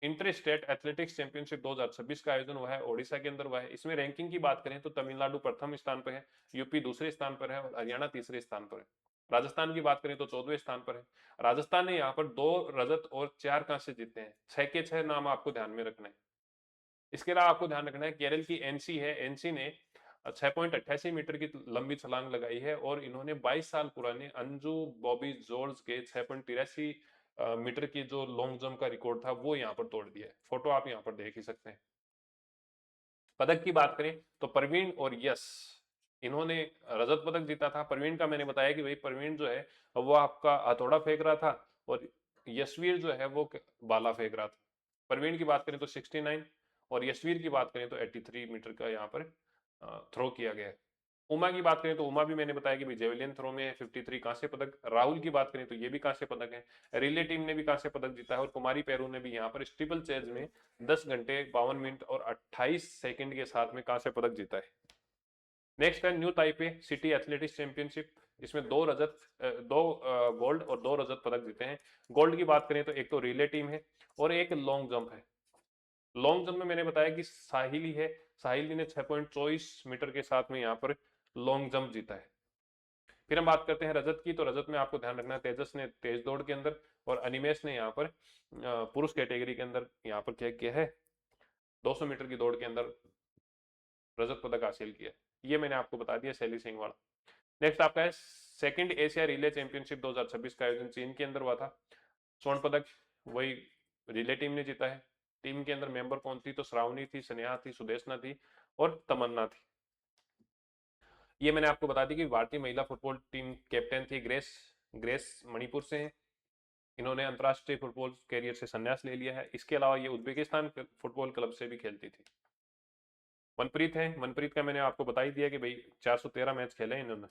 inter state athletics championship 2026 का आयोजन हुआ है, ओडिशा के अंदर हुआ है। इसमें रैंकिंग की बात करें तो तमिलनाडु प्रथम स्थान पर है, यूपी दूसरे स्थान पर है और हरियाणा तीसरे स्थान पर है। राजस्थान की बात करें तो 14वें स्थान पर है। राजस्थान ने यहाँ पर 2 रजत और 4 कांस्य जीते हैं। 6 के 6 नाम आपको ध्यान में रखना है। इसके अलावा आपको ध्यान रखना है केरल की एनसी है, एनसी ने 6.88 मीटर की लंबी छलांग लगाई है, और इन्होंने 22 साल पुराने अंजू बॉबी जॉर्ज के 6.83 मीटर की जो लॉन्ग जंप का रिकॉर्ड था वो यहाँ पर तोड़ दिया है। फोटो आप यहाँ पर देख ही सकते हैं। पदक की बात करें तो प्रवीण और यश, इन्होंने रजत पदक जीता था। प्रवीण का मैंने बताया कि भाई प्रवीण जो है वो आपका हथौड़ा फेंक रहा था, और यशवीर जो है वो बाला फेंक रहा था। प्रवीण की बात करें तो 69 और यशवीर की बात करें तो 83 मीटर का यहाँ पर थ्रो किया गया है। उमा की बात करें तो उमा भी मैंने बताया कि जेवलिन थ्रो में 53 कांस्य पदक। राहुल की बात करें तो ये भी कांस्य पदक है। रिले टीम ने भी कांस्य पदक जीता है, और कुमारी पेरू ने भी यहाँ पर स्टीपल चेज में 10 घंटे 52 मिनट और 28 सेकंड के साथ में कांस्य पदक जीता है। नेक्स्ट है new Taipei city athletics championship. इसमें 2 गोल्ड और 2 रजत पदक जीते हैं। गोल्ड की बात करें तो एक तो रिले टीम है और एक लॉन्ग जंप है। लॉन्ग जंप में मैंने बताया कि साहिली है, साहिली ने 6.24 मीटर के साथ में यहाँ पर लॉन्ग जंप जीता है। फिर हम बात करते हैं रजत की, तो रजत में आपको ध्यान रखना है तेजस ने तेज दौड़ के अंदर, और अनिमेश ने यहाँ पर पुरुष कैटेगरी के अंदर यहाँ पर क्या किया है, 200 मीटर की दौड़ के अंदर रजत पदक हासिल किया। ये मैंने आपको बता दिया शैली सिंह वाला। नेक्स्ट आपका है सेकंड एशिया रिले चैंपियनशिप 2026 का आयोजन चीन के अंदर हुआ था। स्वर्ण पदक वही रिले टीम ने जीता है। टीम के अंदर मेंबर कौन थी? तो श्रावणी थी, स्नेहा थी, सुदेशना थी और तमन्ना थी। ये मैंने आपको बता दी कि भारतीय महिला फुटबॉल टीम कैप्टन थी ग्रेस। ग्रेस मणिपुर से हैं। इन्होंने अंतर्राष्ट्रीय फुटबॉल कैरियर से संन्यास ले लिया है। इसके अलावा ये उज्बेकिस्तान फुटबॉल क्लब से भी खेलती थी। मनप्रीत है, मनप्रीत का मैंने आपको बता ही दिया कि भाई 413 मैच खेले इन्होंने,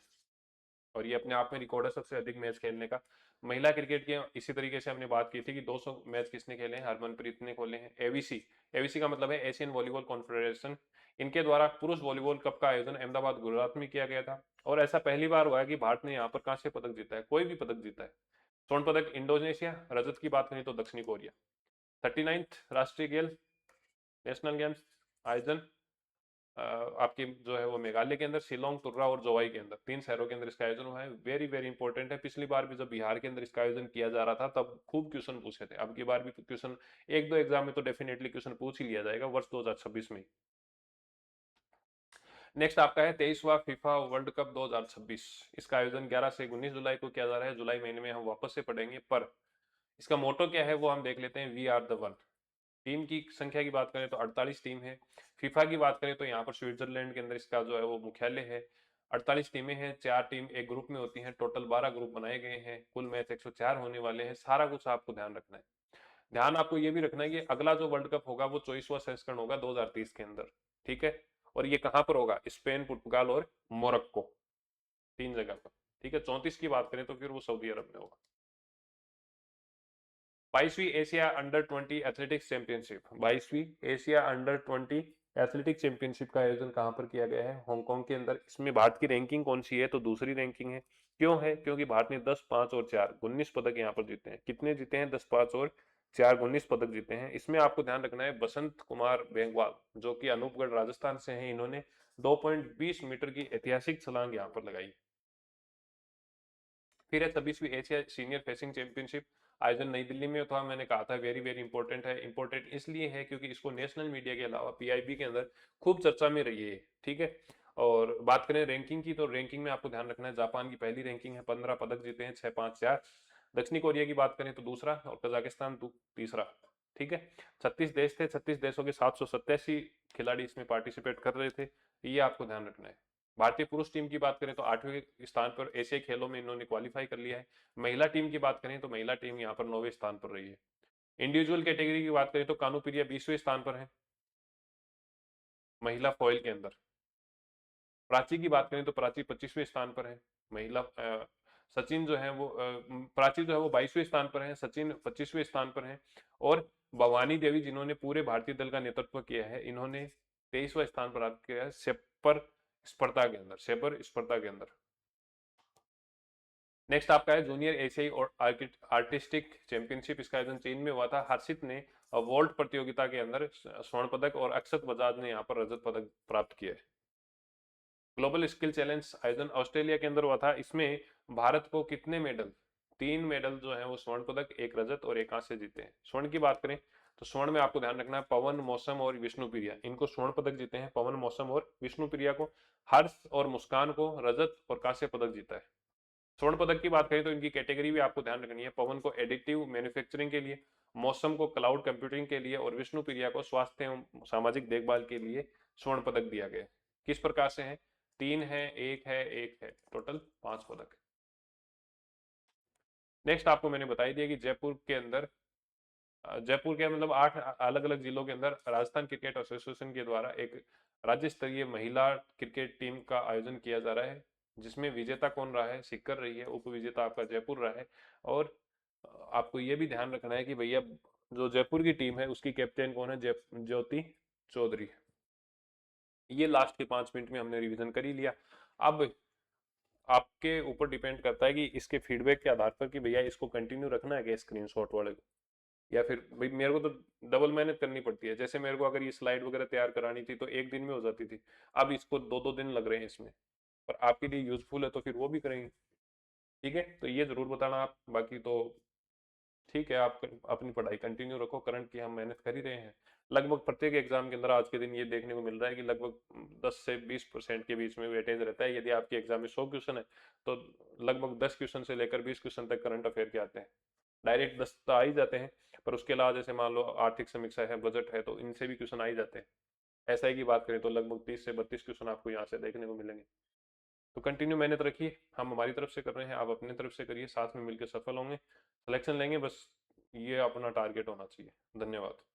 और ये अपने आप में रिकॉर्ड है सबसे अधिक मैच खेलने का। महिला क्रिकेट के इसी तरीके से हमने बात की थी कि 200 मैच किसने खेले हैं? हरमनप्रीत ने खोले हैं। एवीसी, एवीसी का मतलब है एशियन वॉलीबॉल कॉन्फेडरेशन। इनके द्वारा पुरुष वॉलीबॉल कप का आयोजन अहमदाबाद गुजरात में किया गया था, और ऐसा पहली बार हुआ है कि भारत ने यहाँ पर कांस्य पदक जीता है, कोई भी पदक जीता है। स्वर्ण पदक इंडोनेशिया, रजत की बात करें तो दक्षिणी कोरिया। 39th राष्ट्रीय खेल नेशनल गेम्स आयोजन आपकी जो है वो मेघालय के अंदर, शिलोंग, तुर्रा और जोवाई के अंदर, 3 शहरों के अंदर इसका आयोजन हुआ है। वेरी वेरी इंपॉर्टेंट है। पिछली बार भी जब बिहार के अंदर इसका आयोजन किया जा रहा था तब खूब क्वेश्चन पूछे थे। अब की बार भी क्वेश्चन, एक दो एग्जाम में तो डेफिनेटली क्वेश्चन पूछ ही लिया जाएगा वर्ष 2026 में। नेक्स्ट आपका है 23वां फीफा वर्ल्ड कप 2026। इसका आयोजन 11 से 19 जुलाई को किया जा रहा है। जुलाई महीने में हम वापस से पढ़ेंगे, पर इसका मोटो क्या है वो हम देख लेते हैं। We are the one. Team की संख्या की बात करें तो 48 टीम है। फीफा की बात करें तो यहाँ पर स्विट्जरलैंड के अंदर इसका जो है वो मुख्यालय है। 48 टीमें हैं, 4 टीम एक ग्रुप में होती हैं। टोटल 12 ग्रुप बनाए गए हैं। कुल मैच 104 होने वाले हैं। सारा कुछ आपको ध्यान रखना है। ध्यान आपको ये भी रखना है कि अगला जो वर्ल्ड कप होगा वो 24वां संस्करण होगा 2030 के अंदर। ठीक है, और ये कहाँ पर होगा? स्पेन, पुर्तगाल और मोरक्को, 3 जगह पर। ठीक है, 34 की बात करें तो फिर वो सऊदी अरब में होगा। 22वीं एशिया अंडर 20 एथलेटिक्स चैंपियनशिप, 22वीं एशिया अंडर 20 एथलेटिक्स चैंपियनशिप का आयोजन कहां पर किया गया है? हांगकांग के अंदर। इसमें भारत की रैंकिंग कौन सी है? तो दूसरी रैंकिंग है। क्यों है? क्योंकि भारत ने 10, 5 और 4 19 पदक यहां पर जीते हैं। कितने जीते हैं? 10, 5 और 4 19 पदक जीते हैं। इसमें आपको ध्यान रखना है बसंत कुमार बेंगवाल, जो कि अनूपगढ़ राजस्थान से हैं, इन्होंने 2.20 मीटर की ऐतिहासिक छलांग यहां पर लगाई। फिर है 26वीं एशिया सीनियर फेसिंग चैंपियनशिप, आयोजन नई दिल्ली में था। मैंने कहा था वेरी वेरी इंपॉर्टेंट है। इंपॉर्टेंट इसलिए है क्योंकि इसको नेशनल मीडिया के अलावा पीआईबी के अंदर खूब चर्चा में रही है। ठीक है, और बात करें रैंकिंग की तो रैंकिंग में आपको ध्यान रखना है जापान की पहली रैंकिंग है, 15 पदक जीते हैं, 6, 5, 4। दक्षिणी कोरिया की बात करें तो दूसरा, और कजाकिस्तान तीसरा। ठीक है, 36 देश थे, 36 देशों के 787 खिलाड़ी इसमें पार्टिसिपेट कर रहे थे। ये आपको ध्यान रखना है। भारतीय पुरुष टीम की बात करें तो 8वें स्थान पर एशियाई खेलों में इन्होंने क्वालिफाई कर लिया है। महिला टीम की बात करें तो महिला टीम यहाँ पर 9वें स्थान पर रही है। इंडिविजुअल कैटेगरी की बात करें तो कानू पिरिया 20वें स्थान पर है महिला फॉइल के अंदर। प्राची की बात करें तो प्राची 25वें स्थान पर है महिला। सचिन जो है वो प्राची जो है वो 22वें स्थान पर है, सचिन 25वें स्थान पर है। और भवानी देवी जिन्होंने पूरे भारतीय दल का नेतृत्व किया है, इन्होंने 23वां स्थान प्राप्त किया है सेपर स्पर्धा के अंदर, सेपर स्पर्धा के अंदर। नेक्स्ट आपका है जूनियर एशियाई और आर्टिस्टिक चैंपियनशिप। इसका आयोजन चीन में हुआ था। हर्षित ने वोल्ट प्रतियोगिता के अंदर स्वर्ण पदक और अक्षत बजाज ने यहाँ पर रजत पदक प्राप्त किया है। ग्लोबल स्किल चैलेंज आयोजन ऑस्ट्रेलिया के अंदर हुआ था। इसमें भारत को कितने मेडल? 3 मेडल जो है वो स्वर्ण पदक, एक रजत और एक कांस्य जीते हैं। स्वर्ण की बात करें तो स्वर्ण में आपको ध्यान रखना है पवन मौसम और विष्णुप्रिया, इनको स्वर्ण पदक जीते हैं। पवन मौसम और विष्णुप्रिया को। हर्ष और मुस्कान को रजत और कांस्य पदक जीता है। स्वर्ण पदक की बात करें तो इनकी कैटेगरी भी आपको ध्यान रखनी है। पवन को एडिटिव मैन्युफैक्चरिंग के लिए, मौसम को क्लाउड कंप्यूटिंग के लिए और विष्णुप्रिया को स्वास्थ्य एवं सामाजिक देखभाल के लिए स्वर्ण पदक दिया गया। किस प्रकार से है? 3 है, एक है, टोटल 5 पदक। नेक्स्ट आपको मैंने बताई दिया कि जयपुर के अंदर, जयपुर के मतलब 8 अलग अलग जिलों के अंदर राजस्थान क्रिकेट एसोसिएशन के द्वारा एक राज्य स्तरीय महिला क्रिकेट टीम का आयोजन किया जा रहा है, जिसमें विजेता कौन रहा है? सीकर रही है। उप विजेता आपका जयपुर रहा है। और आपको ये भी ध्यान रखना है कि भैया जो जयपुर की टीम है उसकी कैप्टन कौन है? ज्योति चौधरी। ये लास्ट के 5 मिनट में हमने रिवीजन कर ही लिया। अब आपके ऊपर डिपेंड करता है कि इसके फीडबैक के आधार पर कि भैया इसको कंटिन्यू रखना है क्या स्क्रीनशॉट वाले को, या फिर भाई मेरे को तो डबल मेहनत करनी पड़ती है। जैसे मेरे को अगर ये स्लाइड वगैरह तैयार करानी थी तो एक दिन में हो जाती थी, अब इसको 2-2 दिन लग रहे हैं इसमें। पर आपके लिए यूजफुल है तो फिर वो भी करेंगे। ठीक है, तो ये जरूर बताना आप। बाकी तो ठीक है, आप अपनी पढ़ाई कंटिन्यू रखो। करंट की हम मेहनत कर ही रहे हैं। लगभग प्रत्येक एग्जाम के अंदर आज के दिन ये देखने को मिल रहा है कि लगभग 10 से 20% के बीच में वेटेज रहता है। यदि आपके एग्जाम में 100 क्वेश्चन है तो लगभग 10 क्वेश्चन से लेकर 20 क्वेश्चन तक करंट अफेयर के आते हैं। डायरेक्ट 10 तो आ ही जाते हैं, पर उसके अलावा जैसे मान लो आर्थिक समीक्षा है, बजट है, तो इनसे भी क्वेश्चन आ ही जाते हैं। एसआई की बात करें तो लगभग 30 से 32 क्वेश्चन आपको यहाँ से देखने को मिलेंगे। तो कंटिन्यू मेहनत रखिए, हम हमारी तरफ से कर रहे हैं, आप अपनी तरफ से करिए, साथ में मिलकर सफल होंगे, सिलेक्शन लेंगे, बस ये अपना टारगेट होना चाहिए। धन्यवाद।